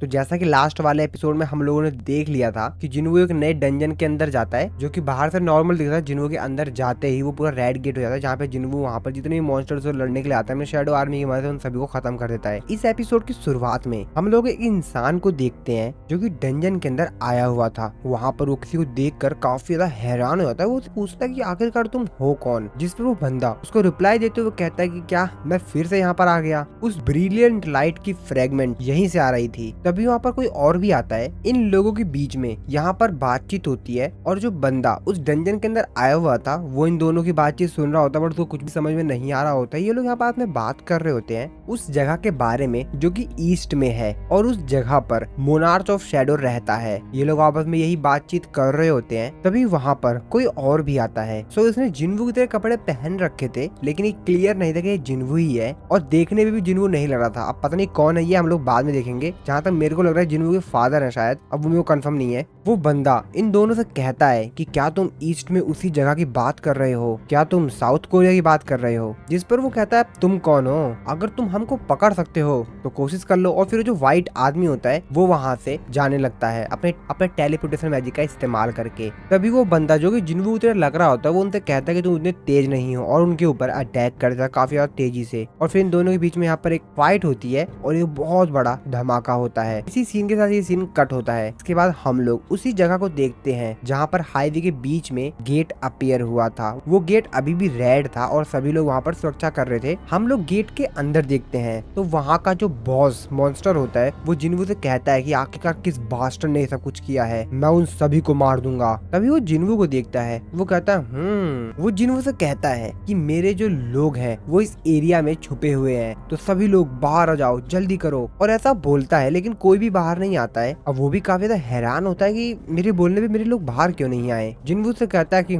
तो जैसा कि लास्ट वाले एपिसोड में हम लोगों ने देख लिया था कि जिन्वू एक नए डंजन के अंदर जाता है जो कि बाहर से नॉर्मल दिखता है। जिन्वू के अंदर जाते ही वो पूरा रेड गेट हो जाता है जहाँ पे जिन्वू वहाँ पर जितने भी मॉन्स्टर्स लड़ने के लिए आता है शैडो आर्मी की मदद से उन सभी को खत्म कर देता है। इस एपिसोड की शुरुआत में हम लोग एक इंसान को देखते हैं जो कि डंजन के अंदर आया हुआ था। वहाँ पर वो किसी को देखकर काफी ज्यादा हैरान हो जाता है। वो उससे पूछता है कि आखिरकार तुम हो कौन, जिस पर वो बंदा उसको रिप्लाई देते हुए कहता है कि क्या मैं फिर से यहाँ पर आ गया। उस ब्रिलियंट लाइट की फ्रेगमेंट यहीं से आ रही थी। तभी वहाँ पर कोई और भी आता है। इन लोगों के बीच में यहाँ पर बातचीत होती है और जो बंदा उस डंजन के अंदर आया हुआ था वो इन दोनों की बातचीत सुन रहा होता है बट उसको कुछ भी समझ में नहीं आ रहा होता है। ये लोग यहाँ पास में बात कर रहे होते हैं उस जगह के बारे में जो कि ईस्ट में है और उस जगह पर मोनार्च ऑफ शैडो रहता है। ये लोग आपस में यही बातचीत कर रहे होते हैं। तभी वहाँ पर कोई और भी आता है। सो इसने जिन्वू की तरह कपड़े पहन रखे थे लेकिन ये क्लियर नहीं था कि ये जिन्वू ही है और देखने में भी जिन्वू नहीं लग रहा था। अब पता नहीं कौन है ये, हम लोग बाद में देखेंगे। जहाँ तक मेरे को लग रहा है जिन्वू के फादर है शायद, अब वो मेरे को कंफर्म नहीं है। वो बंदा इन दोनों से कहता है कि क्या तुम ईस्ट में उसी जगह की बात कर रहे हो, क्या तुम साउथ कोरिया की बात कर रहे हो। जिस पर वो कहता है तुम कौन हो, अगर तुम हमको पकड़ सकते हो तो कोशिश कर लो। और फिर जो व्हाइट आदमी होता है वो वहाँ से जाने लगता है अपने अपने टेलीपोर्टेशन मैजिक का इस्तेमाल करके। तभी वो बंदा जो कि जिन्वू की तरह लग रहा होता है वो उनसे कहता है कि तुम उतने तेज नहीं हो और उनके ऊपर अटैक करता है काफी ज्यादा तेजी से। और फिर इन दोनों के बीच में यहाँ पर एक फाइट होती है और ये बहुत बड़ा धमाका होता है। इसी सीन के साथ ये सीन कट होता है। इसके बाद हम लोग उसी जगह को देखते हैं जहाँ पर हाईवे के बीच में गेट अपीयर हुआ था। वो गेट अभी भी रेड था और सभी लोग वहाँ पर सुरक्षा कर रहे थे। हम लोग गेट के अंदर देखते हैं तो वहाँ का जो बॉस मॉन्स्टर होता है वो जिन्वू से कहता है कि आखिरकार किस बास्टर्ड ने सब कुछ किया है, मैं उन सभी को मार दूंगा। तभी वो जिन्वू को देखता है, वो कहता है वो जिन्वू से कहता है कि मेरे जो लोग हैं वो इस एरिया में छुपे हुए हैं तो सभी लोग बाहर आ जाओ, जल्दी करो। और ऐसा बोलता है लेकिन कोई भी बाहर नहीं आता है। अब वो भी काफी ज्यादा हैरान होता है कि मेरे बोलने पे मेरे लोग बाहर क्यों नहीं आए। जिन्वू से कहता है कि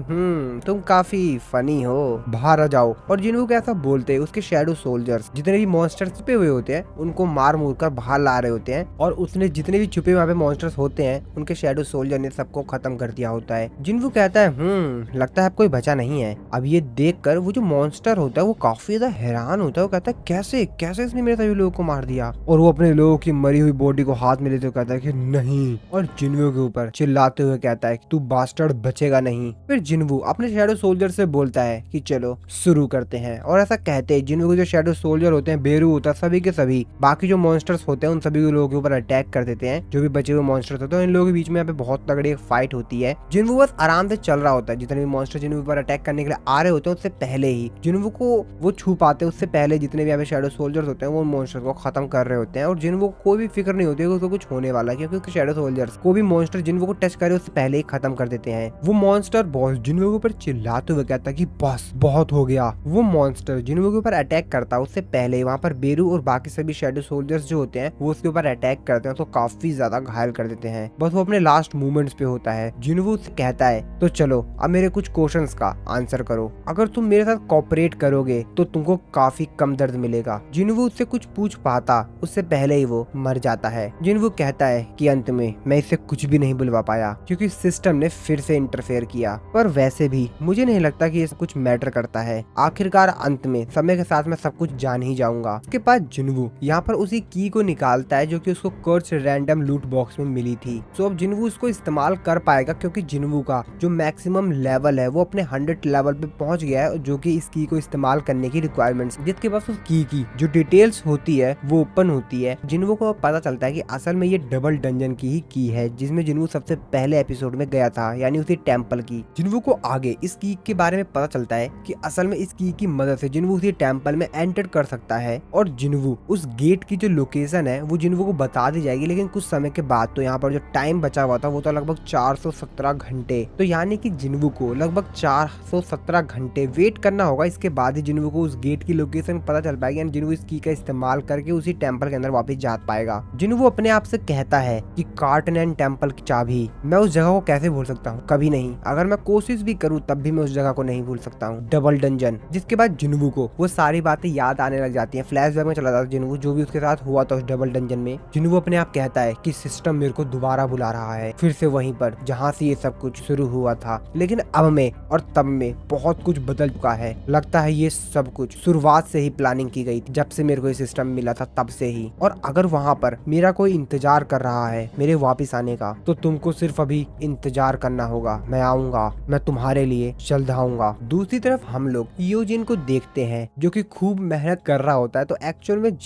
तुम काफी फनी हो, बाहर आ जाओ। और जिन्वू को ऐसा बोलते हैं उसके शैडो सोल्जर्स जितने भी मॉन्स्टर्स छुपे हुए होते हैं उनको मार मूर कर बाहर ला रहे होते हैं और उसने जितने भी छुपे वहाँ पे मॉन्स्टर्स होते हैं उनके शैडो सोल्जर ने सबको खत्म कर दिया होता है। जिन्वू कहता है लगता है अब कोई बचा नहीं है। अब ये देख कर वो जो मॉन्स्टर होता है वो काफी ज्यादा हैरान होता है। वो कहता है कैसे कैसे इसने मेरे सभी लोगों को मार दिया। और वो अपने लोगों की मरी हुई बॉडी को हाथ में लेते हुए कहता है कि नहीं, और जिन्वू के ऊपर चिल्लाते हुए कहता है कि तू बास्टर्ड बचेगा नहीं। फिर जिन्वू अपने शैडो सोल्जर से बोलता है कि चलो शुरू करते हैं। और ऐसा कहते हैं जिन्वू के जो शैडो सोल्जर होते हैं, बेरू होता है, सभी के सभी बाकी जो मॉन्स्टर्स होते हैं उन सभी लोगों के ऊपर अटैक कर देते हैं। जो भी बचे हुए मॉन्स्टर्स होते हैं इन लोगों के बीच में यहाँ पे बहुत तगड़ी एक फाइट होती है। जिन्वू बस आराम से चल रहा होता है। जितने भी मॉन्स्टर जिन्वू पर अटैक करने के लिए आ रहे होते हैं उससे पहले ही जिन्वू को वो छू पाते हैं। उससे पहले जितने भी यहाँ पे शैडो सोल्जर्स होते हैं वो मॉन्स्टर को खत्म कर रहे होते हैं। और जिन्वू को कोई भी फिक्र नहीं होती है उसको कुछ होने वाला है क्योंकि शैडो सोल्जर्स को भी मॉन्स्टर जिन्वू को टच करे उससे पहले ही खत्म कर देते हैं। वो मॉन्स्टर बॉस जिन्वू के ऊपर चिल्लाते हुए कहता है कि बस बहुत हो गया। वो मॉन्स्टर जिन्वू के ऊपर अटैक करता है उससे पहले वहाँ पर बेरू और बाकी सभी शैडो सोल्जर्स जो होते हैं वो उसके ऊपर अटैक करते हैं तो काफी ज्यादा घायल कर देते हैं। बस वो अपने लास्ट मूवमेंट्स पे होता है। जिन्वू उससे कहता है तो चलो अब मेरे कुछ क्वेश्चंस का आंसर करो, अगर तुम मेरे साथ कोऑपरेट करोगे तो तुमको काफी कम दर्द मिलेगा। जिन्वू उससे कुछ पूछ पाता उससे पहले ही वो मर जाता है। जिन्वू कहता है कि अंत में मैं इससे कुछ भी नहीं बुलवा पाया क्योंकि सिस्टम ने फिर से इंटरफेयर किया, पर वैसे भी मुझे नहीं लगता कि ये कुछ मैटर करता है। आखिरकार अंत में समय के साथ मैं सब कुछ जान ही जाऊंगा। उसके बाद जिन्वू यहाँ पर उसी की को निकालता है जो कि उसको कर्च रैंडम लूट बॉक्स में मिली थी। तो अब जिन्वू उसको इस्तेमाल कर पाएगा क्योंकि जिन्वू का जो मैक्सिमम लेवल है वो अपने 100 लेवल पे पहुंच गया है जो कि इस की को इस्तेमाल करने की रिक्वायरमेंट्स। जिसके पास उस की जो डिटेल्स होती है वो ओपन होती है। जिन्वू को पता चलता है कि असल में ये डबल डंजन की ही है जिसमें जिन्वू सबसे पहले एपिसोड में गया था, यानी उसी टेम्पल की। जिन्वू को आगे इस की के बारे में पता चलता है कि असल में इस की मदद से जिन्वू उसी टेम्पल में एंटर कर सकता है और जिन्वू उस गेट की जो लोकेशन है वो जिन्वू को बता दी जाएगी। लेकिन कुछ समय के बाद तो यहाँ पर जो टाइम बचा हुआ था वो तो लगभग 417 घंटे, तो यानी कि जिन्वू को लगभग 417 घंटे वेट करना होगा। इसके बाद ही जिन्वू को उस गेट की लोकेशन पता चल पाएगी यानी जिन्वू इस की का इस्तेमाल करके उसी टेम्पल के अंदर वापस जा पाएगा। जिन्वू अपने आप से कहता है कि कार्टनैन टेम्पल चाबी। मैं उस जगह को कैसे भूल सकता हूँ, कभी नहीं। अगर मैं कोशिश भी करूँ तब भी मैं उस जगह को नहीं भूल सकता हूँ। Double dungeon. जिसके बाद जिन्वू को वो सारी बातें याद आने लग जाती हैं। फ्लैशबैक में चला जाता है जिन्वू, जो भी उसके साथ हुआ था उस डबल डंजन में। जिन्वू अपने आप कहता है कि सिस्टम मेरे को दोबारा बुला रहा है, फिर से वहीं पर जहाँ से ये सब कुछ शुरू हुआ था। लेकिन अब में और तब में बहुत कुछ बदल चुका है। लगता है ये सब कुछ शुरुआत से ही प्लानिंग की गई थी, जब से मेरे को ये सिस्टम मिला था तब से ही। और अगर वहाँ पर मेरा कोई इंतजार कर रहा है मेरे वापिस आने का, तो तुमको सिर्फ अभी इंतजार करना होगा। मैं आऊंगा, मैं तुम्हारे लिए जल्द आऊंगा। दूसरी तरफ हम लोग यूजिन को देखते हैं जो कि खूब मेहनत कर रहा होता है। तो एक्चुअल में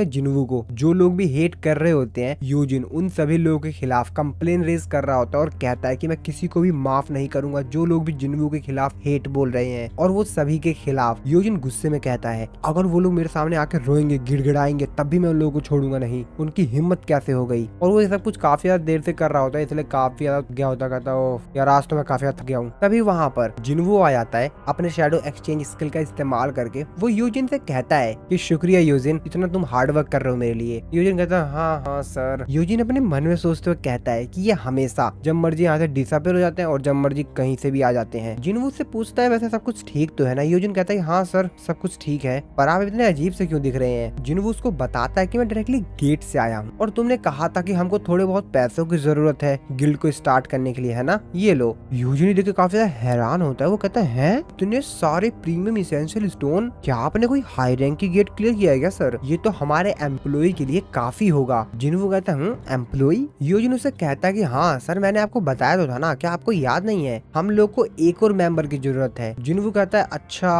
जिन्वू को जो लोग भी हेट कर रहे होते हैं, यूजिन उन सभी लोगों के खिलाफ कंप्लेन रेज कर रहा होता है और कहता है कि मैं किसी को भी माफ नहीं करूंगा जो लोग भी जिन्वू के खिलाफ हेट बोल रहे हैं। और वो सभी के खिलाफ यूजिन गुस्से में कहता है अगर वो लोग मेरे सामने आकर रोएंगे, गिड़गिड़ाएंगे, तब भी मैं उन लोगों को छोड़ूंगा नहीं। उनकी हिम्मत कैसे हो गई। और वो ये सब कुछ काफी ज्यादा देर से कर रहा होता है, इसलिए काफी ज्यादा गया होता, कहता है यार आज तो मैं काफी ज्यादा थक गया हूँ। तभी वहाँ पर जिन्वू आ जाता है अपने शैडो एक्सचेंज स्किल का इस्तेमाल करके। वो यूजिन से कहता है कि शुक्रिया यूजिन, इतना तुम हार्ड वर्क कर रहे हो मेरे लिए। यूजिन कहता है हाँ हाँ सर। यूजिन अपने मन में सोचते हुए कहता है कि ये हमेशा जब मर्जी यहाँ से डिसअपीयर हो जाते हैं और जब मर्जी कहीं से भी आ जाते हैं। जिन्वू से पूछता है वैसे सब कुछ ठीक तो है ना। यूजिन कहता है हाँ सर सब कुछ ठीक है, पर आप इतने अजीब से क्यों दिख रहे हैं। जिन्वू उसको बताता है कि मैं डायरेक्टली गेट से आया हूँ और तुमने कहा था कि हमको थोड़े बहुत पैसों की जरूरत है गिल्ड को स्टार्ट करने के लिए, है ना, ये लो। यूजिन देख के काफी ज्यादा हैरान होता है। वो कहता है इतने सारे प्रीमियम एसेंशियल स्टोन, क्या आपने कोई हाई रैंक की गेट क्लियर किया है क्या सर? ये तो हमारे एम्प्लॉय के लिए काफी होगा। जिन्वू कहता है एम्प्लॉय? यूजिन उसे कहता है कि हाँ सर मैंने आपको बताया तो था ना, क्या आपको याद नहीं है? हम लोग को एक और मेंबर की जरूरत है। जिन्वू कहता है अच्छा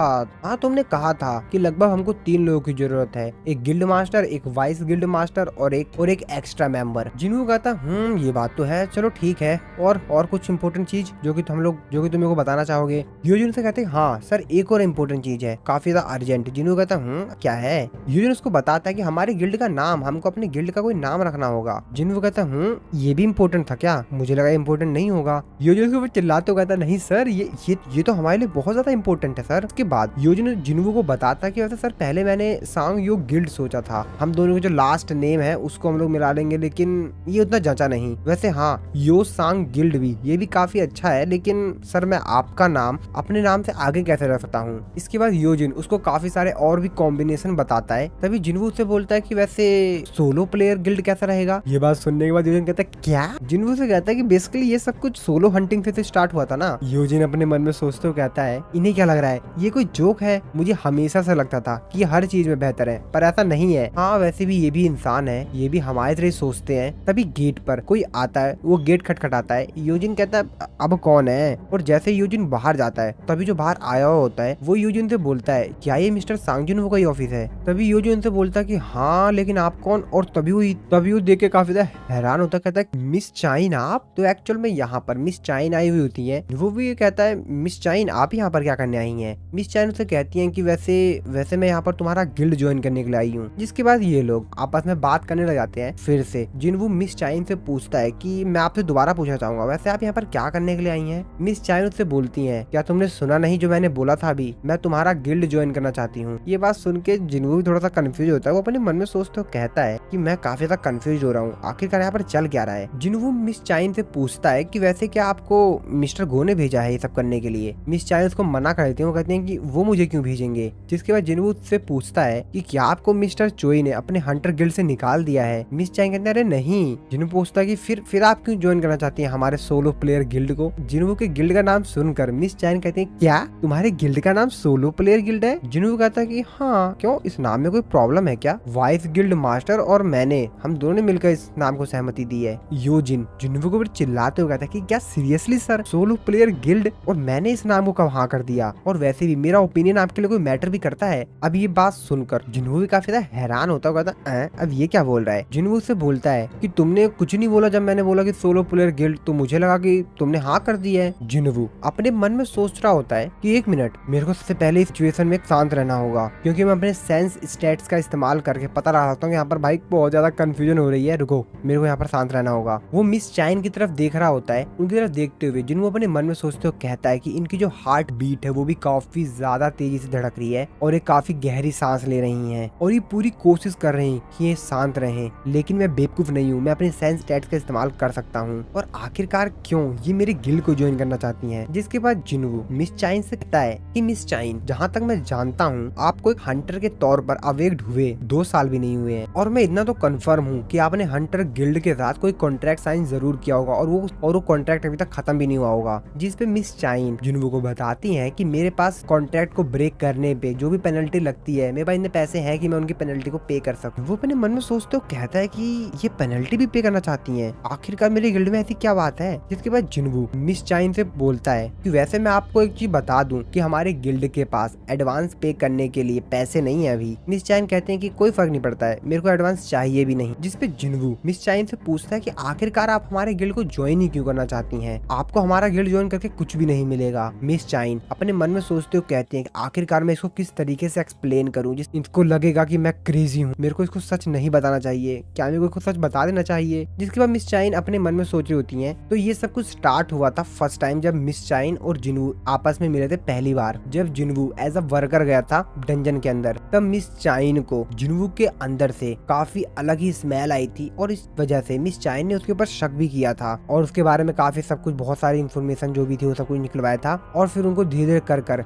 हाँ तुमने कहा था कि लगभग हमको 3 लोगों की जरूरत है, एक गिल्ड मास्टर, एक वाइस गिल्ड मास्टर और एक एक्स्ट्रा मेंबर। जिन्वू कहता है ये बात तो है, चलो ठीक है। और कुछ इम्पोर्टेंट चीज जो कि तुम मेरे को बताना चाहोगे? यूजिन से कहते हैं हाँ सर एक और इम्पोर्टेंट चीज है, काफी ज्यादा अर्जेंट। जिन्वू कहता है क्या है? यूजिन उसको बताता है कि हमारे गिल्ड का नाम, हमको अपने गिल्ड का कोई नाम रखना होगा। जिन्वू कहता है ये भी इम्पोर्टेंट था क्या? मुझे लगा इम्पोर्टेंट नहीं होगा। यूजिन उसके ऊपर चिल्लाते हुए कहता नहीं सर ये तो हमारे लिए बहुत ज्यादा इम्पोर्टेंट है सर। उसके बाद यूजिन जिन्वू को बताता है कि वैसे सर पहले मैंने सांग यो गिल्ड सोचा था, हम दोनों के जो लास्ट नेम है उसको हम लोग मिला लेंगे, लेकिन ये उतना जचा नहीं। वैसे हाँ यो सांग गिल्ड भी, ये भी काफी अच्छा है, लेकिन सर मैं आपका नाम अपने नाम से आगे कैसे रख सकता हूँ? इसके बाद यूजिन उसको काफी सारे और भी कॉम्बिनेशन बताता है। तभी जिन्वू उससे बोलता है कि वैसे सोलो प्लेयर गिल्ड कैसा रहेगा? ये बात सुनने के बाद यूजिन कहता है क्या? जिन्वू से कहता है कि बेसिकली ये सब कुछ सोलो हंटिंग से स्टार्ट हुआ था ना। यूजिन अपने मन में सोचते हुए कहता है इन्हें क्या लग रहा है, ये कोई जोक है? मुझे हमेशा से लगता था कि ये हर चीज में बेहतर है, पर ऐसा नहीं है। हाँ वैसे भी ये भी इंसान है, ये भी हमारे तरह सोचते हैं। तभी गेट पर कोई आता है, वो गेट खटखटाता है। यूजिन कहता है अब कौन है? और जैसे यूजिन बाहर जाता है तभी जो बाहर आया हुआ होता है वो यूजिन से बोलता है क्या ये मिस्टर सांग जिन्वू का ही ऑफिस है? तभी यूजिन से बोलता है कि हाँ लेकिन आप कौन? और तभी वो देख के काफी हैरान होता है, कहता है मिस चाइन आप? तो एक्चुअल में यहाँ पर मिस चाइन आई हुई होती है। वो भी कहता है मिस चाइन आप यहाँ पर क्या करने आई हैं? मिस चाइन उसे कहती हैं कि वैसे मैं यहाँ पर तुम्हारा गिल्ड ज्वाइन करने के लिए आई हूँ। जिसके बाद ये लोग आपस में बात करने लग जाते हैं। फिर से जिन्वू मिस चाइन से पूछता है कि मैं आपसे दोबारा पूछना चाहूंगा, वैसे आप यहाँ पर क्या करने के लिए आई हैं? मिस चाइन उससे बोलती हैं क्या तुमने सुना नहीं जो मैंने बोला था अभी? मैं तुम्हारा गिल्ड ज्वाइन करना चाहती हूँ। ये बात सुन के जिन्वू भी थोड़ा सा कंफ्यूज होता है। वो अपने मन में सोचते हुए कहता है कि मैं काफी ज्यादा कंफ्यूज हो रहा हूँ, आखिरकार यहाँ पर चल क्या रहा है? जिन्वू मिस चाइन से पूछता है कि वैसे क्या आपको मिस्टर गो ने भेजा है ये सब करने के लिए? मिस चाइन उसको मना कर देती है। वो कहते हैं कि वो मुझे क्यों भेजेंगे? जिसके बाद जिन्वू से पूछता है कि क्या आपको मिस्टर चोई ने अपने हंटर गिल्ड से निकाल दिया है? मिस चाइन कहते हैं अरे नहीं। जिन्वू पूछता है कि फिर आप क्यों ज्वाइन करना चाहती हैं हमारे सोलो प्लेयर गिल्ड को? जिन्वू के गिल्ड का नाम सुनकर मिस चाइन कहते हैं क्या तुम्हारे गिल्ड का नाम सोलो प्लेयर गिल्ड है? जिन्वू कहता है कि हाँ क्यों, इस नाम में कोई प्रॉब्लम है क्या? वाइस गिल्ड मास्टर और मैंने, हम दोनों ने मिलकर इस नाम को सहमति दी है। यूजिन जिन्वू को चिल्लाते हुए कहता है कि क्या seriously sir, solo player guild और मैंने इस नाम को कहाँ कर दिया? और वैसे भी मेरा ओपिनियन आपके लिए कोई मैटर भी करता है? अब ये बात सुनकर जिन्वू भी काफी ज्यादा हैरान होता हुआ कहता है अब ये क्या बोल रहा है? जिन्वू से बोलता है कि तुमने कुछ नहीं बोला जब मैंने बोला कि सोलो प्लेयर गिल्ड, तो मुझे लगा कि तुमने हाँ कर दी है। जिन्वू अपने मन में सोच रहा होता है कि एक मिनट, मेरे को सबसे पहले इस सिचुएशन में शांत रहना होगा, क्योंकि मैं अपने सेंस स्टेट्स का इस्तेमाल करके पता लगा सकता हूँ यहाँ पर भाई बहुत ज्यादा कंफ्यूजन हो रही है। रुको, मेरे को यहाँ पर शांत रहना होगा। वो मिस चाइन की तरफ देख रहा होता है। उनकी तरफ देखते हुए जिन्वू अपने मन में सोचते हुए कहता है कि इनकी जो हार्ट बीट है वो भी काफी ज्यादा तेजी से धड़क रही है और ये काफी गहरी सांस ले रही हैं और ये पूरी कोशिश कर रही हैं कि ये शांत रहें। लेकिन मैं बेवकूफ नहीं हूँ, मैं अपने सेंस स्टेट्स का इस्तेमाल इस्तेमाल कर सकता हूँ। और आखिरकार क्यों ये मेरे गिल्ड को ज्वाइन करना चाहती हैं। जिसके बाद जिनवू मिस चाइन से कहता है कि मिस चाइन, जहाँ तक मैं जानता हूँ आपको एक हंटर के तौर पर अवेक्ड हुए 2 साल भी नहीं हुए हैं, और मैं इतना तो कंफर्म हूँ कि आपने हंटर गिल्ड के साथ कोई कॉन्ट्रैक्ट साइन जरूर किया होगा, और वो कॉन्ट्रैक्ट अभी तक खत्म भी नहीं हुआ होगा। जिस पे मिस चाइन जिनवू को बताती है कि मेरे पास कॉन्ट्रैक्ट को ब्रेक करने पे जो भी पेनल्टी लगती है, मेरे पास इतने पैसे हैं कि मैं उनकी पेनल्टी को पे कर सकूं। वो अपने मन में सोचते हो कहता है कि ये पेनल्टी भी पे करना चाहती हैं, आखिरकार मेरे गिल्ड में ऐसी क्या बात है। जिसके बाद जिनवू मिस चाइन से बोलता है कि वैसे मैं आपको एक चीज बता दूं कि हमारे गिल्ड के पास एडवांस पे करने के लिए पैसे नहीं है अभी। मिस चाइन कहते हैं कि कोई फर्क नहीं पड़ता है, मेरे को एडवांस चाहिए भी नहीं। जिसपे जिनवू मिस चाइन से पूछता है कि आखिरकार आप हमारे गिल्ड को ज्वाइन ही क्यों करना चाहती हैं, आपको हमारा गिल्ड ज्वाइन करके कुछ भी नहीं मिलेगा। मिस चाइन अपने मन में सोचते हुए कहते हैं कि आखिरकार मैं इसको किस तरीके से एक्सप्लेन करूं जिस इसको लगेगा कि मैं क्रेजी हूँ, मेरे को इसको सच नहीं बताना चाहिए, क्या मेरे को इसको सच बता देना चाहिए। जिसके बाद मिस चाइन अपने मन में सोच रही होती हैं। तो ये सब कुछ स्टार्ट हुआ था फर्स्ट टाइम जब मिस चाइन और जिनवू आपस में मिले थे पहली बार, जब जिनवू एज अ वर्कर गया था डंजन के अंदर। तब मिस चाइन को जिनवू के अंदर से काफी अलग ही स्मेल आई थी, और इस वजह से मिस चाइन ने उसके ऊपर शक भी किया था, और उसके बारे में काफी सब कुछ बहुत सारी इन्फॉर्मेशन जो भी थी वो सब कुछ निकलवाया था। और फिर उनको धीरे धीरे कर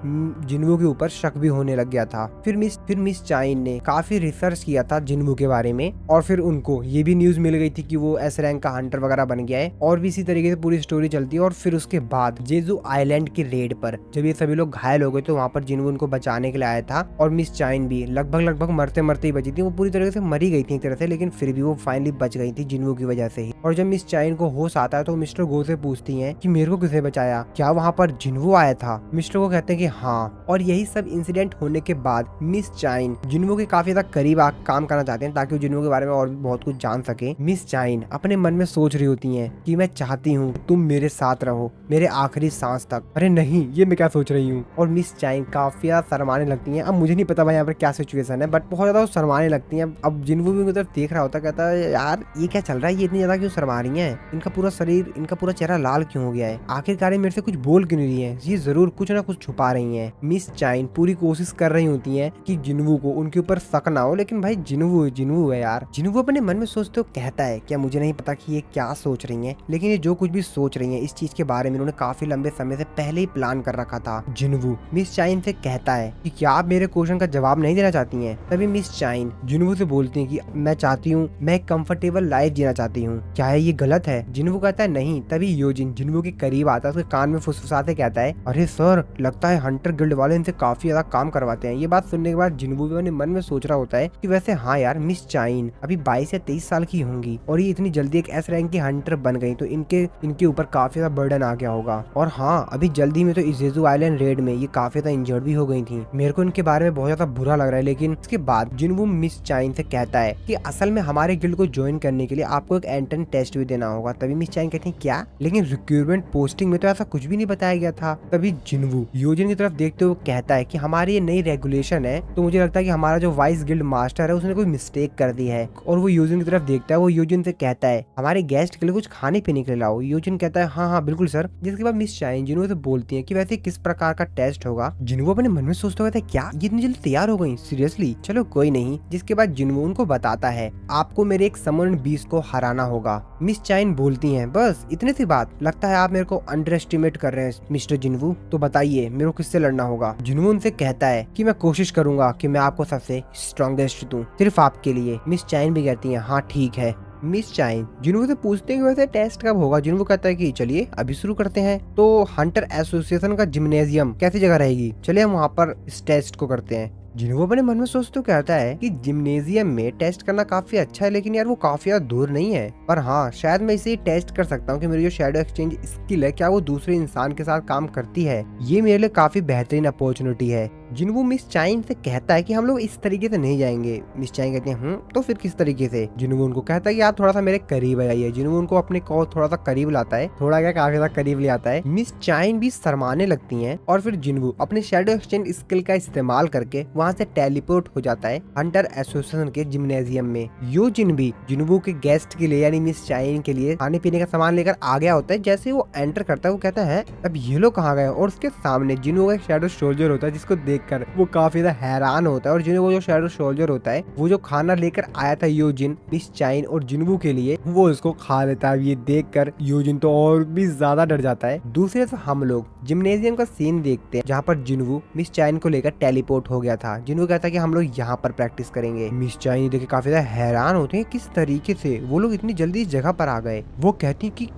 जिनवू के ऊपर शक भी होने लग गया था। फिर मिस चाइन ने काफी रिसर्च किया था जिनवू के बारे में, और फिर उनको ये भी न्यूज मिल गई थी कि वो एस रैंक का हंटर वगैरह बन गया है, और भी इसी तरीके से पूरी स्टोरी चलती है। और फिर उसके बाद जेजू आइलैंड की रेड पर जब ये सभी लोग घायल हो गए तो वहाँ पर जिनवू उनको बचाने के लिए आया था, और मिस चाइन भी लगभग मरते मरते ही बची थी। वो पूरी तरीके से मरी गई थी एक तरह से, लेकिन फिर भी वो फाइनली बच गई थी जिनवू की वजह से ही। और जब मिस चाइन को होश आता है तो मिस्टर गो से पूछती हैं कि मेरे को किसने बचाया, क्या वहाँ पर जिनवू आया था। मिस्टर गो कहते हैं कि हाँ। और यही सब इंसिडेंट होने के बाद मिस चाइन जिनवू के काफी ज्यादा करीब काम करना चाहते हैं ताकि वो जिनवू के बारे में और भी बहुत कुछ जान सके। मिस चाइन अपने मन में सोच रही होती हैं कि मैं चाहती हूँ तुम मेरे साथ रहो मेरे आखिरी सांस तक। अरे नहीं, ये मैं क्या सोच रही हूँ। और मिस चाइन काफी ज्यादा शर्माने लगती हैं। अब मुझे नहीं पता भाई यहाँ पर क्या सिचुएशन है, बट बहुत ज्यादा शर्माने लगती हैं। अब जिनवू भी उनकी तरफ देख रहा होता, कहता है यार ये क्या चल रहा है, ये इतनी ज्यादा क्यों शर्मा रही है, इनका पूरा शरीर इनका पूरा चेहरा लाल क्यों हो गया है, आखिरकार मेरे से कुछ बोल क्यों नहीं रही है, ये जरूर कुछ ना कुछ छुपा रही है। मिस चाइन पूरी कोशिश कर रही होती है कि जिनवू को उनके ऊपर शक ना हो, लेकिन भाई जिनवू है यार। जिनवू अपने मन में सोचते हुए कहता है क्या मुझे नहीं पता कि ये क्या सोच रही हैं, लेकिन ये जो कुछ भी सोच रही हैं इस चीज के बारे में इन्होंने काफी लंबे समय से पहले ही प्लान कर रखा था। जिनवू मिस चाइन से कहता है कि क्या आप मेरे क्वेश्चन का जवाब नहीं देना चाहती हैं। तभी मिस चाइन जिनवू से बोलती है कि मैं चाहती हूँ, मैं एक कंफर्टेबल लाइफ जीना चाहती हूँ, क्या है ये गलत है। जिनवू कहता है नहीं। तभी योजिन जिनवू के करीब आता है, उसके कान में फुसफुसाते कहता है अरे सर, लगता है हंटर गिल्ड वाले इनसे काफी ज्यादा काम करवाते हैं। ये बात सुनने के बाद जिनवू भी अपने मन में सोच रहा होता है कि वैसे हाँ यार, मिस चाइन अभी 22 या 23 साल की होंगी और ये इतनी जल्दी एक एस रैंक की हंटर बन गई, तो इनके ऊपर काफी ज्यादा बर्डन आ गया होगा। और हाँ, अभी जल्दी में तो जेजू आइलैंड रेड में ये काफी ज्यादा इंजर्ड भी हो गई थी। मेरे को इनके बारे में बहुत ज्यादा बुरा लग रहा है। लेकिन इसके बाद जिनवू मिस चाइन से कहता है कि असल में हमारे गिल्ड को ज्वाइन करने के लिए आपको एक एंट्रेंस टेस्ट भी देना होगा। तभी मिस चाइन कहती है क्या, लेकिन रिक्रूटमेंट पोस्टिंग में तो ऐसा कुछ भी नहीं बताया गया था। तभी जिनवू योजिन की तरफ देखते हुए कहता है कि हमारी ये नई रेगुलेशन है, तो मुझे लगता है कि हमारा जो वाइस गिल्ड मास्टर है उसने कोई मिस्टेक कर दी है। और वो योजिन की तरफ देखता है, वो योजिन से कहता है हमारे गेस्ट के लिए कुछ खाने पीने के लिए लाओ। योजिन कहता है हाँ हाँ बिल्कुल सर। जिसके बाद मिस चाइन जिनवू से बोलती है कि वैसे किस प्रकार का टेस्ट होगा। जिनवू अपने मन में सोचता है क्या ये इतनी जल्दी तैयार हो गई, सीरियसली, चलो कोई नहीं। जिसके बाद जिनवू उनको बताता है आपको मेरे एक समन बीस्ट को हराना होगा। मिस चाइन बोलती हैं बस इतनी सी बात, लगता है आप मेरे को अंडर एस्टिमेट कर रहे हैं मिस्टर जिनवू, तो बताइए मेरे को किससे लड़ना होगा। जिनवू उनसे कहता है कि मैं कोशिश करूंगा कि मैं आपको सबसे स्ट्रॉन्गेस्ट दूं, सिर्फ आपके लिए। मिस चाइन भी कहती है हाँ ठीक है। मिस चाइन जिनवू से पूछते हैं कि वैसे टेस्ट कब होगा। जिनवू कहता है कि चलिए अभी शुरू करते हैं। तो हंटर एसोसिएशन का जिम्नेजियम कैसी जगह रहेगी, चलिए हम वहाँ पर इस टेस्ट को करते हैं। जिनवू अपने मन में सोचते कहता है कि जिम्नेजियम में टेस्ट करना काफी अच्छा है, लेकिन यार वो काफी ज्यादा दूर नहीं है। पर हाँ, शायद मैं इसे टेस्ट कर सकता हूँ कि मेरी जो शैडो एक्सचेंज स्किल है क्या वो दूसरे इंसान के साथ काम करती है। ये मेरे लिए काफी बेहतरीन अपॉर्चुनिटी है। जिनवू मिस चाइन से कहता है कि हम लोग इस तरीके से नहीं जाएंगे। मिस चाइन कहते हैं तो फिर किस तरीके से। जिनवू उनको कहता है कि आप थोड़ा सा मेरे करीब आइए। जिनवू उनको अपने को थोड़ा सा करीब लाता है, थोड़ा क्या काफी ज्यादा करीब ले आता है। मिस चाइन भी शर्माने लगती हैं और फिर जिनवू अपने शैडो एक्सचेंज स्किल का इस्तेमाल करके वहाँ से टेलीपोर्ट हो जाता है हंटर एसोसिएशन के जिम्नेजियम में। योजिन भी जिनवू के गेस्ट के लिए यानी मिस चाइन के लिए खाने पीने का सामान लेकर आ गया होता है। जैसे वो एंटर करता है वो कहता है अब ये लोग कहाँ गए, और उसके सामने जिनवू का एक शैडो सोल्जर होता है जिसको देखकर वो काफी ज्यादा हैरान होता है। और जिन्हों जो शैडो सोल्जर होता है वो जो खाना लेकर आया था योजिन, मिस चाइन और जिन्वू के लिए, वो इसको खा लेता है। ये देखकर योजिन तो और भी ज्यादा डर जाता है। दूसरे तो हम लोग जिम्नेजियम का सीन देखते हैं जहाँ पर जिन्वू मिस चाइन को लेकर टेलीपोर्ट हो गया था। जिन्वू कहता है कि हम लोग यहाँ पर प्रैक्टिस करेंगे। मिस चाइन देखे काफी ज्यादा हैरान होते हैं किस तरीके से वो लोग इतनी जल्दी इस जगह पर आ गए। वो कहती है कि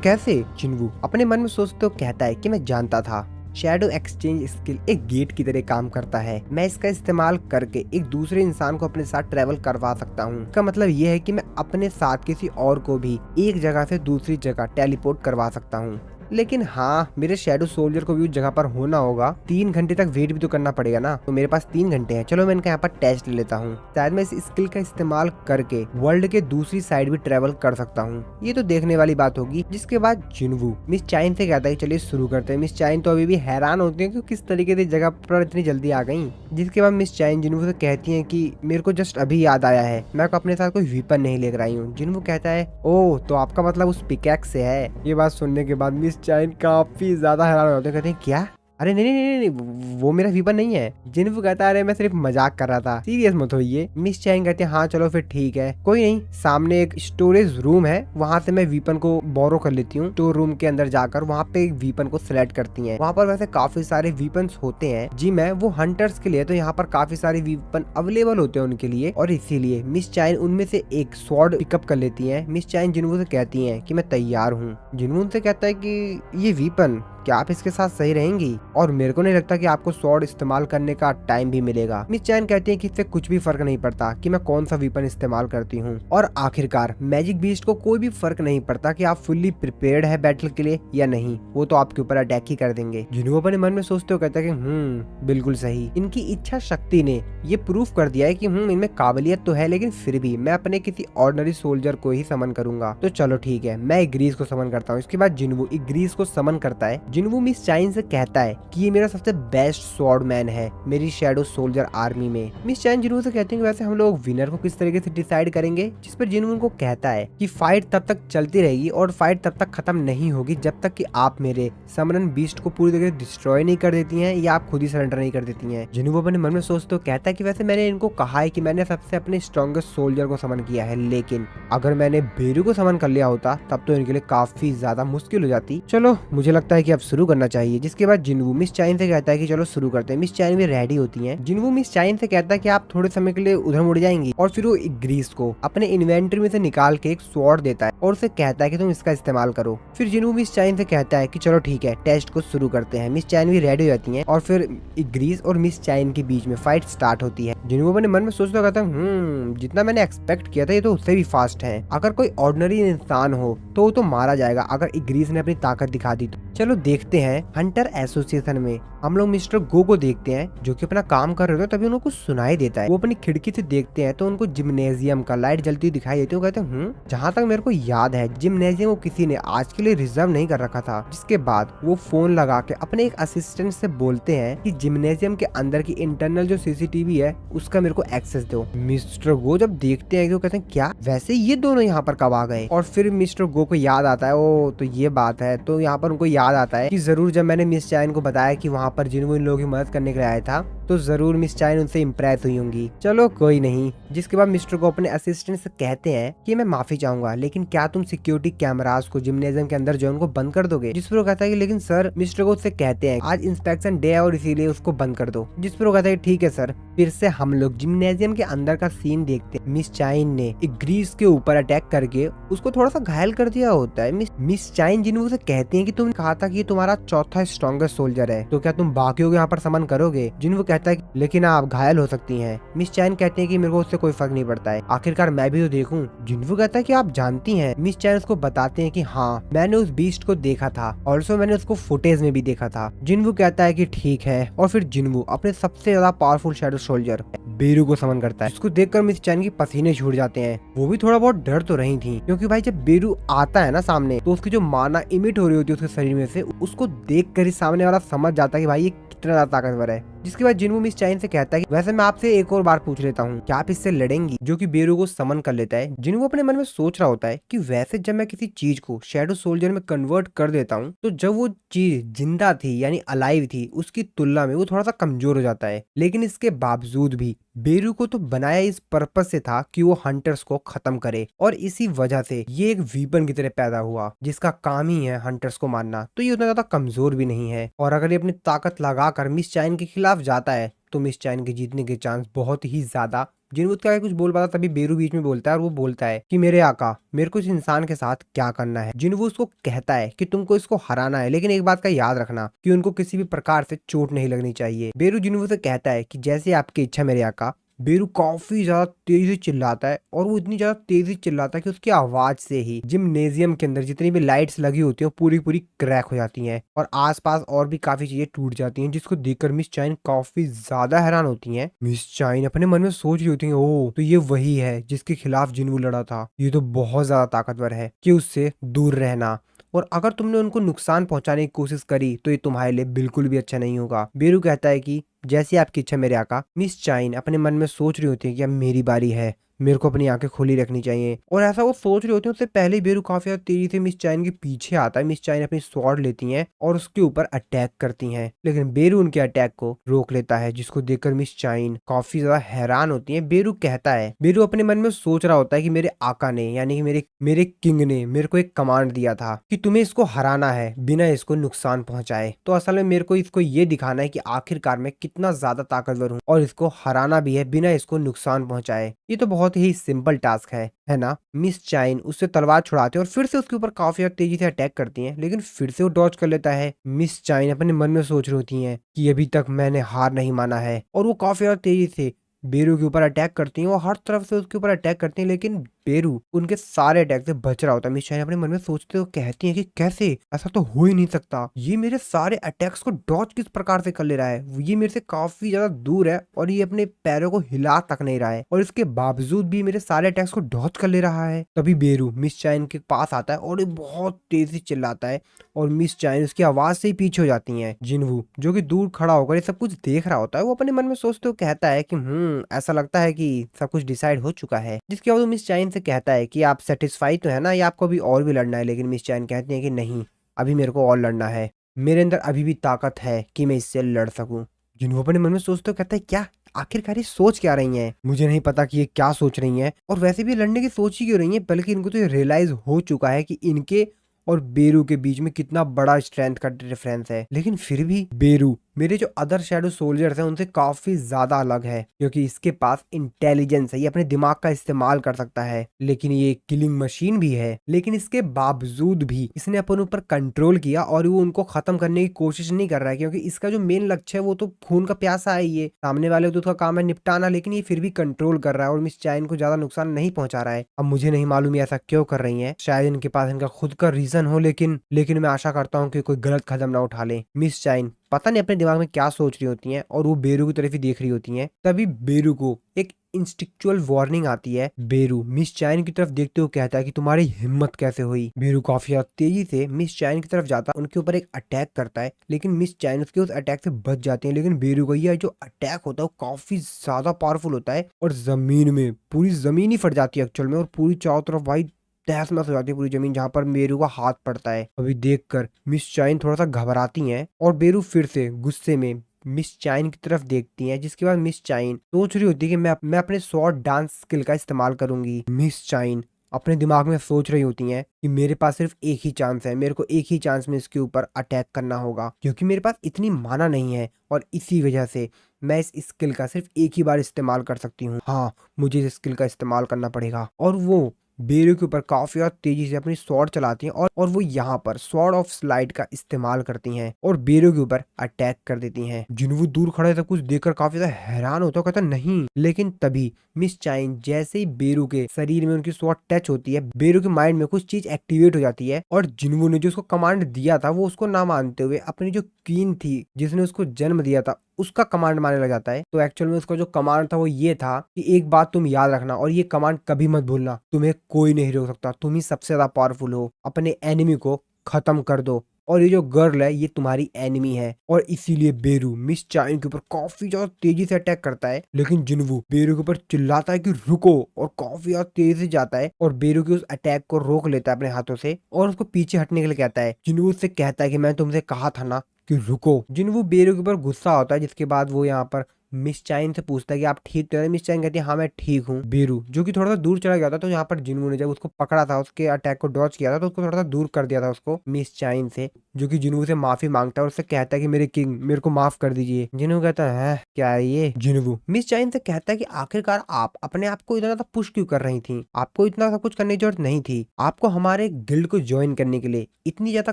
कैसे। जिन्वू अपने मन में सोचते तो कहता है कि मैं जानता था शैडो एक्सचेंज स्किल एक गेट की तरह काम करता है। मैं इसका इस्तेमाल करके एक दूसरे इंसान को अपने साथ ट्रेवल करवा सकता हूँ। इसका मतलब ये है कि मैं अपने साथ किसी और को भी एक जगह से दूसरी जगह टेलीपोर्ट करवा सकता हूँ। लेकिन हाँ, मेरे शैडो सोल्जर को भी उस जगह पर होना होगा। 3 घंटे तक वेट भी तो करना पड़ेगा ना, तो मेरे पास 3 घंटे हैं। चलो मैं इनका यहाँ पर टेस्ट ले लेता हूँ। शायद मैं इस स्किल का इस्तेमाल करके वर्ल्ड के दूसरी साइड भी ट्रेवल कर सकता हूँ। ये तो देखने वाली बात होगी। जिसके बाद जिन्वू मिस चाइन से कहता है कि चलिए शुरू करते हैं। मिस चाइन तो अभी भी हैरान होती है कि किस तरीके से जगह पर इतनी जल्दी आ गई। जिसके बाद मिस चाइन जिन्वू से कहती है कि मेरे को जस्ट अभी याद आया है, मैं अपने साथ कोई वीपन नहीं लेकर आई हूँ। जिन्वू कहता है ओह, तो आपका मतलब उस पिकैक्स से है। ये बात सुनने के बाद मिस चाइन काफी ज्यादा हैरान होते हैं। कहते हैं क्या? अरे नहीं नहीं नहीं, नहीं वो मेरा वीपन नहीं है। जिन्वू कहता है अरे मैं सिर्फ मजाक कर रहा था, सीरियस मत होइए। मिस चाइन कहते हैं हाँ चलो फिर ठीक है, कोई नहीं। सामने एक स्टोरेज रूम है, वहाँ से मैं वीपन को बोरो कर लेती हूँ। स्टोर रूम के अंदर जाकर वहाँ पे एक वीपन को सिलेक्ट करती हैं। वहाँ पर वैसे काफी सारे वीपन होते हैं जी, मैं वो हंटर्स के लिए, तो यहाँ पर काफी सारे वीपन अवेलेबल होते हैं उनके लिए, और इसीलिए मिस चाइन उनमें से एक स्वॉर्ड पिकअप कर लेती है। मिस चाइन जिन्वू से कहती है कि मैं तैयार हूँ। जिन्वू उनसे कहता है कि ये वीपन क्या आप इसके साथ सही रहेंगी? और मेरे को नहीं लगता कि आपको स्वॉर्ड इस्तेमाल करने का टाइम भी मिलेगा। मिस चाइन कहती है कि इससे कुछ भी फर्क नहीं पड़ता कि मैं कौन सा वीपन इस्तेमाल करती हूँ। और आखिरकार मैजिक बीस्ट को कोई भी फर्क नहीं पड़ता कि आप फुल्ली प्रिपेयर्ड है बैटल के लिए या नहीं, वो तो आपके ऊपर अटैक ही कर देंगे। जिन्हों अपने मन में सोचते हो कहता है कि बिल्कुल सही। इनकी इच्छा शक्ति ने ये प्रूफ कर दिया है कि इनमें काबिलियत तो है, लेकिन फिर भी मैं अपने किसी ऑर्डिनरी सोल्जर को ही समन करूंगा। तो चलो ठीक है, मैं इग्रीस को समन करता हूँ। इसके बाद जिन्वू इग्रीस को समन करता है। जिन्वू मिस चाइन से कहता है कि ये मेरा सबसे बेस्ट स्वॉर्ड मैन है मेरी शैडो सोल्जर आर्मी में। मिस चाइन जिन्वू से कहते हैं कि वैसे हम लोग विनर को किस तरीके से डिसाइड करेंगे। जिस पर जिन्वू उनको कहता है कि फाइट तब तक चलती रहेगी और फाइट तब तक खत्म नहीं होगी जब तक कि आप मेरे समरन बीस्ट को पूरी तरीके से डिस्ट्रॉय नहीं कर देती हैं या आप खुद ही सरेंडर नहीं कर देती हैं। जिन्वू अपने मन में सोचते हो कहता है कि वैसे मैंने इनको कहा है कि मैंने सबसे अपने स्ट्रॉन्गेस्ट सोल्जर को समन किया है, लेकिन अगर मैंने बेरू को समन कर लिया होता तब तो इनके लिए काफी ज्यादा मुश्किल हो जाती। चलो मुझे लगता है कि अब शुरू करना चाहिए। जिसके बाद जिन्वू मिस चाइन से कहता है कि चलो शुरू करते हैं। मिस चाइन भी रेडी होती हैं। जिन्वू मिस चाइन से कहता है कि आप थोड़े समय के लिए उधर मुड़ जाएंगी, और फिर वो इग्रीस को अपने इन्वेंटरी में से निकाल के एक स्वॉर्ड देता है और उसे कहता है कि तुम इसका इस्तेमाल करो। फिर जिन्वू मिस चाइन से कहता है कि चलो ठीक है, टेस्ट को शुरू करते हैं। मिस चाइन भी रेडी हो जाती हैं और फिर इग्रीस और मिस चाइन के बीच में फाइट स्टार्ट होती है। जिन्वू अपने मन में सोचता कहता है जितना मैंने एक्सपेक्ट किया था ये तो उससे भी फास्ट है। अगर कोई ऑर्डिनरी इंसान हो तो वो तो मारा जाएगा अगर इग्रीस ने अपनी ताकत दिखा दी तो। चलो देखते हैं। हंटर एसोसिएशन में हम लोग मिस्टर गो को देखते हैं जो कि अपना काम कर रहे थे, तभी उनको कुछ सुनाई देता है। वो अपनी खिड़की से देखते हैं तो उनको जिम्नेजियम का लाइट जलती दिखाई देती है। वो कहते हैं जहाँ तक मेरे को याद है जिम्नेजियम को किसी ने आज के लिए रिजर्व नहीं कर रखा था। जिसके बाद वो फोन लगा के अपने एक असिस्टेंट से बोलते हैं कि जिम्नेजियम के अंदर की इंटरनल जो सीसीटीवी है उसका मेरे को एक्सेस दो। मिस्टर गो जब देखते हैं तो कहते हैं क्या, वैसे ये दोनों यहाँ पर कब आ गए? और फिर मिस्टर गो को याद आता है ओ तो ये बात है। तो यहाँ पर उनको याद आता है कि जरूर जब मैंने मिस चाइन को बताया कि वहाँ पर जिन्वू इन लोगों की मदद करने के लिए आया था तो जरूर मिस चाइन उनसे इम्प्रेस हुई होंगी। चलो कोई नहीं। जिसके बाद मिस्टर को अपने असिस्टेंट से कहते हैं कि मैं माफी चाहूंगा, लेकिन क्या तुम सिक्योरिटी कैमरास को जिम्नेजियम के अंदर जो उनको बंद कर दोगे? जिस पर वो कहता है कि लेकिन सर, मिस्टर को उससे कहते हैं आज इंस्पेक्शन डे है और इसीलिए उसको बंद कर दो। जिस पर वो कहता है ठीक है सर। फिर से हम लोग जिम्नेजियम के अंदर का सीन देखते हैं। मिस चाइन ने इग्रीस के ऊपर अटैक करके उसको थोड़ा सा घायल कर दिया होता है। मिस चाइन जिन्वू से कहती है कि तुमने कहा था कि तुम्हारा चौथा स्ट्रॉन्गेस्ट सोल्जर है, तो क्या तुम बाकियों को यहाँ पर समन करोगे? जिन्वू कहता है लेकिन आप घायल हो सकती हैं। मिस चाइन कहती है कि मेरे को उससे कोई फर्क नहीं पड़ता है, आखिरकार मैं भी तो देखूं। जिन्वू कहता है कि आप जानती हैं। मिस चाइन उसको बताते हैं कि हाँ मैंने उस बीस्ट को देखा था, ऑल्सो मैंने उसको फुटेज में भी देखा था। जिन्वू कहता है कि ठीक है, और फिर जिन्वू अपने सबसे ज्यादा पावरफुल शैडो सोल्जर बेरू को समन करता है, जिसको देखकर मिस चाइन की पसीने छूट जाते हैं। वो भी थोड़ा बहुत डर तो रही थी, क्योंकि भाई जब बेरू आता है ना सामने, तो उसकी जो माना इमिट हो रही होती है उसके शरीर में से, उसको देख कर ही सामने वाला समझ जाता है कि भाई ये कितना ज्यादा ताकतवर है। जिसके बाद जिन्वू मिस चाइन से कहता है कि वैसे मैं आपसे एक और बार पूछ लेता हूँ, क्या आप इससे लड़ेंगी? जो कि बेरू को समन कर लेता है। जिन्वू अपने मन में सोच रहा होता है कि वैसे जब मैं किसी चीज को शैडो सोल्जर में कन्वर्ट कर देता हूँ, तो जब वो चीज जिंदा थी यानी अलाइव थी, उसकी तुलना में वो थोड़ा सा कमजोर हो जाता है। लेकिन इसके बावजूद भी बेरू को तो बनाया इस पर्पस से था कि वो हंटर्स को खत्म करे, और इसी वजह से ये एक वीपन की तरह पैदा हुआ जिसका काम ही है हंटर्स को मारना। तो ये उतना ज्यादा कमजोर भी नहीं है, और अगर ये अपनी ताकत लगाकर मिस चाइन के खिलाफ जाता है तो मिस चाइन के जीतने के चांस बहुत ही ज्यादा। जिनवुड का कुछ बोल पाता तभी बेरू बीच में बोलता है, और वो बोलता है कि मेरे आका, मेरे को इस इंसान के साथ क्या करना है। जिनवुड उसको कहता है कि तुमको इसको हराना है, लेकिन एक बात का याद रखना कि उनको किसी भी प्रकार से चोट नहीं लगनी चाहिए। बेरू जिनवुड से कहता है कि जैसे आपकी इच्छा मेरे आका। बेरू काफी ज्यादा तेजी से चिल्लाता है, और वो इतनी ज्यादा तेजी से चिल्लाता है कि उसकी आवाज से ही जिम्नेजियम के अंदर जितनी भी लाइट्स लगी होती हैं पूरी पूरी क्रैक हो जाती हैं, और आसपास और भी काफी चीजें टूट जाती हैं, जिसको देखकर मिस चाइन काफी ज्यादा हैरान होती हैं। मिस चाइन अपने मन में सोच रही होती है, ओह तो ये वही है जिसके खिलाफ जिन्वू लड़ा था। ये तो बहुत ज्यादा ताकतवर है, कि उससे दूर रहना, और अगर तुमने उनको नुकसान पहुंचाने की कोशिश करी तो ये तुम्हारे लिए बिल्कुल भी अच्छा नहीं होगा। बेरू कहता है कि जैसी आपकी इच्छा मेरे आका। मिस चाइन अपने मन में सोच रही होती है कि अब मेरी बारी है, मेरे को अपनी आंखें खुली रखनी चाहिए, और ऐसा वो सोच रही होती है उससे पहले ही बेरू काफी ज्यादा तेजी से मिस चाइन के पीछे आता है। मिस चाइन अपनी स्वॉर्ड लेती हैं और उसके ऊपर अटैक करती हैं, लेकिन बेरू उनके अटैक को रोक लेता है, जिसको देखकर मिस चाइन काफी ज्यादा हैरान होती है। बेरू कहता है, बेरू अपने मन में सोच रहा होता है कि मेरे आका ने यानी कि मेरे किंग ने मेरे को एक कमांड दिया था कि तुम्हें इसको हराना है बिना इसको नुकसान पहुंचाए। तो असल में मेरे को इसको ये दिखाना है कि आखिरकार मैं कितना ज्यादा ताकतवर हूँ, और इसको हराना भी है बिना इसको नुकसान पहुंचाए। ये तो बहुत ही सिंपल टास्क है ना। मिस चाइन उससे तलवार छुड़ाते हैं और फिर से उसके ऊपर काफी ज्यादा तेजी से अटैक करती हैं, लेकिन फिर से वो डॉज कर लेता है। मिस चाइन अपने मन में सोच रही होती हैं कि अभी तक मैंने हार नहीं माना है, और वो काफी ज्यादा तेजी से बेरू के ऊपर अटैक करती हैं। वो हर तरफ से उसके ऊपर अटैक करती हैं, लेकिन बेरू उनके सारे अटैक से बच रहा होता है। मिस चाइन अपने मन में सोचते हुए कहती हैं कि कैसे, ऐसा तो हो ही नहीं सकता, ये मेरे सारे अटैक्स को डॉज किस प्रकार से कर ले रहा है, ये मेरे से काफी ज्यादा दूर है और ये अपने पैरों को हिला तक नहीं रहा है, और इसके बावजूद भी मेरे सारे अटैक्स को डॉज कर ले रहा है। तभी बेरू मिस चाइन के पास आता है और ये बहुत तेजी चिल्लाता है, और मिस चाइन उसकी आवाज से ही पीछे हो जाती है। जिनवू जो कि दूर खड़ा होकर ये सब कुछ देख रहा होता है, वो अपने मन में सोचते हुए कहता है कि ऐसा लगता है कि सब कुछ डिसाइड हो चुका है। जिसके बाद वो मिस चाइन से कहता है कि आप सेटिस्फाई तो है ना, या आपको अभी और भी लड़ना है। लेकिन मिस चाइन कहती है कि नहीं, अभी मेरे को और लड़ना है, मेरे अंदर अभी भी ताकत है कि मैं इससे लड़ सकूं। जिन्हों अपने मन में सोचते हुए कहता है, क्या आखिरकार ये सोच क्या रही हैं? मुझे नहीं पता कि ये क्या सोच रही हैं, और वैसे भी लड़ने की सोच ही क्यों रही हैं, बल्कि इनको तो ये रियलाइज हो चुका है कि इनके और बेरू के बीच में कितना बड़ा स्ट्रेंथ का डिफरेंस है। लेकिन फिर भी बेरू मेरे जो अदर शैडो सोल्जर्स हैं उनसे काफी ज्यादा अलग है, क्योंकि इसके पास इंटेलिजेंस है, ये अपने दिमाग का इस्तेमाल कर सकता है, लेकिन ये किलिंग मशीन भी है। लेकिन इसके बावजूद भी इसने अपन ऊपर कंट्रोल किया, और वो उनको खत्म करने की कोशिश नहीं कर रहा है, क्योंकि इसका जो मेन लक्ष्य है वो तो खून का प्यासा है। ये सामने वाले तो उसका काम है निपटाना, लेकिन ये फिर भी कंट्रोल कर रहा है और मिस चाइन को ज्यादा नुकसान नहीं पहुंचा रहा है। अब मुझे नहीं मालूम ये ऐसा क्यों कर रही है, शायद इनके पास इनका खुद का रीजन हो, लेकिन मैं आशा करता हूँ कि कोई गलत कदम ना उठा ले। मिस चाइन पता नहीं अपने दिमाग में क्या सोच रही होती हैं, और वो बेरू की तरफ ही देख रही होती हैं। तभी बेरू को एक इंस्टिक्चुअल वार्निंग आती है। बेरू मिस चाइन की तरफ देखते हुए कहता है कि तुम्हारी हिम्मत कैसे हुई। बेरू काफी तेजी से मिस चाइन की तरफ जाता है, उनके ऊपर एक अटैक करता है, लेकिन मिस चाइन उसके उस अटैक से बच जाती है। लेकिन बेरू का यह जो अटैक होता है वो काफी ज्यादा पावरफुल होता है, और जमीन में पूरी जमीन ही फट जाती है एक्चुअल में, और पूरी चारों तरफ भाई तहस नहस हो जाती है पूरी जमीन जहां पर बेरू का हाथ पड़ता है। अभी देखकर मिस चाइन थोड़ा सा घबराती हैं, और बेरू फिर से गुस्से में मिस चाइन की तरफ देखती हैं। जिसके बाद मिस चाइन सोच रही होती है कि मैं अपने शॉर्ट डांस स्किल का इस्तेमाल करूंगी। मिस चाइन अपने दिमाग में सोच रही होती हैं कि मेरे पास सिर्फ एक ही चांस है, मेरे को एक ही चांस में इसके ऊपर अटैक करना होगा, क्योंकि मेरे पास इतनी माना नहीं है, और इसी वजह से मैं इस स्किल का सिर्फ एक ही बार इस्तेमाल कर सकती हूँ। हाँ, मुझे इस स्किल का इस्तेमाल करना पड़ेगा। और वो बेरू के ऊपर काफी ज्यादा तेजी से अपनी स्वॉर्ड चलाती हैं, और वो यहाँ पर स्वॉर्ड ऑफ स्लाइड का इस्तेमाल करती हैं और बेरू के ऊपर अटैक कर देती हैं। जिन्वू दूर खड़ा है सब कुछ देखकर काफी ज्यादा हैरान होता है, कहता नहीं। लेकिन तभी मिस चाइन जैसे ही बेरू के शरीर में उनकी स्वॉर्ड टच होती है, बेरू के माइंड में कुछ चीज एक्टिवेट हो जाती है, और जिन्वू ने जो उसको कमांड दिया था वो उसको ना मानते हुए अपनी जो क्वीन थी जिसने उसको जन्म दिया था उसका कमांड मारने लग जाता है। तो एक्चुअल में उसका जो कमांड था वो ये था कि एक बात तुम याद रखना और ये कमांड कभी मत भूलना, तुम्हें कोई नहीं रोक सकता, तुम ही सबसे ज्यादा पावरफुल हो, अपने एनिमी को खत्म कर दो और ये जो गर्ल है ये तुम्हारी एनिमी है। और इसीलिए बेरू मिस चाइन के ऊपर काफी ज्यादा तेजी से अटैक करता है, लेकिन जिनवू बेरू के ऊपर चिल्लाता है कि रुको और काफी ज्यादा तेजी से जाता है और बेरू के उस अटैक को रोक लेता है अपने हाथों से और उसको पीछे हटने के लिए कहता है। जिनवू उससे कहता है कि मैं तुमसे कहा था ना कि रुको। जिनवू बेरू के ऊपर गुस्सा होता है, जिसके बाद वो यहाँ पर मिस चाइन से पूछता है कि आप ठीक तो है। मिस चाइन कहती है हाँ मैं ठीक हूँ। बेरू जो कि थोड़ा सा दूर चला गया था, तो यहाँ पर जिनवू ने जब उसको पकड़ा था, उसके अटैक को डॉज किया था, तो उसको थोड़ा सा दूर कर दिया था उसको मिस चाइन से, जो कि जिनवू से माफी मांगता है और उससे कहता है कि मेरे किंग मेरे को माफ कर दीजिए। जिनवू कहता है क्या है ये। जिनवू मिस चाइन से कहता है कि आखिरकार आप अपने आप को इतना ज्यादा पुश क्यों कर रही थी, आपको इतना सब कुछ करने की जरूरत नहीं थी, आपको हमारे गिल्ड को ज्वाइन करने के लिए इतनी ज्यादा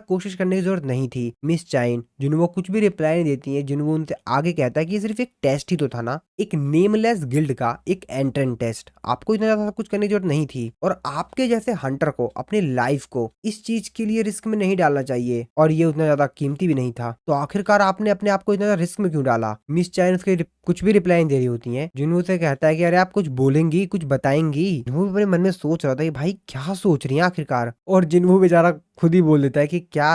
कोशिश करने की जरूरत नहीं थी। मिस चाइन जिनवू कुछ भी रिप्लाई नहीं देती है। जिनवू उनसे आगे कहता है कि ये सिर्फ एक टेस्ट ही तो था ना, एक नेमलेस गिल्ड का एक एंट्रेंस टेस्ट, आपको इतना ज्यादा कुछ करने की जरूरत नहीं थी और आपके जैसे हंटर को अपनी लाइफ को इस चीज के लिए रिस्क में नहीं डालना चाहिए और ये उतना ज्यादा कीमती भी नहीं था, तो आखिरकार आपने अपने आप को इतना ज्यादा रिस्क में क्यों डाला। मिस चाइन उसके कुछ भी रिप्लाई नहीं दे रही होती है। जिनवू से कहता है कि अरे आप कुछ बोलेंगी, कुछ बताएंगी। जिनवू अपने मन में सोच रहा था कि भाई क्या सोच रही है आखिरकार, और जिनवू बेचारा खुद ही बोल देता है कि क्या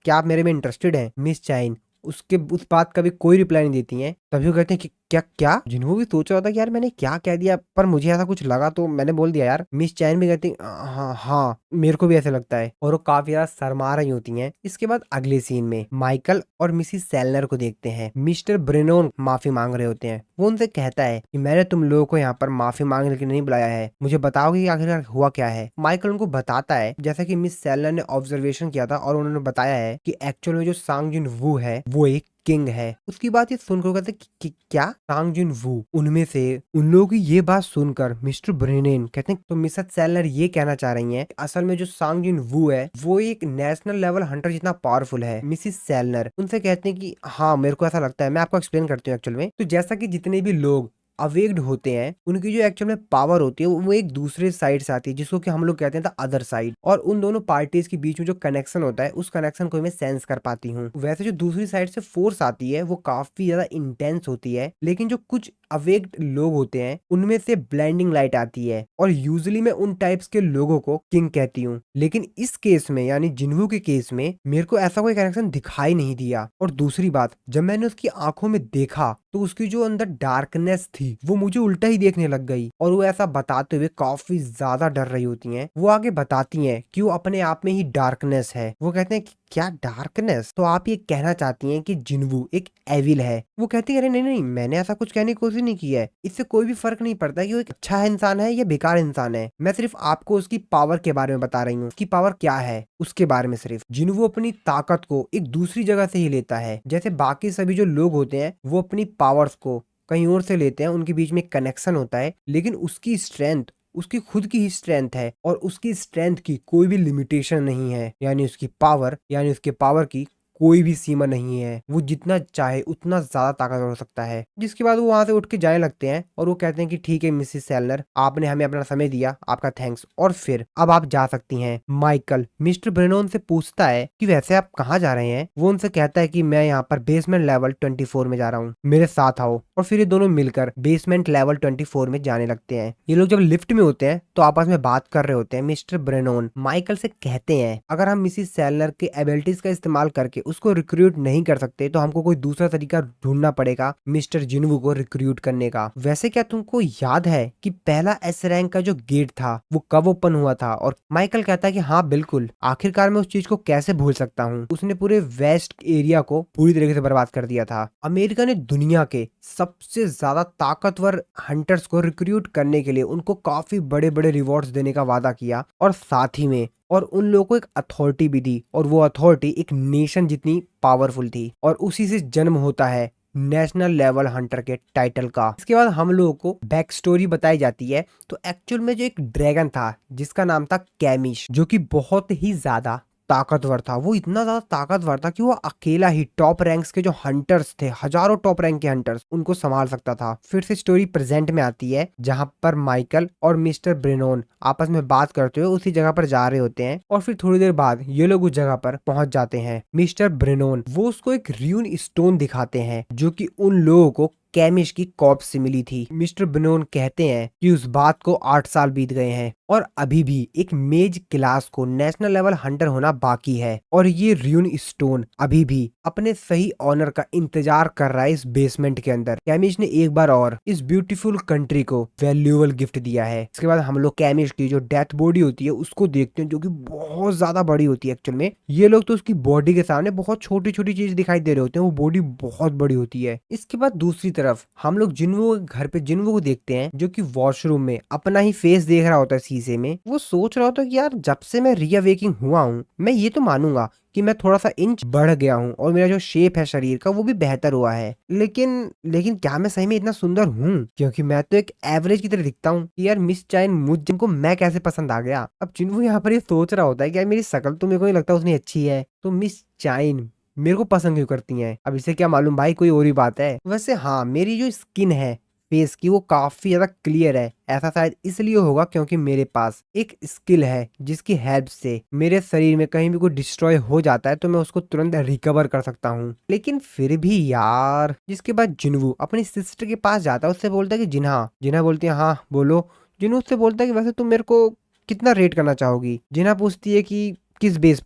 आप मेरे में इंटरेस्टेड हैं। मिस चाइन उसके उस बात का भी कोई रिप्लाई नहीं देती हैं। तभी वो कहते हैं कि क्या क्या। जिन्हों भी सोच रहा था कि यार मैंने क्या कह दिया, पर मुझे ऐसा कुछ लगा तो मैंने बोल दिया यार। मिस चैन भी कहती हाँ हाँ मेरे को भी ऐसे लगता है, और वो काफी ज्यादा शर्मा रही होती हैं। इसके बाद अगले सीन में माइकल और मिसिस सेलनर को देखते हैं। मिस्टर ब्रेनोन माफी मांग रहे होते हैं। वो उनसे कहता है कि मैंने तुम लोगों को यहाँ पर माफी मांगने के लिए नहीं बुलाया है, मुझे बताओगे कि आखिरकार हुआ क्या है। माइकल उनको बताता है जैसा कि मिस सेलनर ने ऑब्जर्वेशन किया था और उन्होंने बताया है कि एक्चुअल में जो सांग जिन वू है वो एक किंग है। उसकी बात ये सुनकर कहते कि क्या सांग जिन वू। उनमें से उन लोगों की ये बात सुनकर मिस्टर ब्रेनेन कहते हैं तो मिसेस सेलनर ये कहना चाह रही हैं असल में जो सांग जिन वू है वो एक नेशनल लेवल हंटर जितना पावरफुल है। मिसिस सेलनर उनसे कहते हैं कि हाँ मेरे को ऐसा लगता है, मैं आपको एक्सप्लेन करती हूँ एक्चुअल में। तो जैसा कि जितने भी लोग अवेक्ड होते हैं उनकी जो एक्चुअल में पावर होती है वो एक दूसरे साइड से आती है, जिसको कि हम लोग कहते हैं द अदर साइड, और उन दोनों पार्टीज के बीच में जो कनेक्शन होता है उस कनेक्शन को मैं सेंस कर पाती हूँ। वैसे जो दूसरी साइड से फोर्स आती है वो काफी ज्यादा इंटेंस होती है, लेकिन जो कुछ अवेक्ड लोग होते हैं उनमें से ब्लाइंडिंग लाइट आती है, और यूजुअली मैं उन टाइप्स के लोगों को किंग कहती हूँ। लेकिन इस केस में यानी जिन्हू के केस में मेरे को ऐसा कोई कनेक्शन दिखाई नहीं दिया। और दूसरी बात, जब मैंने उसकी आंखों में देखा तो उसकी जो अंदर डार्कनेस थी वो मुझे उल्टा ही देखने लग गई, और वो ऐसा बताते हुए काफी ज्यादा डर रही होती हैं। वो आगे बताती हैं कि वो अपने आप में ही डार्कनेस है। वो कहते हैं कि क्या डार्कनेस, तो आप ये कहना चाहती हैं कि जिन्वू एक एविल है। वो कहती है अरे नहीं नहीं मैंने ऐसा कुछ कहने की कोशिश नहीं की है, इससे कोई भी फर्क नहीं पड़ता कि वो एक अच्छा इंसान है या बेकार इंसान है, मैं सिर्फ आपको उसकी पावर के बारे में बता रही हूँ, उसकी पावर क्या है उसके बारे में सिर्फ। जिन्वू अपनी ताकत को एक दूसरी जगह से ही लेता है, जैसे बाकी सभी जो लोग होते हैं वो अपनी पावर्स को कहीं और से लेते हैं, उनके बीच में कनेक्शन होता है, लेकिन उसकी स्ट्रेंथ उसकी खुद की ही स्ट्रेंथ है और उसकी स्ट्रेंथ की कोई भी लिमिटेशन नहीं है, यानी उसके पावर की कोई भी सीमा नहीं है, वो जितना चाहे उतना ज्यादा ताकतवर हो सकता है। जिसके बाद वो वहां से उठ के जाने लगते हैं और वो कहते हैं कि ठीक है मिसिस सेलनर, आपने हमें अपना समय दिया, आपका थैंक्स, और फिर अब आप जा सकती हैं। माइकल मिस्टर ब्रेनोन से पूछता है कि वैसे आप कहाँ जा रहे हैं। वो उनसे कहता है कि मैं यहाँ पर बेसमेंट लेवल 24 में जा रहा हूँ, मेरे साथ आओ। और फिर ये दोनों मिलकर बेसमेंट लेवल 24 में जाने लगते हैं। ये लोग जब लिफ्ट में होते हैं तो आपस में बात कर रहे होते हैं। मिस्टर ब्रेनोन माइकल से कहते हैं अगर हम मिसिस सेलनर के एबिलिटीज का इस्तेमाल करके उसको रिक्रूट नहीं कर सकते तो हमको कोई दूसरा तरीका ढूंढना पड़ेगा मिस्टर जिन्वू को रिक्रूट करने का। वैसे क्या तुमको याद है कि पहला एस रैंक का जो गेट था वो कब ओपन हुआ था। और माइकल कहता है कि हाँ बिल्कुल, आखिरकार मैं उस चीज को कैसे भूल सकता हूँ, उसने पूरे वेस्ट एरिया को पूरी तरीके से बर्बाद कर दिया था। अमेरिका ने दुनिया के सबसे ज्यादा ताकतवर हंटर्स को रिक्रूट करने के लिए उनको काफी बड़े बड़े रिवॉर्ड्स देने का वादा किया, और साथ ही में और उन लोगों को एक अथॉरिटी भी दी, और वो अथॉरिटी एक नेशन जितनी पावरफुल थी, और उसी से जन्म होता है नेशनल लेवल हंटर के टाइटल का। इसके बाद हम लोगों को बैक स्टोरी बताई जाती है। तो एक्चुअल में जो एक ड्रैगन था जिसका नाम था कैमिश, जो कि बहुत ही ज्यादा ताकतवर था, वो इतना ज्यादा ताकतवर था कि वो अकेला ही टॉप रैंक्स के जो हंटर्स थे, हजारों टॉप रैंक के हंटर्स, उनको संभाल सकता था। फिर से स्टोरी प्रेजेंट में आती है जहां पर माइकल और मिस्टर ब्रेनोन आपस में बात करते हुए उसी जगह पर जा रहे होते हैं और फिर थोड़ी देर बाद ये लोग उस जगह पर पहुंच जाते हैं। मिस्टर ब्रेनोन वो उसको एक र्यून स्टोन दिखाते हैं जो कि उन लोगों को कैमिश की कॉर्प्स से मिली थी। मिस्टर ब्रेनोन कहते हैं कि उस बात को 8 साल बीत गए हैं और अभी भी एक मेज क्लास को नेशनल लेवल हंटर होना बाकी है और ये र्यून स्टोन अभी भी अपने सही ऑनर का इंतजार कर रहा है इस बेसमेंट के अंदर। कैमिश ने एक बार और इस ब्यूटीफुल कंट्री को वैल्यूएबल गिफ्ट दिया है। इसके बाद हम लोग कैमिश की जो डेथ बॉडी होती है उसको देखते हैं जो कि बहुत ज्यादा बड़ी होती है। एक्चुअल में ये लोग तो उसकी बॉडी के सामने बहुत छोटी छोटी चीज दिखाई दे रहे होते हैं, वो बॉडी बहुत बड़ी होती है। इसके बाद दूसरी तरफ हम लोग जिन्वो के घर पे जिन्वो को देखते हैं जो कि वॉशरूम में अपना ही फेस देख रहा होता है शीशे में। वो सोच रहा होता है कि यार जब से मैं रीअवेकिंग हुआ हूँ मैं ये तो मानूंगा कि मैं थोड़ा सा इंच बढ़ गया हूँ और मेरा जो शेप है शरीर का वो भी बेहतर हुआ है, लेकिन क्या मैं सही में इतना सुंदर हूँ? क्योंकि मैं तो एक एवरेज की तरह दिखता हूँ। यार मिस चाइन मुझ जिनको मैं कैसे पसंद आ गया? अब जिनको यहाँ पर ये सोच रहा होता है कि यार मेरी शक्ल तो मेरे को नहीं लगता उतनी अच्छी है, तो मिस चाइन मेरे को पसंद क्यों करती हैं? अब इसे क्या मालूम भाई, कोई और ही बात है। वैसे हाँ, मेरी जो स्किन है फेस की वो काफी ज्यादा क्लियर है। ऐसा शायद इसलिए होगा क्योंकि मेरे पास एक स्किल है जिसकी हेल्प से मेरे शरीर में कहीं भी कोई डिस्ट्रॉय हो जाता है तो मैं उसको तुरंत रिकवर कर सकता हूँ। लेकिन फिर भी यार, जिसके बाद जिन्वू अपनी सिस्टर के पास जाता है, उससे बोलता है कि जिन्हा जिन्हा बोलती है हाँ बोलो। जिन्वू उससे बोलता है कि वैसे तुम मेरे को कितना रेट करना चाहोगी? जिन्हा पूछती है कि किस बेस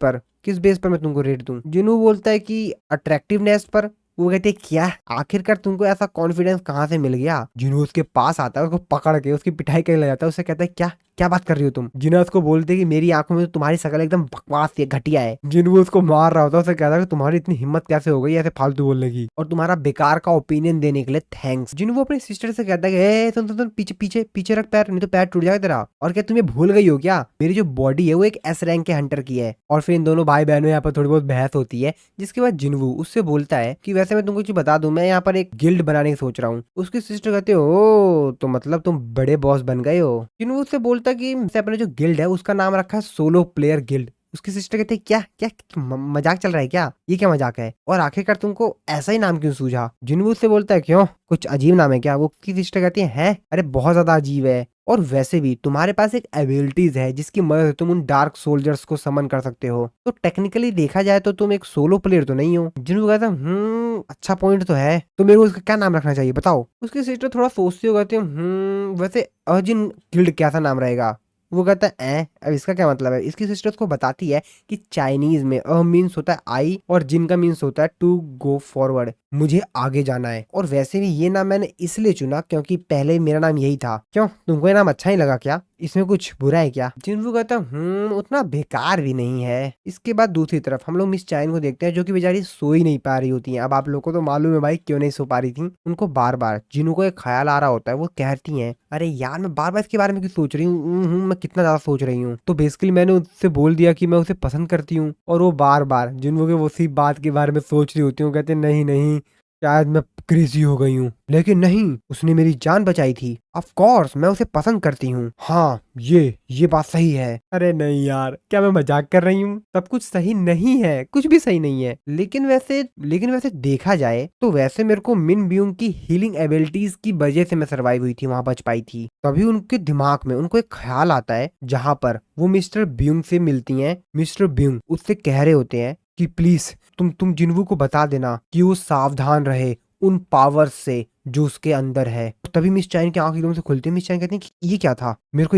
पर मैं तुमको रेट दूं? जिन्हू बोलता है कि अट्रैक्टिवनेस पर। वो कहते हैं क्या आखिरकार तुमको ऐसा कॉन्फिडेंस कहाँ से मिल गया? जिन्हू उसके पास आता है, उसको पकड़ के उसकी पिटाई करने लग जाता है। उससे कहता है क्या क्या बात कर रही हो तुम? जिन्हों उसको बोलते कि मेरी आंखों में तो तुम्हारी शक्ल एकदम बकवास है, घटिया है। जिन्हों उसको मार रहा होता है, उसे कहता है कि तुम्हारी इतनी हिम्मत कैसे हो गई ऐसे फालतू बोलने की, और तुम्हारा बेकार का ओपिनियन देने के लिए थैंक्स। जिन्हों वो अपनी सिस्टर से कहता है कि ए सुन सुन सुन, पीछे पीछे पीछे रख पैर, नहीं तो पैर टूट जाएगा तेरा। और क्या तुम्हें भूल गई हो क्या, मेरी जो बॉडी है वो एक एस रैंक के हंटर की है। और फिर इन दोनों भाई बहनों यहाँ पर थोड़ी बहुत बहस होती है, जिसके बाद जिन्वू उससे बोलता है कि वैसे मैं तुमको कुछ बता दूं, मैं यहाँ पर एक गिल्ड बनाने की सोच रहा हूँ। उसकी सिस्टर कहते हो तो मतलब तुम बड़े बॉस बन गए हो। जिन्वू उससे बोलता है कि अपने जो गिल्ड है उसका नाम रखा है सोलो प्लेयर गिल्ड। उसकी सिस्टर कहते हैं क्या क्या मजाक चल रहा है क्या? ये क्या मजाक है? और आखिरकार तुमको ऐसा ही नाम क्यों सूझा? जिन्वू उससे बोलता है क्यों, कुछ अजीब नाम है क्या? वो की सिस्टर कहती है अरे बहुत ज्यादा अजीब है, और वैसे भी तुम्हारे पास एक एबिलिटीज है जिसकी मदद से तुम उन डार्क सोल्जर्स को समन कर सकते हो, तो टेक्निकली देखा जाए तो तुम एक सोलो प्लेयर तो नहीं हो। जिन्होंने कहता अच्छा पॉइंट तो है, तो मेरे को उसका क्या नाम रखना चाहिए बताओ? उसकी सिस्टर थोड़ा सोचती हो, कहती वैसे अर्जुन गिल्ड कैसा नाम रहेगा? वो कहता है अब इसका क्या मतलब है? इसकी सिस्टर उसको बताती है कि चाइनीज में मीन्स होता है आई और जिन का मीन्स होता है टू गो फॉरवर्ड, मुझे आगे जाना है। और वैसे भी ये नाम मैंने इसलिए चुना क्योंकि पहले मेरा नाम यही था। क्यों, तुमको ये नाम अच्छा ही लगा क्या? इसमें कुछ बुरा है क्या? जिन्वू कहता उतना बेकार भी नहीं है। इसके बाद दूसरी तरफ हम लोग मिस चाइन को देखते हैं जो कि बेचारी सो ही नहीं पा रही होती है। अब आप लोगों को तो मालूम है भाई क्यों नहीं सो पा रही थी। उनको बार बार जिन्हों को एक ख्याल आ रहा होता है। वो कहती हैं अरे यार मैं बार बार इसके बारे में क्यों सोच रही हूँ, मैं कितना ज्यादा सोच रही हूँ। तो बेसिकली मैंने उससे बोल दिया कि मैं उसे पसंद करती हूँ, और वो बार बार जिन्हों के उसी बात के बारे में सोच रही होती हूँ। कहते नहीं नहीं, शायद मैं क्रेजी हो गई हूँ, लेकिन नहीं, उसने मेरी जान बचाई थी। ऑफ कोर्स मैं उसे पसंद करती हूँ। हाँ ये बात सही है। अरे नहीं यार, क्या मैं मजाक कर रही हूँ? सब कुछ सही नहीं है, कुछ भी सही नहीं है। लेकिन वैसे देखा जाए तो वैसे मेरे को मिन ब्यूंग की हीलिंग एबिलिटीज की वजह से मैं सर्वाइव हुई थी, वहां बच पाई थी। तभी उनके दिमाग में उनको एक ख्याल आता है जहां पर वो मिस्टर ब्यूंग से मिलती हैं। मिस्टर ब्यूंग उससे कह रहे होते हैं कि प्लीज तुम जिन्वू को बता देना कि वो सावधान रहे उन पावर्स से जो उसके अंदर है। तभी मिस चाइन की आंख एकदम से खुलती है। मिस चाइन कहती है कि ये क्या था? मेरे को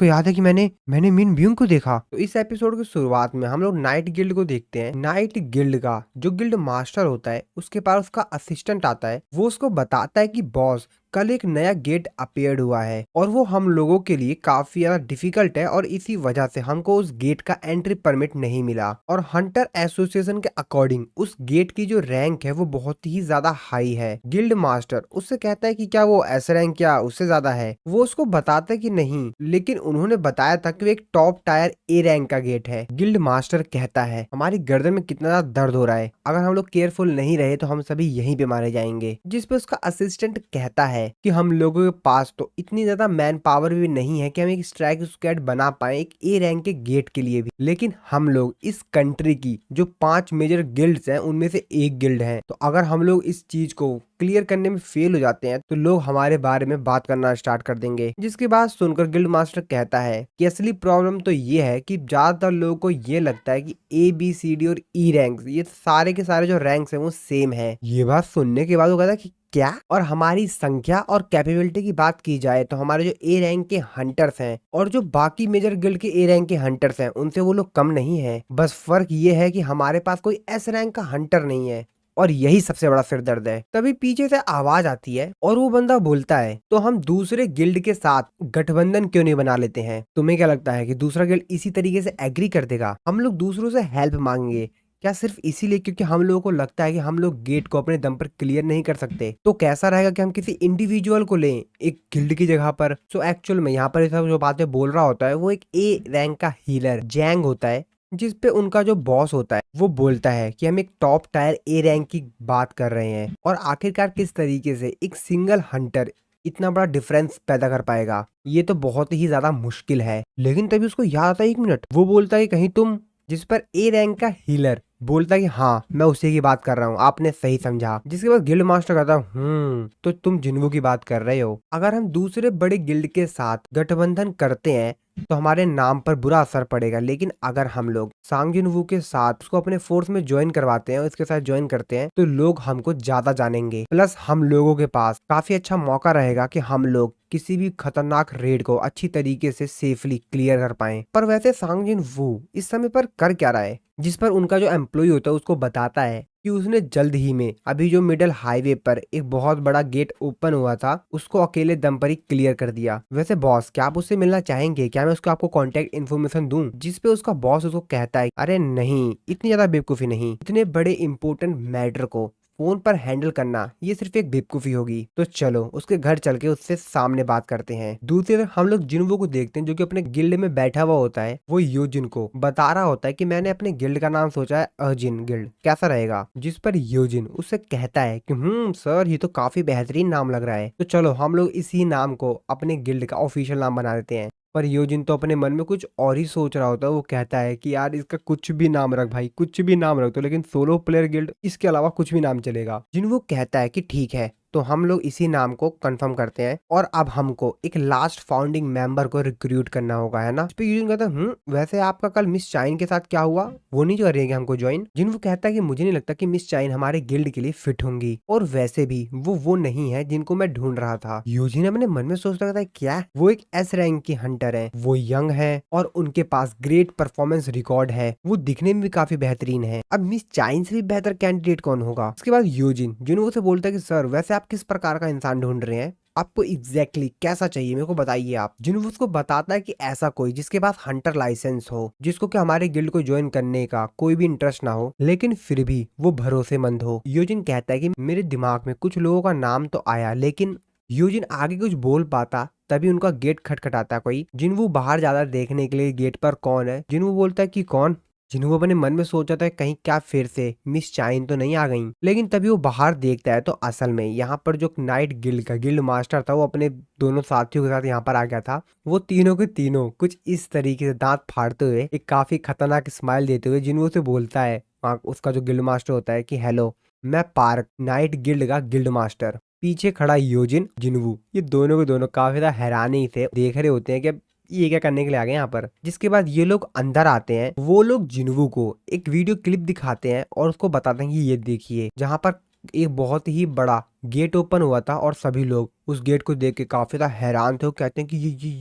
याद है कि मैंने मिन ब्यूंग को देखा। तो इस एपिसोड की शुरुआत में हम लोग नाइट गिल्ड को देखते हैं। नाइट गिल्ड का जो गिल्ड मास्टर होता है उसके पास उसका असिस्टेंट आता है। वो उसको बताता है कि बॉस कल एक नया गेट अपीयर्ड हुआ है और वो हम लोगों के लिए काफी ज्यादा डिफिकल्ट है, और इसी वजह से हमको उस गेट का एंट्री परमिट नहीं मिला। और हंटर एसोसिएशन के अकॉर्डिंग उस गेट की जो रैंक है वो बहुत ही ज्यादा हाई है। गिल्ड मास्टर उससे कहता है कि क्या वो एस रैंक या उससे ज्यादा है? वो उसको बताता है कि नहीं, लेकिन उन्होंने बताया था कि वो एक टॉप टायर ए रैंक का गेट है। गिल्ड मास्टर कहता है हमारी गर्दन में कितना ज्यादा दर्द हो रहा है, अगर हम लोग केयरफुल नहीं रहे तो हम सभी यहीं पे मारे जाएंगे। जिसपे उसका असिस्टेंट कहता है है कि हम लोगों के पास तो इतनी ज्यादा मैन पावर भी नहीं है कि हम एक स्ट्राइक स्क्वाड बना पाए एक ए रैंक के गेट के लिए भी। लेकिन हम लोग इस कंट्री की जो 5 मेजर गिल्ड्स हैं उनमें से एक गिल्ड है, तो अगर हम लोग इस चीज को क्लियर करने में फेल हो जाते हैं तो लोग हमारे बारे में बात करना स्टार्ट कर देंगे। जिसकी बात सुनकर गिल्ड मास्टर कहता है कि असली प्रॉब्लम तो ये है कि ज्यादातर लोगों को ये लगता है कि ABCD और E रैंक्स ये सारे के सारे जो रैंक्स हैं वो सेम है। ये बात सुनने के बाद वो कहता है कि क्या, और हमारी संख्या और कैपेबिलिटी की बात की जाए तो हमारे जो ए रैंक के हंटर्स हैं और जो बाकी मेजर गिल्ड के ए रैंक के हंटर्स हैं उनसे वो लोग कम नहीं है। बस फर्क ये है कि हमारे पास कोई एस रैंक का हंटर नहीं है, और यही सबसे बड़ा सिरदर्द है। तभी पीछे से आवाज आती है और वो बंदा बोलता है, तो हम दूसरे गिल्ड के साथ गठबंधन क्यों नहीं बना लेते हैं? तुम्हें क्या लगता है कि दूसरा गिल्ड इसी तरीके से एग्री कर देगा? हम लोग दूसरों से हेल्प मांगेंगे क्या सिर्फ इसीलिए क्योंकि हम लोगों को लगता है कि हम लोग गेट को अपने दम पर क्लियर नहीं कर सकते? तो कैसा रहेगा कि हम किसी इंडिविजुअल को लें एक गिल्ड की जगह पर? सो एक्चुअल में यहाँ पर सब जो बातें बोल रहा होता है वो एक ए रैंक का हीलर जैंग होता है, जिस पे उनका जो बॉस होता है वो बोलता है कि हम एक टॉप टायर ए रैंक की बात कर रहे हैं, और आखिरकार किस तरीके से एक सिंगल हंटर इतना बड़ा डिफरेंस पैदा कर पाएगा ये तो बहुत ही ज्यादा मुश्किल है। लेकिन तभी उसको याद आता है, 1 मिनट, वो बोलता है कि कहीं तुम, जिस पर ए रैंक का हीलर बोलता है कि हाँ मैं उसी की बात कर रहा हूँ, आपने सही समझा। जिसके बाद गिल्ड मास्टर कहता तो तुम जिन्वू की बात कर रहे हो। अगर हम दूसरे बड़े गिल्ड के साथ गठबंधन करते हैं तो हमारे नाम पर बुरा असर पड़ेगा, लेकिन अगर हम लोग सांग जिनवू के साथ उसको अपने फोर्स में ज्वाइन करवाते हैं और इसके साथ ज्वाइन करते हैं तो लोग हमको ज्यादा जानेंगे, प्लस हम लोगों के पास काफी अच्छा मौका रहेगा कि हम लोग किसी भी खतरनाक रेड को अच्छी तरीके से सेफली क्लियर कर पाएं। पर वैसे सांग जिनवू इस समय पर कर क्या रहा है? जिस पर उनका जो एम्प्लॉय होता है उसको बताता है कि उसने जल्द ही में अभी जो मिडल हाईवे पर एक बहुत बड़ा गेट ओपन हुआ था उसको अकेले दम पर ही क्लियर कर दिया। वैसे बॉस क्या आप उससे मिलना चाहेंगे? क्या मैं उसको आपको कांटेक्ट इन्फॉर्मेशन दूं? जिस पे उसका बॉस उसको कहता है, अरे नहीं, इतनी ज्यादा बेवकूफी नहीं, इतने बड़े इंपॉर्टेंट मैटर को फोन पर हैंडल करना ये सिर्फ एक बेवकूफी होगी। तो चलो उसके घर चल के उससे सामने बात करते हैं। दूसरी तरफ हम लोग जिन्वू को देखते हैं जो कि अपने गिल्ड में बैठा हुआ होता है। वो योजिन को बता रहा होता है कि मैंने अपने गिल्ड का नाम सोचा है अर्जिन गिल्ड, कैसा रहेगा? जिस पर योजिन उससे कहता है कि सर ये तो काफी बेहतरीन नाम लग रहा है, तो चलो हम लोग इसी नाम को अपने गिल्ड का ऑफिशियल नाम बना देते हैं। पर योजिन तो अपने मन में कुछ और ही सोच रहा होता है। वो कहता है कि यार इसका कुछ भी नाम रख भाई, कुछ भी नाम रख दो, लेकिन सोलो प्लेयर गिल्ड इसके अलावा कुछ भी नाम चलेगा। जिन वो कहता है कि ठीक है, तो हम लोग इसी नाम को कंफर्म करते हैं और अब हमको एक लास्ट फाउंडिंग मेंबर को रिक्रूट करना होगा, है ना? इस पे यूजिन कहता है वैसे आपका कल मिस चाइन के साथ क्या हुआ? वो नहीं कर रही है हमको ज्वाइन? जिन वो कहता है कि मुझे नहीं लगता कि मिस चाइन हमारे गिल्ड के लिए फिट होंगी, और वैसे भी वो नहीं है जिनको मैं ढूंढ रहा था। यूजिन अपने मन में सोच रहा था क्या वो एक एस रैंक की हंटर है, वो यंग है और उनके पास ग्रेट परफॉर्मेंस रिकॉर्ड है, वो दिखने में भी काफी बेहतरीन है। अब मिस चाइन से भी बेहतर कैंडिडेट कौन होगा? उसके बाद यूजिन जिन से बोलता है कि सर वैसे आप किस प्रकार का इंसान ढूंढ रहे हैं? आपको एग्जैक्टली कैसा चाहिए मेरे को बताइए आप। जिन्होंने उसको बताता है कि ऐसा कोई जिसके पास हंटर लाइसेंस हो, जिसको कि हमारे गिल्ड को ज्वाइन करने का कोई भी इंटरेस्ट ना हो, लेकिन फिर भी वो भरोसेमंद हो। योजिन कहता है कि मेरे दिमाग में कुछ लोगों का नाम तो आया, लेकिन योजिन आगे कुछ बोल पाता तभी उनका गेट खटखटाता कोई। जिन्वू बाहर जाता देखने के लिए गेट पर कौन है। जिन्वू बोलता है कि कौन? जिन्हों अपने मन में सोचा था कहीं क्या फिर से मिस चाइन तो नहीं आ गई, लेकिन तभी वो बाहर देखता है तो असल में यहाँ पर जो नाइट गिल्ड का गिल्ड मास्टर था वो अपने दोनों साथियों के साथ यहाँ पर आ गया था। वो तीनों के तीनों कुछ इस तरीके से दांत फाड़ते हुए एक काफी खतरनाक स्माइल देते हुए जिन्हों से बोलता है उसका जो गिल्ड मास्टर होता है कि हेलो, मैं पार्क नाइट गिल्ड का गिल्ड मास्टर। पीछे खड़ा योजिन जिन्वू, ये दोनों के दोनों काफी ज्यादा हैरानी से देख रहे होते हैं कि ये क्या करने के लिए आ गए यहाँ पर। जिसके बाद ये लोग अंदर आते हैं। वो लोग जिन्वू को एक वीडियो क्लिप दिखाते हैं और उसको बताते हैं कि ये देखिए, जहाँ पर एक बहुत ही बड़ा गेट ओपन हुआ था और सभी लोग उस गेट को देख के काफी ज्यादा हैरान थे। वो कहते हैं कि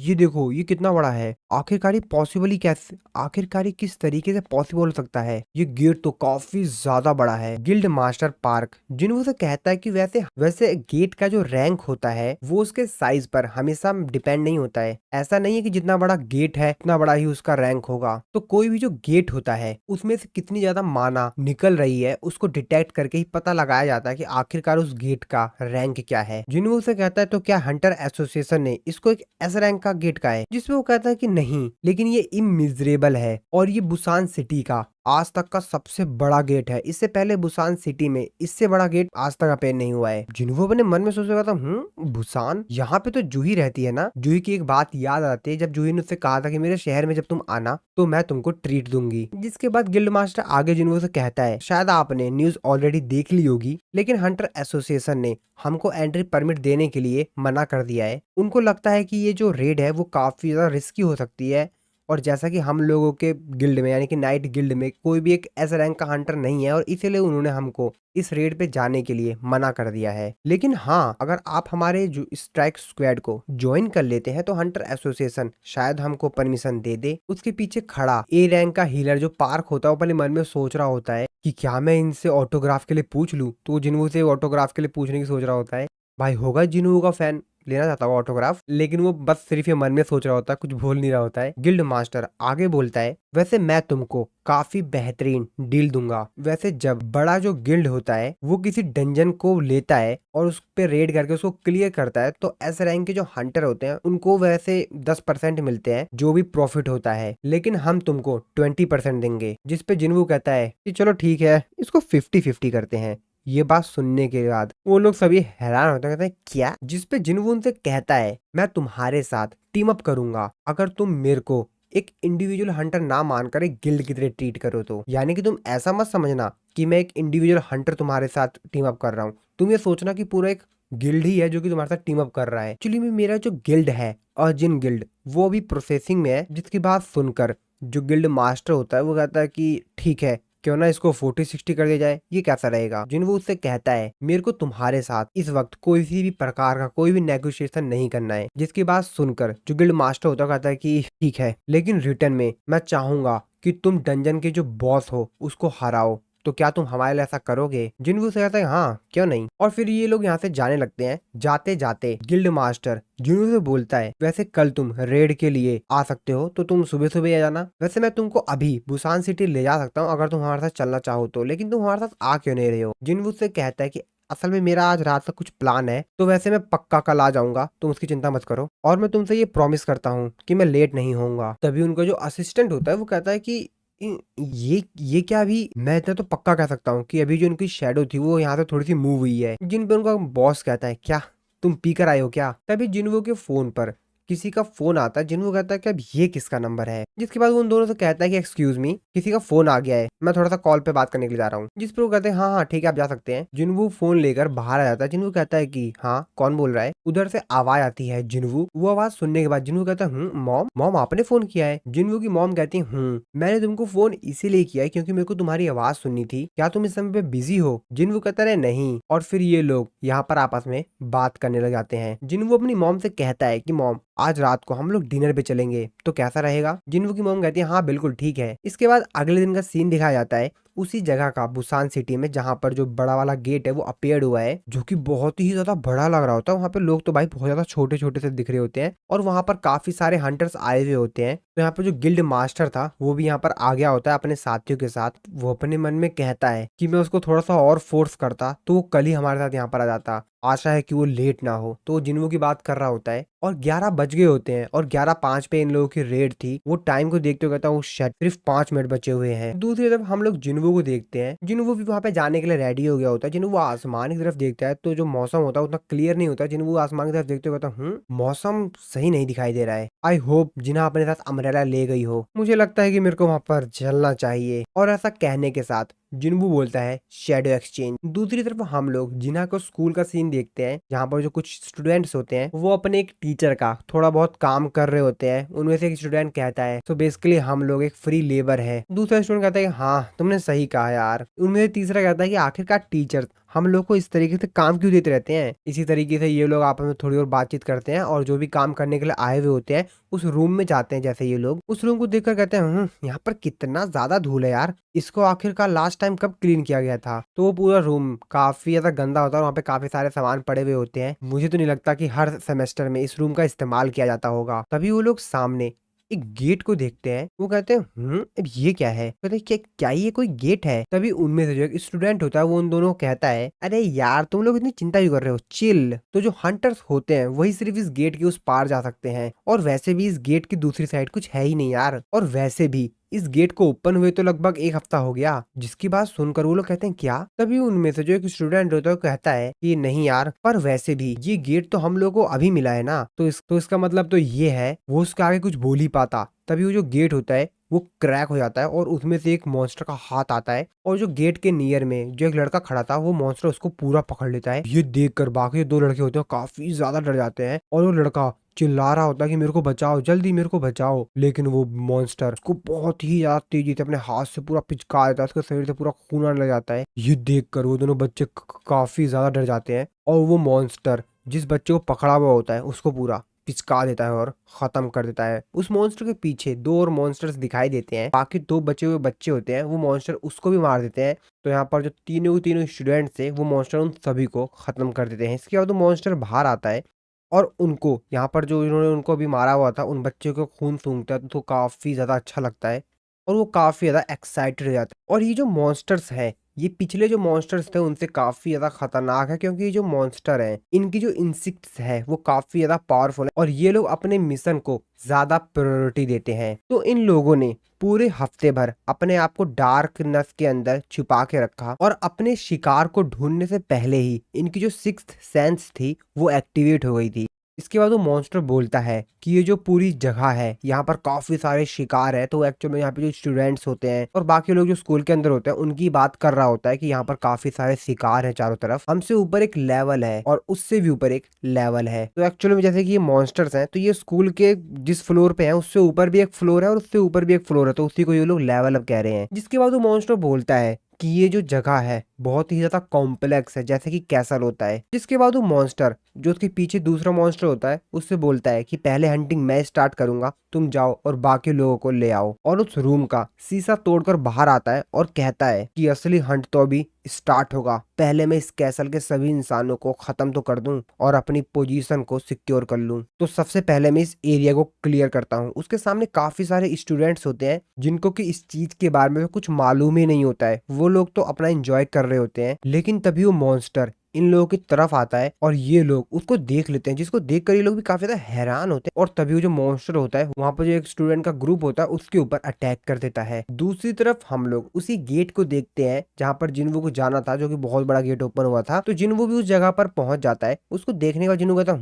ये देखो ये कितना बड़ा है, आखिरकार ये पॉसिबल ही कैसे, आखिरकार ये किस तरीके से पॉसिबल हो सकता है? ये गेट तो काफी ज्यादा बड़ा है। गिल्ड मास्टर पार्क जिन्हों से कहता है कि वैसे गेट का जो रैंक होता है वो उसके साइज पर हमेशा डिपेंड नहीं होता है। ऐसा नहीं है कि जितना बड़ा गेट है उतना बड़ा ही उसका रैंक होगा। तो कोई भी जो गेट होता है उसमें से कितनी ज्यादा माना निकल रही है उसको डिटेक्ट करके ही पता लगाया जाता है कि आखिरकार उस गेट का रैंक क्या है। जिन्हों से कहता है तो क्या हंटर एसोसिएशन ने इसको एक एस रैंक का गेट का है? जिसमें वो कहता है कि नहीं, लेकिन ये इमिजरेबल है और ये बुसान सिटी का आज तक का सबसे बड़ा गेट है। इससे पहले बुसान सिटी में इससे बड़ा गेट आज तक अपेयर नहीं हुआ है। जिन्हों अपने मन में सोच रहा था बुसान, यहाँ पे तो जूही रहती है ना। जूही की एक बात याद आती है जब जूही ने उससे कहा था कि मेरे शहर में जब तुम आना तो मैं तुमको ट्रीट दूंगी। जिसके बाद गिल्ड मास्टर आगे जिन्हों से कहता है, शायद आपने न्यूज ऑलरेडी देख ली होगी, लेकिन हंटर एसोसिएशन ने हमको एंट्री परमिट देने के लिए मना कर दिया है। उनको लगता है कि ये जो रेड है वो काफी ज्यादा रिस्की हो सकती है, और जैसा कि हम लोगों के गिल्ड में यानी कि नाइट गिल्ड में कोई भी एक एस रैंक का हंटर नहीं है, और इसीलिए उन्होंने हमको इस रेड पे जाने के लिए मना कर दिया है। लेकिन हाँ, अगर आप हमारे जो स्ट्राइक स्क्वाड को ज्वाइन कर लेते हैं तो हंटर एसोसिएशन शायद हमको परमिशन दे दे। उसके पीछे खड़ा ए रैंक का हीलर जो पार्क होता है, वो अपने मन में सोच रहा होता है कि क्या मैं इनसे ऑटोग्राफ के लिए पूछ लूं। तो वो जिन्हों से ऑटोग्राफ के लिए पूछने की सोच रहा होता है। भाई होगा जिन्हों का फैन, लेना चाहता होगा ऑटोग्राफ, लेकिन वो बस सिर्फ ये मन में सोच रहा होता है, कुछ बोल नहीं रहा होता है। गिल्ड मास्टर आगे बोलता है, वैसे मैं तुमको काफी बेहतरीन डील दूंगा। वैसे जब बड़ा जो गिल्ड होता है वो किसी डंजन को लेता है और उस पे रेड करके उसको क्लियर करता है, तो एस रैंक के जो हंटर होते हैं उनको वैसे 10% मिलते हैं जो भी प्रॉफिट होता है, लेकिन हम तुमको 20% देंगे। जिस पे जिन्वू कहता है कि चलो ठीक है, इसको 50-50 करते हैं। ये बात सुनने के बाद वो लोग सभी हैरान होते हैं, कहते हैं क्या। जिस पे जिन्वू उनसे कहता है, मैं तुम्हारे साथ टीम अप करूंगा अगर तुम मेरे को एक इंडिविजुअल हंटर ना मानकर एक गिल्ड की तरह ट्रीट करो तो। यानी कि तुम ऐसा मत समझना कि मैं एक इंडिविजुअल हंटर तुम्हारे साथ टीम अप कर रहा हूँ, तुम ये सोचना कि पूरा एक गिल्ड ही है जो कि तुम्हारे साथ टीम अप कर रहा है। एक्चुअली में मेरा जो गिल्ड है अर्जिन गिल्ड, वो अभी प्रोसेसिंग में है। जिसकी बात सुनकर जो गिल्ड मास्टर होता है वो कहता है कि ठीक है, क्यों ना इसको 40-60 कर दिया जाए, ये कैसा रहेगा। जिन्हों उससे कहता है, मेरे को तुम्हारे साथ इस वक्त कोई भी प्रकार का कोई भी नेगोशिएशन नहीं करना है। जिसकी बात सुनकर जो गिल्ड मास्टर होता है कहता है कि ठीक है, लेकिन रिटर्न में मैं चाहूंगा कि तुम डंजन के जो बॉस हो उसको हराओ। तो क्या तुम हमारे लिए ऐसा करोगे। जिन्हों से कहता है हाँ क्यों नहीं। और फिर ये लोग यहाँ से जाने लगते हैं। जाते जाते गिल्ड मास्टर जिन्हों से बोलता है, वैसे कल तुम रेड के लिए आ सकते हो तो तुम सुबह सुबह आ जाना। वैसे मैं तुमको अभी बुसान सिटी ले जा सकता हूँ अगर तुम हमारे साथ चलना चाहो तो, लेकिन तुम हमारे साथ आ क्यों नहीं रहे हो। जिन्हों से कहता है कि असल में मेरा आज रात का कुछ प्लान है, तो वैसे मैं पक्का कल आ जाऊंगा, तुम उसकी चिंता मत करो, और मैं तुमसे ये प्रॉमिस करता हूँ कि मैं लेट नहीं होऊंगा। तभी उनका जो असिस्टेंट होता है वो कहता है कि ये क्या। अभी मैं इतना तो पक्का कह सकता हूँ कि अभी जो उनकी शेडो थी वो यहाँ से थोड़ी सी मूव हुई है। जिन पे उनका बॉस कहता है, क्या तुम पी कर आए हो क्या। तभी जिन्वो के फोन पर किसी का फोन आता है। जिन्वो कहता है कि अब ये किसका नंबर है। जिसके बाद वो उन दोनों से कहता है कि एक्सक्यूज मी, किसी का फोन आ गया है, मैं थोड़ा सा कॉल पे बात करने के लिए जा रहा हूँ। जिस पर वो कहते हैं हाँ हाँ ठीक है आप जा सकते हैं। जिन्वो फोन लेकर बाहर आ जाता है। जिन्वो कहता है कि हाँ कौन बोल रहा है। उधर से आवाज आती है जिन्वो। वो आवाज सुनने के बाद जिन्वो कहता है मॉम, मॉम आपने फोन किया है। जिन्वो की मॉम कहती है मैंने तुमको फोन इसीलिए किया है क्योंकि मेरे को तुम्हारी आवाज सुननी थी, क्या तुम इस समय पे बिजी हो। जिन्वो कहता है नहीं। और फिर ये लोग यहाँ पर आपस में बात करने लग जाते हैं। जिन्वो अपनी मॉम से कहता है कि मॉम आज रात को हम लोग डिनर पे चलेंगे तो कैसा रहेगा। जिन्वो की मॉम कहती है हाँ बिल्कुल ठीक है। इसके बाद अगले दिन का सीन दिखाया जाता है उसी जगह का बुसान सिटी में, जहाँ पर जो बड़ा वाला गेट है वो अपीयर्ड हुआ है, जो कि बहुत ही ज्यादा बड़ा लग रहा होता है। वहाँ पे लोग तो भाई बहुत ज्यादा छोटे छोटे से दिख रहे होते हैं, और वहाँ पर काफी सारे हंटर्स आए हुए होते हैं। तो यहाँ पे जो गिल्ड मास्टर था वो भी यहाँ पर आ गया होता है अपने साथियों के साथ। वो अपने मन में कहता है कि मैं उसको थोड़ा सा और फोर्स करता तो वो कल ही हमारे साथ यहाँ पर आ जाता, आशा है कि वो लेट ना हो। तो जिन्वो की बात कर रहा होता है और 11 बज गए होते हैं, और 11:05 पे इन लोगों की रेड थी। वो टाइम को देखते हुए कहता हूँ शायद सिर्फ 5 मिनट बचे हुए हैं। दूसरी तरफ हम लोग जिन्वो को देखते हैं। जिन्वो भी वहाँ पे जाने के लिए रेडी हो गया होता है। जिन्वो आसमान की तरफ देखता है तो जो मौसम होता है उतना क्लियर नहीं होता। जिन्वो आसमान की तरफ देखते हुए कहता मौसम सही नहीं दिखाई दे रहा है। आई होप जिन्हा अपने साथ अम्ब्रेला ले गई हो, मुझे लगता है कि मेरे को वहाँ पर चलना चाहिए। और ऐसा कहने के साथ जिन्वो बोलता है शेडो एक्सचेंज। दूसरी तरफ हम लोग जिन्हा को स्कूल का सीन देखते हैं, जहाँ पर जो कुछ स्टूडेंट्स होते हैं वो अपने एक टीचर का थोड़ा बहुत काम कर रहे होते हैं। उनमें से एक स्टूडेंट कहता है तो बेसिकली हम लोग एक फ्री लेबर है। दूसरा स्टूडेंट कहता है कि हाँ तुमने सही कहा यार। उनमें से तीसरा कहता है कि आखिरकार टीचर हम लोग को इस तरीके से काम क्यों देते रहते हैं। इसी तरीके से ये लोग आपस में थोड़ी और बातचीत करते हैं, और जो भी काम करने के लिए आए हुए होते हैं उस रूम में जाते हैं। जैसे ये लोग उस रूम को देखकर कहते हैं यहाँ पर कितना ज्यादा धूल है यार, इसको आखिरकार लास्ट टाइम कब क्लीन किया गया था। तो वो पूरा रूम काफी ज्यादा गंदा होता है और वहाँ पे काफी सारे सामान पड़े हुए होते हैं। मुझे तो नहीं लगता कि हर सेमेस्टर में इस रूम का इस्तेमाल किया जाता होगा। तभी वो लोग सामने एक गेट को देखते हैं। वो कहते हैं अब ये क्या है। कहते हैं क्या ये कोई गेट है। तभी उनमें से जो एक स्टूडेंट होता है वो उन दोनों को कहता है अरे यार तुम लोग इतनी चिंता क्यों कर रहे हो, चिल। तो जो हंटर्स होते हैं वही सिर्फ इस गेट के उस पार जा सकते हैं, और वैसे भी इस गेट की दूसरी साइड कुछ है ही नहीं यार। और वैसे भी इस गेट को ओपन हुए तो लगभग एक हफ्ता हो गया। जिसकी बात सुनकर वो लोग कहते हैं क्या? तभी उनमें से जो एक स्टूडेंट होता है वो कहता है कि नहीं यार, पर वैसे भी ये गेट तो हम लोग को अभी मिला है ना, तो इसका मतलब तो ये है। वो उसके आगे कुछ बोल ही पाता, तभी वो जो गेट होता है वो क्रैक हो जाता है और उसमें से एक मॉन्स्टर का हाथ आता है और जो गेट के नियर में जो एक लड़का खड़ा था वो मॉन्स्टर उसको पूरा पकड़ लेता है। ये देखकर बाकी दो लड़के होते हैं काफी ज्यादा डर जाते हैं और वो लड़का चिल्ला रहा होता है कि मेरे को बचाओ, जल्दी मेरे को बचाओ। लेकिन वो मॉन्स्टर उसको बहुत ही ज्यादा तेजी से अपने हाथ से पूरा पिचका देता है, उसके शरीर से पूरा खून आने लग जाता है। ये देखकर वो दोनों बच्चे काफी ज्यादा डर जाते हैं और वो मॉन्स्टर जिस बच्चे को पकड़ा हुआ होता है उसको पूरा पिचका देता है और खत्म कर देता है। उस मॉन्स्टर के पीछे दो और मॉन्स्टर्स दिखाई देते हैं, बाकी दो बचे हुए बच्चे होते हैं वो मॉन्स्टर उसको भी मार देते हैं। तो यहाँ पर जो तीनों स्टूडेंट्स थे वो मॉन्स्टर उन सभी को खत्म कर देते हैं। इसके बाद वो मॉन्स्टर बाहर आता है और उनको यहाँ पर जो इन्होंने उनको भी मारा हुआ था उन बच्चों को खून सूंघता है तो काफी ज्यादा अच्छा लगता है और वो काफी ज्यादा एक्साइटेड हो जाता है। और ये जो मॉन्स्टर्स हैं ये पिछले जो मॉन्स्टर्स थे उनसे काफी ज्यादा खतरनाक है, क्योंकि ये जो मॉन्स्टर हैं इनकी जो इंसेक्ट्स है वो काफी ज्यादा पावरफुल है और ये लोग अपने मिशन को ज्यादा प्रायोरिटी देते हैं। तो इन लोगों ने पूरे हफ्ते भर अपने आप को डार्कनेस के अंदर छुपा के रखा और अपने शिकार को ढूंढने से पहले ही इनकी जो सिक्स्थ सेंस थी वो एक्टिवेट हो गई थी। इसके बाद वो मॉन्स्टर बोलता है कि ये जो पूरी जगह है यहाँ पर काफी सारे शिकार है। तो एक्चुअल में यहाँ पे जो स्टूडेंट्स होते हैं और बाकी लोग जो स्कूल के अंदर होते हैं उनकी बात कर रहा होता है कि यहाँ पर काफी सारे शिकार हैं चारों तरफ, हमसे ऊपर एक लेवल है और उससे भी ऊपर एक लेवल है। तो एक्चुअली में जैसे कि ये मॉन्स्टर्स हैं तो ये स्कूल के जिस फ्लोर पे है उससे ऊपर भी एक फ्लोर है और उससे ऊपर भी एक फ्लोर है, तो उसी को ये लोग लेवल अप कह रहे हैं। जिसके बाद वो मॉन्स्टर बोलता है कि ये जो जगह है बहुत ही ज्यादा कॉम्प्लेक्स है जैसे कि कैसल होता है। जिसके बाद वो मॉन्स्टर जो उसके पीछे दूसरा मॉन्स्टर होता है उससे बोलता है कि पहले हंटिंग मैं स्टार्ट करूंगा, तुम जाओ और बाकी लोगों को ले आओ। और उस रूम का शीशा तोड़कर बाहर आता है और कहता है कि असली हंट तो अभी स्टार्ट होगा, पहले मैं इस कैसल के सभी इंसानों को खत्म तो कर दूं और अपनी पोजीशन को सिक्योर कर लूं। तो सबसे पहले मैं इस एरिया को क्लियर करता हूं। उसके सामने काफी सारे स्टूडेंट्स होते हैं जिनको कि इस चीज के बारे में कुछ मालूम ही नहीं होता है, वो लोग तो अपना एंजॉय कर रहे होते हैं। लेकिन तभी वो मॉन्स्टर इन लोगों की तरफ आता है और ये लोग उसको देख लेते हैं, जिसको देखकर ये लोग भी काफी ज्यादा हैरान होते हैं। और तभी वो जो मॉन्स्टर होता है वहां पर जो एक स्टूडेंट का ग्रुप होता है उसके ऊपर अटैक कर देता है। दूसरी तरफ हम लोग उसी गेट को देखते हैं जहां पर जिन्वू को जाना था, जो कि बहुत बड़ा गेट ओपन हुआ था। तो जिन्वू भी उस जगह पर पहुंच जाता है। उसको देखने का जिन्वू कहता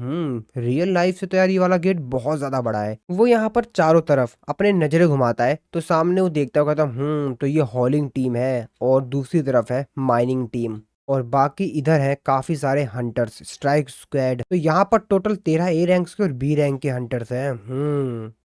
रियल लाइफ से तो यार ये वाला गेट बहुत ज्यादा बड़ा है। वो यहाँ पर चारों तरफ अपने नजरें घुमाता है तो सामने वो देखता हुआ कहता तो ये हॉलिंग टीम है और दूसरी तरफ है माइनिंग टीम और बाकी इधर है काफी सारे हंटर्स स्ट्राइक स्क्वाड। तो यहाँ पर टोटल 13 ए रैंक के और बी रैंक के हंटर्स हैं।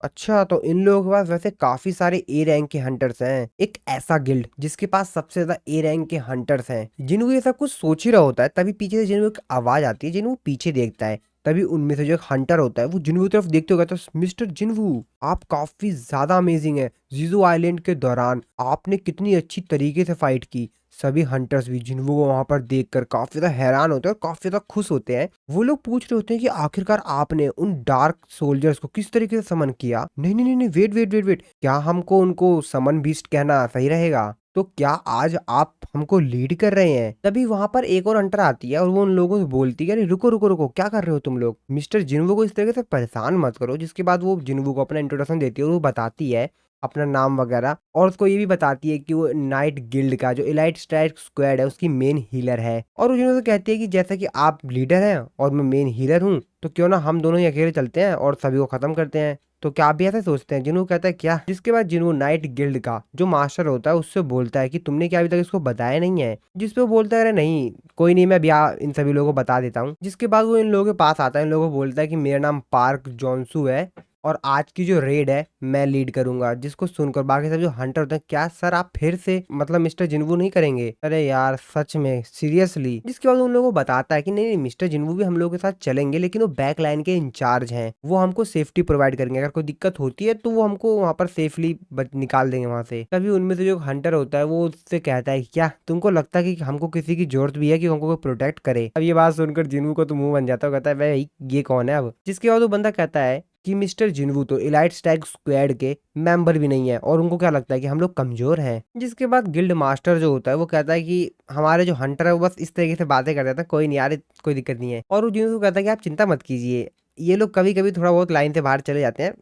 अच्छा, तो इन लोगों के पास वैसे काफी सारे ए रैंक के हंटर्स हैं। एक ऐसा गिल्ड जिसके पास सबसे ज्यादा ए रैंक के हंटर्स हैं। जिन्हों ये सब कुछ सोच ही रहा होता है तभी पीछे से जिन्हों एक आवाज आती है, जिन्हों पीछे देखता है। तभी उनमें से जो एक हंटर होता है वो जिन्वू की तरफ देखते हुए कहता है मिस्टर जिन्वू, आप काफी ज्यादा अमेजिंग है। जीजू आइलैंड के दौरान आपने कितनी अच्छी तरीके से फाइट की। सभी हंटर्स भी जिन्वू को वहां पर देखकर काफी ज्यादा हैरान होते हैं और काफी ज्यादा खुश होते हैं। वो लोग पूछ रहे होते हैं कि आखिरकार आपने उन डार्क सोल्जर्स को किस तरीके से समन किया। नहीं नहीं नहीं, वेट वेट वेट वेट, क्या हमको उनको समन बीस्ट कहना सही रहेगा? तो क्या आज आप हमको लीड कर रहे हैं? तभी वहां पर एक और हंटर आती है और वो उन लोगों से बोलती है अरे रुको रुको रुको, क्या कर रहे हो तुम लोग? मिस्टर जिन्वू को इस तरीके से परेशान मत करो। जिसके बाद वो जिन्वू को अपना इंट्रोडक्शन देती है और वो बताती है अपना नाम वगैरह और उसको ये भी बताती है कि वो नाइट गिल्ड का जो इलाइट स्ट्राइक स्क्वाड है उसकी मेन हीलर है। और वो से कहती है कि जैसा कि आप लीडर हैं और मैं मेन हीलर हूँ तो क्यों ना हम दोनों ही अकेले चलते हैं और सभी को खत्म करते हैं। तो क्या आप भी ऐसे सोचते हैं? जिन्हों कहता है क्या? जिसके बाद जिन्हों नाइट गिल्ड का जो मास्टर होता है उससे बोलता है कि तुमने क्या अभी तक इसको बताया नहीं है? जिसपे वो बोलता है अरे नहीं कोई नहीं, मैं अभी इन सभी लोगों को बता देता हूँ। जिसके बाद वो इन लोगों के पास आता है, इन लोगों को बोलता है कि मेरा नाम पार्क जॉनसू है और आज की जो रेड है मैं लीड करूंगा। जिसको सुनकर बाकी सब जो हंटर होते हैं क्या सर आप फिर से मतलब मिस्टर जिन्वू नहीं करेंगे? अरे यार सच में सीरियसली? जिसके बाद उन लोगों को बताता है कि नहीं नहीं मिस्टर जिन्वू भी हम लोगों के साथ चलेंगे, लेकिन वो बैक लाइन के इंचार्ज हैं, वो हमको सेफ्टी प्रोवाइड करेंगे। अगर कोई दिक्कत होती है तो वो हमको वहाँ पर सेफली निकाल देंगे वहां से। तभी उनमें से जो हंटर होता है वो उससे कहता है क्या तुमको लगता है कि हमको किसी की जरूरत भी है कि हमको कोई प्रोटेक्ट करे? अब ये बात सुनकर जिन्वू को तो मुंह बन जाता है, कहता है भाई ये कौन है अब? जिसके बाद वो बंदा कहता है कि मिस्टर जिन्वू तो इलाइट स्ट्राइक स्क्वाड के मेंबर भी नहीं है और उनको क्या लगता है कि हम लोग कमजोर हैं। जिसके बाद गिल्ड मास्टर जो होता है वो कहता है कि हमारे जो हंटर है वो बस इस तरीके से बातें कर देता है, कोई नहीं यार कोई दिक्कत नहीं है। और वो जिन्वू को कहता है कि आप चिंता मत कीजिए, ये लोग कभी कभी थोड़ा बहुत लाइन से बाहर चले जाते हैं,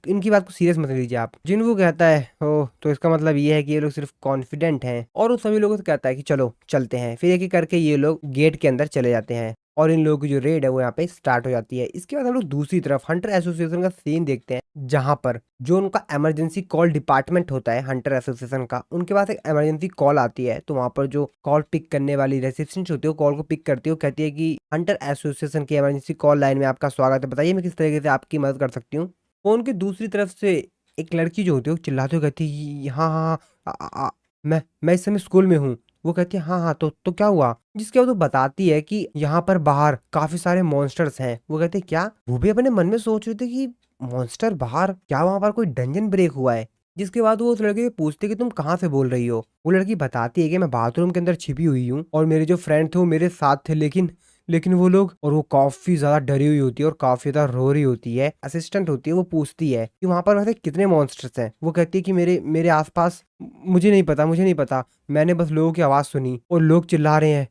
इनकी बात को सीरियस मत लीजिए आप। जिन्वू कहता है ओ तो इसका मतलब ये है कि ये लोग सिर्फ कॉन्फिडेंट हैं, और उन सभी लोगों से कहता है कि चलो चलते हैं। फिर एक एक करके ये लोग गेट के अंदर चले जाते हैं और इन लोगों की जो रेड है वो यहाँ पे स्टार्ट हो जाती है। इसके बाद हम लोग दूसरी तरफ हंटर एसोसिएशन का सीन देखते हैं, जहां पर जो उनका इमरजेंसी कॉल डिपार्टमेंट होता है हंटर एसोसिएशन का, उनके पास एक इमरजेंसी कॉल आती है। तो वहां पर जो कॉल पिक करने वाली रिसेप्शनिस्ट होती है वो कॉल को पिक करती है, वो कहती है कि हंटर एसोसिएशन की इमरजेंसी कॉल लाइन में आपका स्वागत है, बताइए मैं किस तरीके से आपकी मदद कर सकती हूँ। फोन की दूसरी तरफ से एक लड़की जो होती है वो चिल्लाते हुए कहती है हाँ हाँ हाँ मैं इस समय स्कूल में हूँ। वो कहती है हाँ हाँ तो क्या हुआ। जिसके बाद वो बताती है कि यहाँ पर बाहर काफी सारे मॉन्स्टर्स हैं। वो कहते हैं क्या। वो भी अपने मन में सोच रहे थे कि मॉन्स्टर बाहर, क्या वहां पर कोई डंजन ब्रेक हुआ है। जिसके बाद वो उस लड़के से पूछते कि तुम कहाँ से बोल रही हो। वो लड़की बताती है कि मैं बाथरूम के अंदर छिपी हुई हूँ और मेरे जो फ्रेंड थे वो मेरे साथ थे, लेकिन लेकिन वो लोग, और वो काफी ज्यादा डरी हुई होती है और काफी ज्यादा रो रही होती है। असिस्टेंट होती है, वो पूछती है कि वहां पर वैसे कितने मॉन्स्टर्स हैं। वो कहती है कि मेरे मेरे आसपास मुझे नहीं पता, मैंने बस लोगों की आवाज सुनी और लोग चिल्ला रहे हैं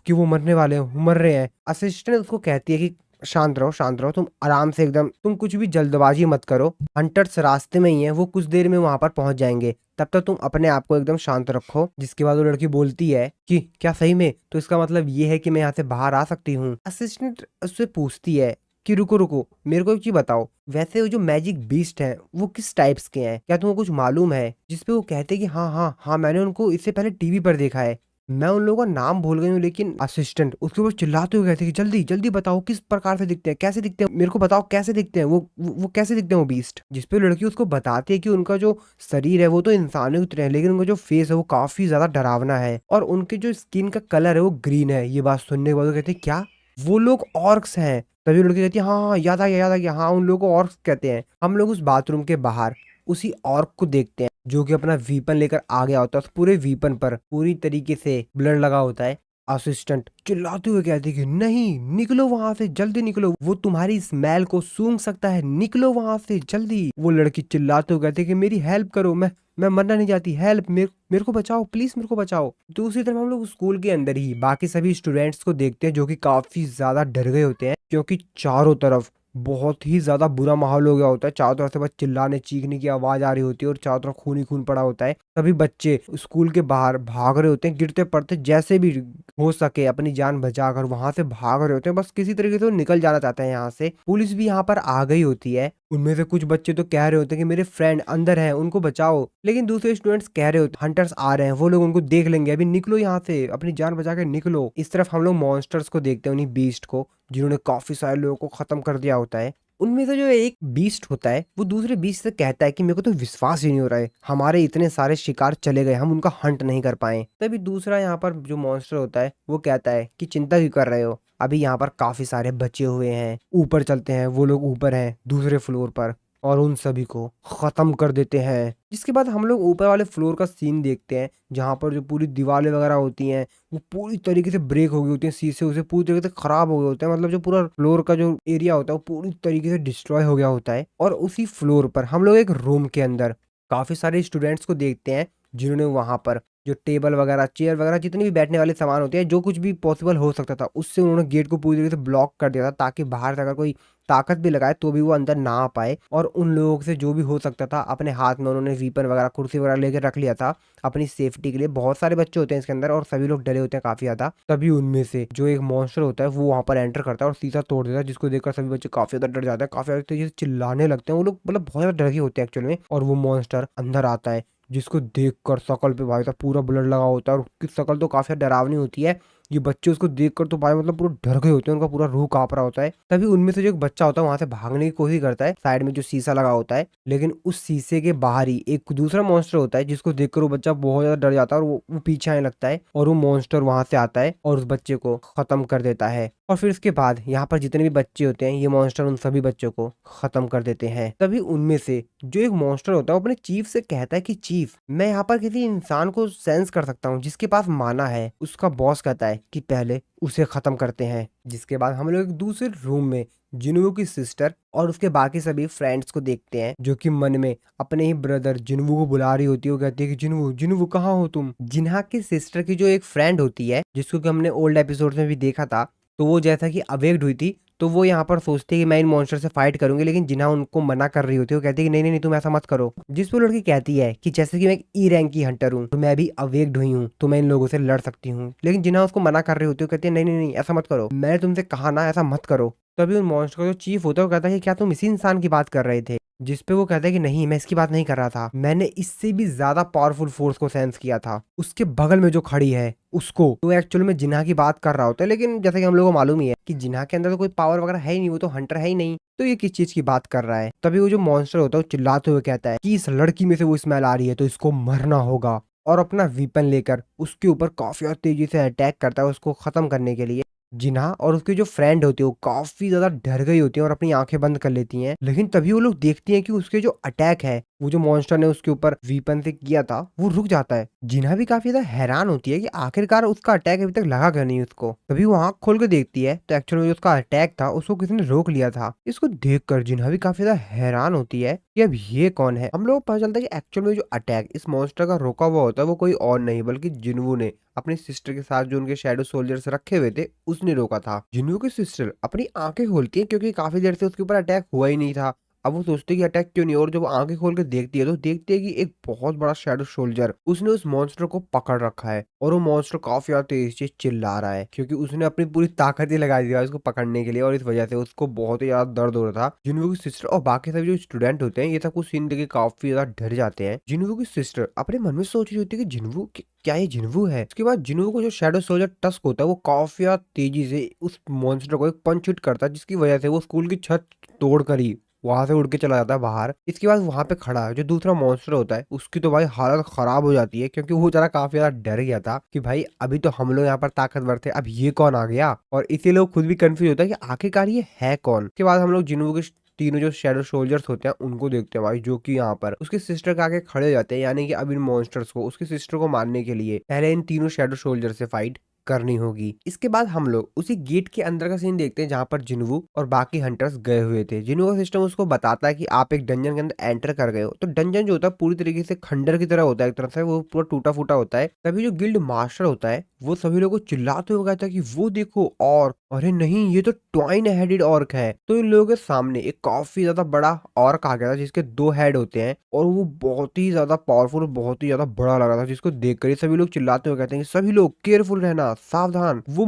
कि वो मरने वाले हैं, मर रहे हैं। असिस्टेंट उसको कहती है कि शांत रहो, तुम आराम से एकदम, तुम कुछ भी जल्दबाजी मत करो, हंटर्स रास्ते में ही हैं, वो कुछ देर में वहां पर पहुंच जाएंगे, तब तक तुम अपने आप को एकदम शांत रखो। जिसके बाद वो लड़की बोलती है कि क्या सही में, तो इसका मतलब ये है कि मैं यहाँ से बाहर आ सकती हूँ। असिस्टेंट उससे पूछती है कि रुको मेरे को एक चीज बताओ, वैसे वो जो मैजिक बीस्ट है वो किस टाइप्स के हैं, क्या तुमको कुछ मालूम है। जिसपे वो कहते हैं कि हाँ मैंने उनको इससे पहले टीवी पर देखा है, मैं उन लोगों का नाम भूल गई हूँ। लेकिन असिस्टेंट उसके ऊपर चिल्लाते हुए कहते हैं कि जल्दी जल्दी बताओ किस प्रकार से दिखते हैं, कैसे दिखते हैं, मेरे को बताओ कैसे दिखते हैं वो कैसे दिखते हैं वो बीस्ट। जिसपे लड़की उसको बताती है कि उनका जो शरीर है वो तो इंसानों की तरह है, लेकिन उनका जो फेस है वो काफी ज्यादा डरावना है और उनके जो स्किन का कलर है वो ग्रीन है। ये बात सुनने के बाद वो कहते हैं क्या, वो लोग ऑर्क्स हैं। तभी लड़की कहती है हाँ याद आ गया, हाँ उन लोगों को ऑर्क्स कहते हैं। हम लोग उस बाथरूम के बाहर उसी ऑर्क को देखते हैं जो कि अपना वीपन लेकर आ गया होता है। उस पूरे वीपन पर पूरी तरीके से ब्लड लगा होता है। असिस्टेंट चिल्लाते हुए कहती है कि नहीं, निकलो वहां से, जल्दी निकलो, वो तुम्हारी स्मेल को सूंघ सकता है, निकलो वहां से जल्दी। वो लड़की चिल्लाते हुए कहती है कि मेरी हेल्प करो, मैं मरना नहीं चाहती, हेल्प, मेरे को बचाओ प्लीज, मेरे को बचाओ। दूसरी तरफ हम लोग स्कूल के अंदर ही बाकी सभी स्टूडेंट्स को देखते हैं जो कि काफी ज्यादा डर गए होते हैं, क्योंकि चारों तरफ बहुत ही ज्यादा बुरा माहौल हो गया होता है। चारों तरफ से बस चिल्लाने चीखने की आवाज आ रही होती है और चारों तरफ खून ही खून पड़ा होता है। सभी बच्चे स्कूल के बाहर भाग रहे होते हैं, गिरते पड़ते जैसे भी हो सके अपनी जान बचाकर वहां से भाग रहे होते हैं। बस किसी तरीके से वो निकल जाना चाहते हैं यहाँ से। पुलिस भी यहाँ पर आ गई होती है। उनमें से कुछ बच्चे तो कह रहे होते हैं कि मेरे फ्रेंड अंदर हैं, उनको बचाओ, लेकिन दूसरे स्टूडेंट्स कह रहे होते हंटर्स आ रहे हैं, वो लोग उनको देख लेंगे, अभी निकलो यहाँ से, अपनी जान बचा के निकलो। इस तरफ हम लोग मॉन्स्टर्स को देखते हैं, उन्हीं बीस्ट को, जिन्होंने काफी सारे लोगों को खत्म कर दिया होता है। उनमें से जो एक बीस्ट होता है वो दूसरे बीस्ट से कहता है कि मेरे को तो विश्वास ही नहीं हो रहा है, हमारे इतने सारे शिकार चले गए, हम उनका हंट नहीं कर पाए। तभी दूसरा यहाँ पर जो मॉन्स्टर होता है वो कहता है कि चिंता क्यों कर रहे हो, अभी यहाँ पर काफी सारे बचे हुए हैं, ऊपर चलते हैं, वो लोग ऊपर हैं दूसरे फ्लोर पर, और उन सभी को खत्म कर देते हैं। जिसके बाद हम लोग ऊपर वाले फ्लोर का सीन देखते हैं, जहाँ पर जो पूरी दीवारें वगैरह होती हैं वो पूरी तरीके से ब्रेक हो गई होती हैं, शीशे उसे पूरी तरीके से खराब हो गए होते हैं, मतलब जो पूरा फ्लोर का जो एरिया होता है वो पूरी तरीके से डिस्ट्रॉय हो गया होता है। और उसी फ्लोर पर हम लोग एक रूम के अंदर काफी सारे स्टूडेंट्स को देखते हैं, जिन्होंने वहां पर जो टेबल वगैरह, चेयर वगैरह, जितने भी बैठने वाले सामान होते हैं, जो कुछ भी पॉसिबल हो सकता था उससे उन्होंने गेट को पूरी तरीके से ब्लॉक कर दिया था, ताकि बाहर से अगर कोई ताकत भी लगाए तो भी वो अंदर ना आ पाए। और उन लोगों से जो भी हो सकता था अपने हाथ में उन्होंने वीपन वगैरह, कुर्सी वगैरह लेकर रख लिया था अपनी सेफ्टी के लिए। बहुत सारे बच्चे होते हैं इसके अंदर और सभी लोग डरे होते हैं काफी ज्यादा। तभी उनमें से जो एक मॉन्स्टर होता है वो वहां पर एंटर करता है और शीशा तोड़ देता है, जिसको देखकर सभी बच्चे काफी ज्यादा डर जाते हैं, काफी ज्यादा तेजी से चिल्लाने लगते हैं। वो लोग मतलब बहुत ज्यादा डर गए होते हैं एक्चुअल में। और वो मॉन्स्टर अंदर आता है, जिसको देखकर शकल पे भाई साहब पूरा ब्लड लगा होता है और उसकी शकल तो काफी डरावनी होती है। ये बच्चे उसको देखकर तो भाई मतलब पूरा डर गए होते हैं, उनका पूरा रूह कांप रहा होता है। तभी उनमें से जो एक बच्चा होता है वहां से भागने की कोशिश करता है, साइड में जो शीशा लगा होता है, लेकिन उस शीशे के बाहर ही एक दूसरा मॉन्स्टर होता है, जिसको देखकर वो बच्चा बहुत ज्यादा डर जाता है और वो पीछे आने लगता है, और वो मॉन्स्टर वहां से आता है और उस बच्चे को खत्म कर देता है। और फिर इसके बाद यहाँ पर जितने भी बच्चे होते हैं, ये मॉन्स्टर उन सभी बच्चों को खत्म कर देते हैं। तभी उनमें से जो एक मॉन्स्टर होता है वो अपने चीफ से कहता है कि चीफ, मैं यहाँ पर किसी इंसान को सेंस कर सकता हूँ जिसके पास माना है। उसका बॉस कहता है कि पहले उसे खत्म करते हैं। जिसके बाद हम लोग एक दूसरे रूम में जिन्वू की सिस्टर और उसके बाकी सभी फ्रेंड्स को देखते हैं, जो कि मन में अपने ही ब्रदर जिन्वू को बुला रही होती है। वो कहती है कि जिन्वू, जिन्वू कहाँ हो तुम। जिन्हा की सिस्टर की जो एक फ्रेंड होती है, जिसको कि हमने ओल्ड एपिसोड में भी देखा था, तो वो जैसा कि अवेक्ड हुई थी तो वो यहाँ पर सोचती है कि मैं इन मॉन्स्टर से फाइट करूंगी, लेकिन जिन्हा उनको मना कर रही होती है। वो कहती है कि नहीं नहीं नहीं, तुम ऐसा मत करो। जिस पे लड़की कहती है कि जैसे कि मैं एक ई रैंक की हंटर हूँ, तो मैं भी अवेक्ड हुई हूँ, तो मैं इन लोगों से लड़ सकती हूँ। लेकिन जिन्हा उसको मना कर रही होती है, वो कहती है नहीं नहीं नहीं, ऐसा मत करो, मैंने तुमसे कहा ना ऐसा मत करो। तभी उन मॉन्स्टर का जो चीफ होता है वो कहता है कि क्या तुम इसी इंसान की बात कर रहे थे? जिस पे वो कहता है कि नहीं, मैं इसकी बात नहीं कर रहा था, मैंने इससे भी ज्यादा पावरफुल फोर्स को सेंस किया था, उसके बगल में जो खड़ी है उसको। तो एक्चुअल में जिन्हा की बात कर रहा होता है, लेकिन जैसे कि हम लोगों को मालूम ही है कि जिन्हा के अंदर तो कोई पावर वगैरह है ही नहीं, वो तो हंटर है ही नहीं, तो ये किस चीज की बात कर रहा है। तभी वो जो मॉन्स्टर होता है वो चिल्लाते हुए कहता है कि इस लड़की में से वो स्मेल आ रही है, तो इसको मरना होगा। और अपना वीपन लेकर उसके ऊपर काफी तेजी से अटैक करता है उसको खत्म करने के लिए। जिन्हा और उसकी जो फ्रेंड होती है वो काफी ज्यादा डर गई होती है और अपनी आंखें बंद कर लेती हैं। लेकिन तभी वो लोग देखती हैं कि उसके जो अटैक है, वो जो मॉन्स्टर ने उसके ऊपर वीपन से किया था, वो रुक जाता है। जिन्हा भी काफी ज्यादा हैरान होती है कि आखिरकार उसका अटैक अभी तक लगा क्यों नहीं उसको। तभी वो आंख खोल के देखती है तो एक्चुअल में जो उसका अटैक था उसको किसी ने रोक लिया था। इसको देखकर जिन्हा भी काफी ज्यादा हैरान होती है कि अब ये कौन है। हम लोग को पता चलता है कि एक्चुअल में जो अटैक इस मॉन्स्टर का रोका हुआ होता है वो कोई और नहीं बल्कि जिन्वू ने अपनी सिस्टर के साथ जो उनके शैडो सोल्जर्स रखे हुए थे उसने रोका था। जिन्वू की सिस्टर अपनी आंखें खोलती है क्योंकि काफी देर से उसके ऊपर अटैक हुआ ही नहीं था। अब वो सोचती है कि अटैक क्यों नहीं, और जब वो आंखें खोल के देखती है तो देखती है कि एक बहुत बड़ा शैडो सोल्जर उसने उस मॉन्स्टर को पकड़ रखा है और वो मॉन्स्टर काफी ज्यादा तेजी से चिल्ला रहा है क्योंकि उसने अपनी पूरी ताकत ही लगा दी है उसको पकड़ने के लिए, और इस वजह से उसको बहुत ही ज्यादा दर्द हो रहा था। जिन्वू की सिस्टर और बाकी सभी जो स्टूडेंट होते हैं ये सब कुछ सीन देख के काफी ज्यादा डर जाते हैं। जिन्वू की सिस्टर अपने मन में सोच रही होती है कि जिन्वू क्या ये जिन्वू है। उसके बाद जिन्वू को जो शैडो सोल्जर टस्क होता है वो काफी ज्यादा तेजी से उस मॉन्स्टर को एक पंच हिट करता है, जिसकी वजह से वो स्कूल की छत तोड़कर ही वहां से उड़ के चला जाता है बाहर। इसके बाद वहां पे खड़ा है जो दूसरा मॉन्स्टर होता है, उसकी तो भाई हालत खराब हो जाती है क्योंकि वो जरा काफी ज्यादा डर गया था कि भाई अभी तो हम लोग यहाँ पर ताकतवर थे, अब ये कौन आ गया। और इसी लोग खुद भी कंफ्यूज होता है कि आखिरकार ये है कौन। उसके बाद हम लोग जिन्हों के तीनों जो शैडो सोल्जर्स होते हैं उनको देखते हैं भाई, जो कि यहाँ पर उसकी सिस्टर के आगे खड़े हो जाते हैं, यानी कि अब इन मॉन्स्टर्स को उसकी सिस्टर को मारने के लिए पहले इन तीनों शैडो सोल्जर से फाइट करनी होगी। इसके बाद हम लोग उसी गेट के अंदर का सीन देखते हैं जहां पर जिन्वू और बाकी हंटर्स गए हुए थे। जिन्वू का सिस्टम उसको बताता है कि आप एक डंजन के अंदर एंटर कर गए हो। तो डंजन जो होता है पूरी तरीके से खंडर की तरह होता है, एक तरह से वो पूरा टूटा फूटा होता है। तभी जो गिल्ड मास्टर होता है वो सभी लोगों को चिल्लाते हुए कहता है कि वो देखो, और अरे नहीं ये तो ट्वाइन हेडेड ऑर्क है। तो इन लोगों के सामने एक काफी ज्यादा बड़ा ऑर्क आ गया था जिसके 2 हेड होते हैं और वो बहुत ही ज्यादा पावरफुल, बहुत ही ज्यादा बड़ा लग रहा था, जिसको देखकर ही सभी लोग चिल्लाते हुए कहते हैं कि सभी लोग केयरफुल रहना, सावधान। वो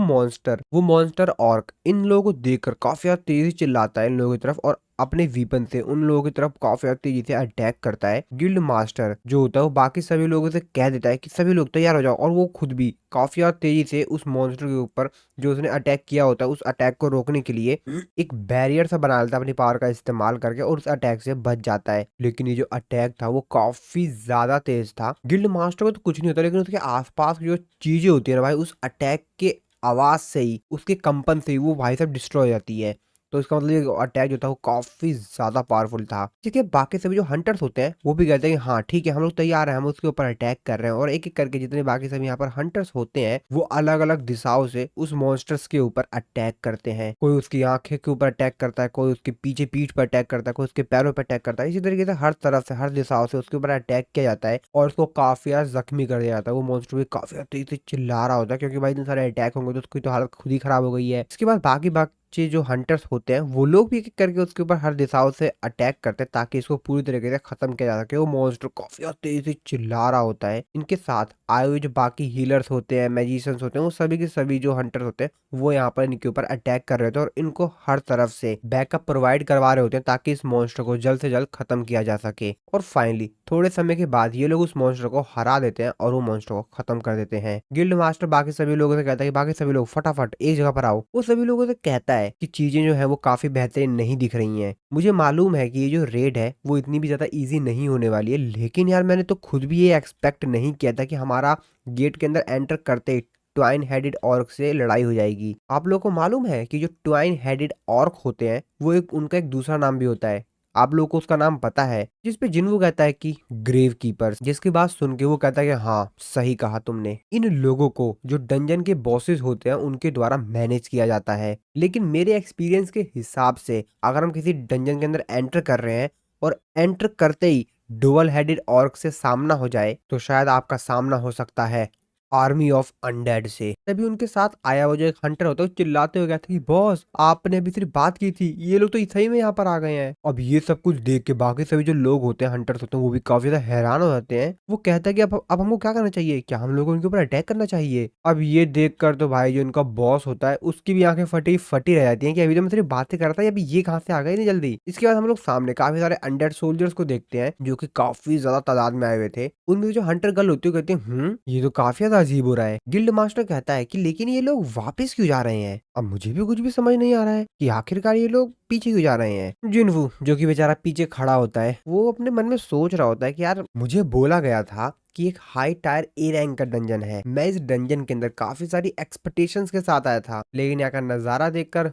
मॉन्स्टर ऑर्क इन लोगों को देखकर काफी ज्यादा तेजी चिल्लाता है इन लोगों की तरफ और अपने वीपन से उन लोगों की तरफ काफी ज्यादा तेजी से अटैक करता है। गिल्ड मास्टर जो होता है वो बाकी सभी लोगों से कह देता है कि सभी लोग तैयार हो जाओ, और वो खुद भी काफी ज्यादा तेजी से उस मॉन्स्टर के ऊपर जो उसने अटैक किया होता है उस अटैक को रोकने के लिए एक बैरियर सा बना लेता है अपनी पावर का इस्तेमाल करके, और उस अटैक से बच जाता है। लेकिन ये जो अटैक था वो काफी ज्यादा तेज था। गिल्ड मास्टर को तो कुछ नहीं होता, लेकिन उसके आसपास की जो चीजें होती है ना भाई, उस अटैक के आवाज से ही, उसके कंपन से ही वो भाई साहब डिस्ट्रॉय हो जाती है। तो इसका मतलब ये अटैक जो था वो काफी ज्यादा पावरफुल था। ठीक है, बाकी सभी जो हंटर्स होते हैं वो भी कहते हैं कि हाँ ठीक है हम लोग तैयार हैं, हम उसके ऊपर अटैक कर रहे हैं। और एक एक करके जितने बाकी सभी यहाँ पर हंटर्स होते हैं वो अलग अलग दिशाओं से उस मॉन्स्टर्स के ऊपर अटैक करते हैं। कोई उसकी आंखें के ऊपर अटैक करता है, कोई उसके पीछे पीठ पर अटैक करता है, कोई उसके पैरों पर अटैक करता है। इसी तरीके से हर तरफ से हर दिशाओं से उसके ऊपर अटैक किया जाता है और उसको काफी ज्यादा जख्मी कर दिया जाता है। वो मॉन्स्टर भी काफी ज्यादा तेजी से चिल्ला रहा होता है क्योंकि भाई इतने सारे अटैक होंगे तो उसकी तो हालत खुद ही खराब हो गई है। इसके बाद बाकी जो हंटर्स होते हैं वो लोग भी एक एक करके उसके ऊपर हर दिशाओं से अटैक करते हैं ताकि इसको पूरी तरीके से खत्म किया जा सके। वो मॉन्स्टर काफी तेजी से चिल्ला रहा होता है। इनके साथ आए हुए जो बाकी हीलर्स होते हैं, मैजिशियंस होते हैं, वो सभी के सभी जो हंटर्स होते हैं वो यहाँ पर इनके ऊपर अटैक कर रहे होते हैं और इनको हर तरफ से बैकअप प्रोवाइड करवा रहे होते हैं ताकि इस मॉन्स्टर को जल्द से जल्द खत्म किया जा सके। और फाइनली थोड़े समय के बाद ये लोग उस मॉन्स्टर को हरा देते हैं और वो मॉन्स्टर को खत्म कर देते हैं। गिल्ड मास्टर बाकी सभी लोगों से कहता है कि बाकी सभी लोग फटाफट एक जगह पर आओ। वो सभी लोगों से कहता है कि चीजें जो है वो काफी बेहतरीन नहीं दिख रही हैं। मुझे मालूम है कि ये जो रेड है वो इतनी भी ज्यादा इजी नहीं होने वाली है, लेकिन यार मैंने तो खुद भी ये एक्सपेक्ट नहीं किया था कि हमारा गेट के अंदर एंटर करते ही ट्वाइन हेडेड ऑर्क से लड़ाई हो जाएगी। आप लोगों को मालूम है कि जो ट्वाइन हेडेड ऑर्क होते हैं वो उनका एक दूसरा नाम भी होता है। आप लोगों को उसका नाम पता है? जिसपे जिन्वू कहता है कि ग्रेव कीपर्स, जिसकी बात सुन के वो कहता है कि हाँ सही कहा तुमने। इन लोगों को जो डंजन के बॉसेस होते हैं उनके द्वारा मैनेज किया जाता है, लेकिन मेरे एक्सपीरियंस के हिसाब से अगर हम किसी डंजन के अंदर एंटर कर रहे हैं और एंटर करते ही डुअल हेडेड ऑर्क से सामना हो जाए तो शायद आपका सामना हो सकता है आर्मी ऑफ अनडेड से। तभी उनके साथ आया वो जो एक हंटर होता है वो चिल्लाते हुए कहता है कि बॉस आपने अभी सिर्फ बात की थी, ये लोग तो सही में यहाँ पर आ गए हैं। अब ये सब कुछ देख के बाकी सभी जो लोग होते हैं, हंटर्स होते हैं, वो भी काफी ज्यादा हैरान हो जाते हैं। वो कहता है कि अब हमको क्या करना चाहिए, क्या हम लोगों को उनके ऊपर अटैक करना चाहिए। अब ये देख कर तो भाई जो उनका बॉस होता है उसकी भी आंखें फटी फटी रह जाती है कि अभी तो मैं सिर्फ बातें कर रहा था, अभी ये कहाँ से आ गए नहीं जल्दी। इसके बाद हम लोग सामने काफी सारे अनडेड सोल्जर्स को देखते हैं जो कि काफी ज्यादा तादाद में आए हुए थे। उनमें जो हंटर गर्ल होती है कहती है ये तो काफी ज्यादा अजीब हो रहा है। गिल्ड मास्टर कहता है कि लेकिन ये लोग वापस क्यों जा रहे हैं। अब मुझे भी कुछ भी समझ नहीं आ रहा है कि आखिरकार ये लोग पीछे क्यों जा रहे हैं। जिनवू जो कि बेचारा पीछे खड़ा होता है वो अपने मन में सोच रहा होता है कि यार मुझे बोला गया था कि एक हाई टायर ए रैंक का डंजन है, मैं इस डंजन के अंदर काफी सारी एक्सपेक्टेशंस के साथ आया था, लेकिन यहाँ का नजारा देखकर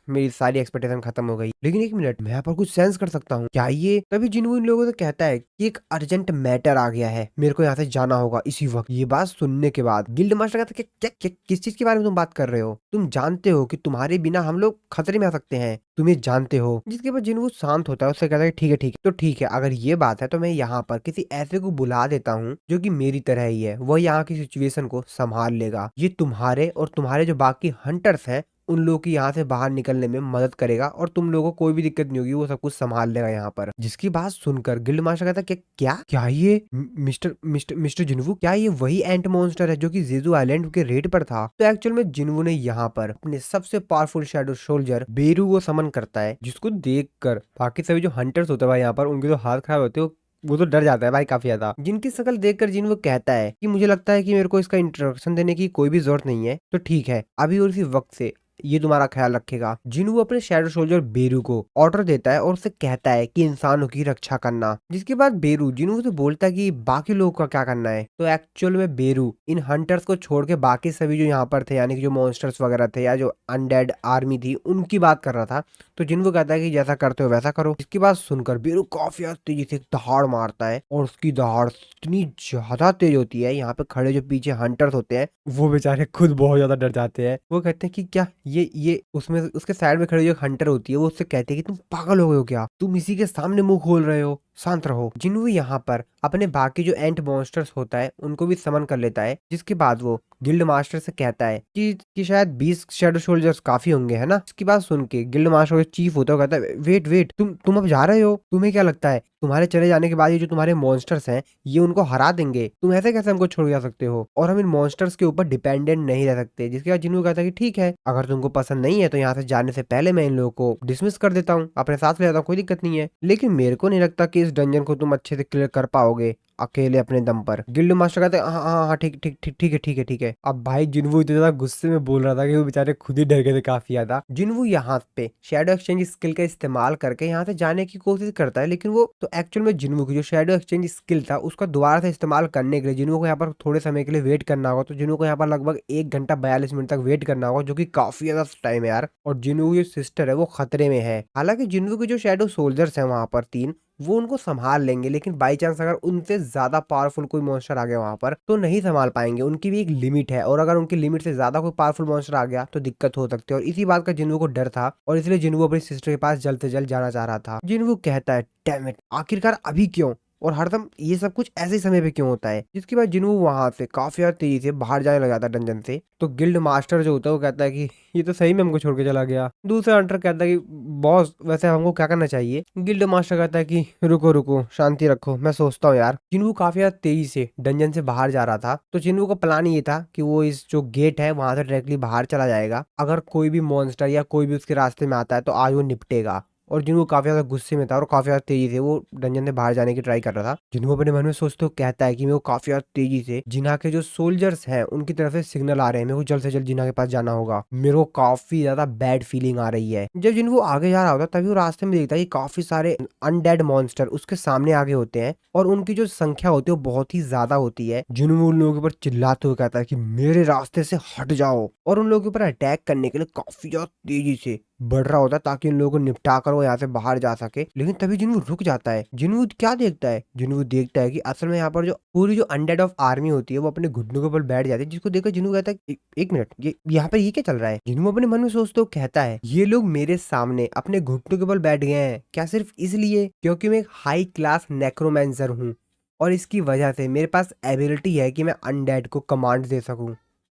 मेरी सारी एक्सपेक्टेशन खत्म हो गई। लेकिन एक मिनट, मैं यहाँ पर कुछ सेंस कर सकता हूँ क्या ये। तभी जिनवू इन लोगों से कहता है कि एक अर्जेंट मैटर आ गया है, मेरे को यहाँ से जाना होगा इसी वक्त। ये बात सुनने के बाद गिल्ड मास्टर कहता है कि क्या किस चीज के बारे में तुम बात कर रहे हो, तुम जानते हो कि तुम्हारे बिना हम लोग खतरे में आ सकते हैं, तुम ये जानते हो। जिसके बाद जिनवू शांत होता है, उससे कहता है ठीक है ठीक है, तो ठीक है अगर ये बात है तो मैं यहाँ पर किसी ऐसे को बुला देता हूँ जो कि मेरी तरह ही है, वह यहाँ की सिचुएशन को संभाल लेगा। ये तुम्हारे और तुम्हारे जो बाकी हंटर्स हैं उन लोगों की यहाँ से बाहर निकलने में मदद करेगा और तुम लोगों को कोई भी दिक्कत नहीं होगी, वो सब कुछ संभाल लेगा यहाँ पर। जिसकी बात सुनकर गिल्ड मास्टर कहता है क्या क्या ये मिस्टर मिस्टर मिस्टर जिनवू, क्या ये वही एंट मॉन्स्टर है जो कि जेजू आइलैंड के रेड पर था। तो एक्चुअल में जिनवू ने यहाँ पर अपने सबसे पावरफुल शैडो सोल्जर बेरू को समन करता है, जिसको देखकर बाकी सभी जो हंटर्स होते हैं यहाँ पर उनके जो हाथ खराब होते हैं वो तो डर जाता है भाई काफी ज्यादा। जिनकी शक्ल देखकर जिन वो कहता है कि मुझे लगता है कि मेरे को इसका इंट्रोडक्शन देने की कोई भी जरूरत नहीं है, तो ठीक है अभी और इसी वक्त से ये तुम्हारा ख्याल रखेगा। जिनू अपने शैडो सोल्जर बेरू को ऑर्डर देता है और उससे कहता है कि इंसानों की रक्षा करना। जिसके बाद बेरू जिनू से बोलता है कि बाकी लोगों का क्या करना है। तो एक्चुअल में बेरू इन हंटर्स को छोड़ के बाकी सभी जो यहाँ पर थे, यानी कि जो मॉन्स्टर्स वगैरह थे या जो अनडेड आर्मी थी, उनकी बात कर रहा था। तो जिनको कहता है कि जैसा करते हो वैसा करो। इसकी बात सुनकर बेरू काफी तेजी से दहाड़ मारता है और उसकी दहाड़ इतनी ज्यादा तेज होती है, यहाँ पे खड़े जो पीछे हंटर्स होते हैं वो बेचारे खुद बहुत ज्यादा डर जाते हैं। वो कहते हैं कि क्या ये उसमें उसके साइड में खड़े जो हंटर होती है वो उससे कहते हैं कि तुम पागल हो गए हो क्या, तुम इसी के सामने मुंह खोल रहे हो, शांत रहो। जिनू यहाँ पर अपने बाकी जो एंट मॉन्स्टर्स होता है उनको भी समन कर लेता है। जिसके बाद वो गिल्ड मास्टर से कहता है कि शायद 20 शैडो सोल्जर्स काफी होंगे, है ना। इसकी बात सुन के गिल्ड मास्टर चीफ होता है कहता है वेट वेट, तुम अब जा रहे हो, तुम्हें क्या लगता है तुम्हारे चले जाने के बाद ये जो तुम्हारे मॉन्स्टर्स हैं ये उनको हरा देंगे, तुम ऐसे कैसे हमको छोड़ जा सकते हो, और हम इन मॉन्स्टर्स के ऊपर डिपेंडेंट नहीं रह सकते। जिसके बाद जिन्हों कहता है कि ठीक है अगर तुमको पसंद नहीं है तो यहाँ से जाने से पहले मैं इन लोगों को डिसमिस कर देता हूँ, अपने साथ ले जाता हूँ, कोई दिक्कत नहीं है। लेकिन मेरे को नहीं लगता कि इस डंजन को तुम अच्छे से क्लियर कर पाओगे अकेले अपने दम पर। गिल्ड मास्टर कहते हैं हाँ हाँ हाँ ठीक ठीक ठीक ठीक है ठीक है ठीक है। अब भाई जिनवू इतना ज्यादा गुस्से में बोल रहा था कि वो बेचारे खुद ही डर गए थे काफी ज्यादा। जिनवू यहाँ पे शैडो एक्सचेंज स्किल का इस्तेमाल करके यहाँ से जाने की कोशिश करता है, लेकिन वो तो एक्चुअल में जिनवू की जो शैडो एक्सचेंज स्किल था उसका दोबारा से इस्तेमाल करने के लिए जिनवू को यहाँ पर थोड़े समय के लिए वेट करना होगा। तो जिनवू को यहाँ पर लगभग 1 घंटा 42 मिनट तक वेट करना होगा, जो की काफी ज्यादा टाइम है यार। और जिनवू की सिस्टर है वो खतरे में है। हालांकि जिनवू के जो शैडो सोल्जर्स है वहां पर 3 वो उनको संभाल लेंगे, लेकिन बाई चांस अगर उनसे ज्यादा पावरफुल कोई मॉन्स्टर आ गया वहां पर तो नहीं संभाल पाएंगे, उनकी भी एक लिमिट है, और अगर उनकी लिमिट से ज्यादा कोई पावरफुल मॉन्स्टर आ गया तो दिक्कत हो सकती है। और इसी बात का जिन्वू को डर था और इसलिए जिन्वू अपनी सिस्टर के पास जल्द से जल्द जाना चाह रहा था। जिन्वू कहता है डैम इट, आखिरकार अभी क्यों, और हरदम ये सब कुछ ऐसे समय पे क्यों होता है। जिसके बाद जिन्वू वहां से काफी ज्यादा तेजी से बाहर जाने लगा था डंजन से। तो गिल्ड मास्टर जो होता है वो कहता है कि ये तो सही में हमको छोड़ के चला गया। दूसरा हंटर कहता है कि बॉस वैसे हमको क्या करना चाहिए। गिल्ड मास्टर कहता है कि रुको रुको शांति रखो, मैं सोचता हूँ यार। जिन्वू काफी ज्यादा तेजी से डंजन से बाहर जा रहा था। तो जिन्वू का प्लान ये था कि वो इस जो गेट है वहां से डायरेक्टली बाहर चला जाएगा, अगर कोई भी मॉन्स्टर या कोई भी उसके रास्ते में आता है तो आज वो निपटेगा। और जिन्वू काफी ज्यादा गुस्से में था और काफी ज्यादा तेजी से वो डंजन से बाहर जाने की ट्राई कर रहा था। जिन्वू अपने मन में सोचते हुए कहता है कि मेरे को काफी ज्यादा तेजी से जिन्हा के जो सोल्जर्स हैं उनकी तरफ से सिग्नल आ रहे हैं, मेरे को जल्द से जल्द जिन्हा के पास जाना होगा, मेरे को काफी ज्यादा बैड फीलिंग आ रही है। जब जिन्वू आगे जा रहा होता तभी वो रास्ते में देखता है कि काफी सारे अनडेड मॉन्स्टर उसके सामने आगे होते हैं और उनकी जो संख्या होती है वो बहुत ही ज्यादा होती है। जिन्वू उन लोगों के ऊपर चिल्लाते हुए कहता है कि मेरे रास्ते से हट जाओ, और उन लोगों के ऊपर अटैक करने के लिए काफी ज्यादा तेजी से बढ़ रहा होता है ताकि इन लोगों को निपटा कर वो यहाँ से बाहर जा सके। लेकिन तभी जिन्वू रुक जाता है। जिन्वू क्या देखता है, जिन्वू देखता है कि असल में यहाँ पर जो पूरी जो अनडेड ऑफ आर्मी होती है वो अपने घुटनों के ऊपर बैठ जाती है, जिसको देखकर जिन्वू कहता है एक मिनट, ये यहाँ पर ये क्या चल रहा है। जिन्वू अपने मन में सोचते हुए कहता है ये लोग मेरे सामने अपने घुटनों के ऊपर बैठ गए हैं क्या सिर्फ इसलिए क्योंकि मैं एक हाई क्लास नेक्रोमैंसर हूँ। और इसकी वजह से मेरे पास एबिलिटी है कि मैं अनडेड को कमांड दे सकूं।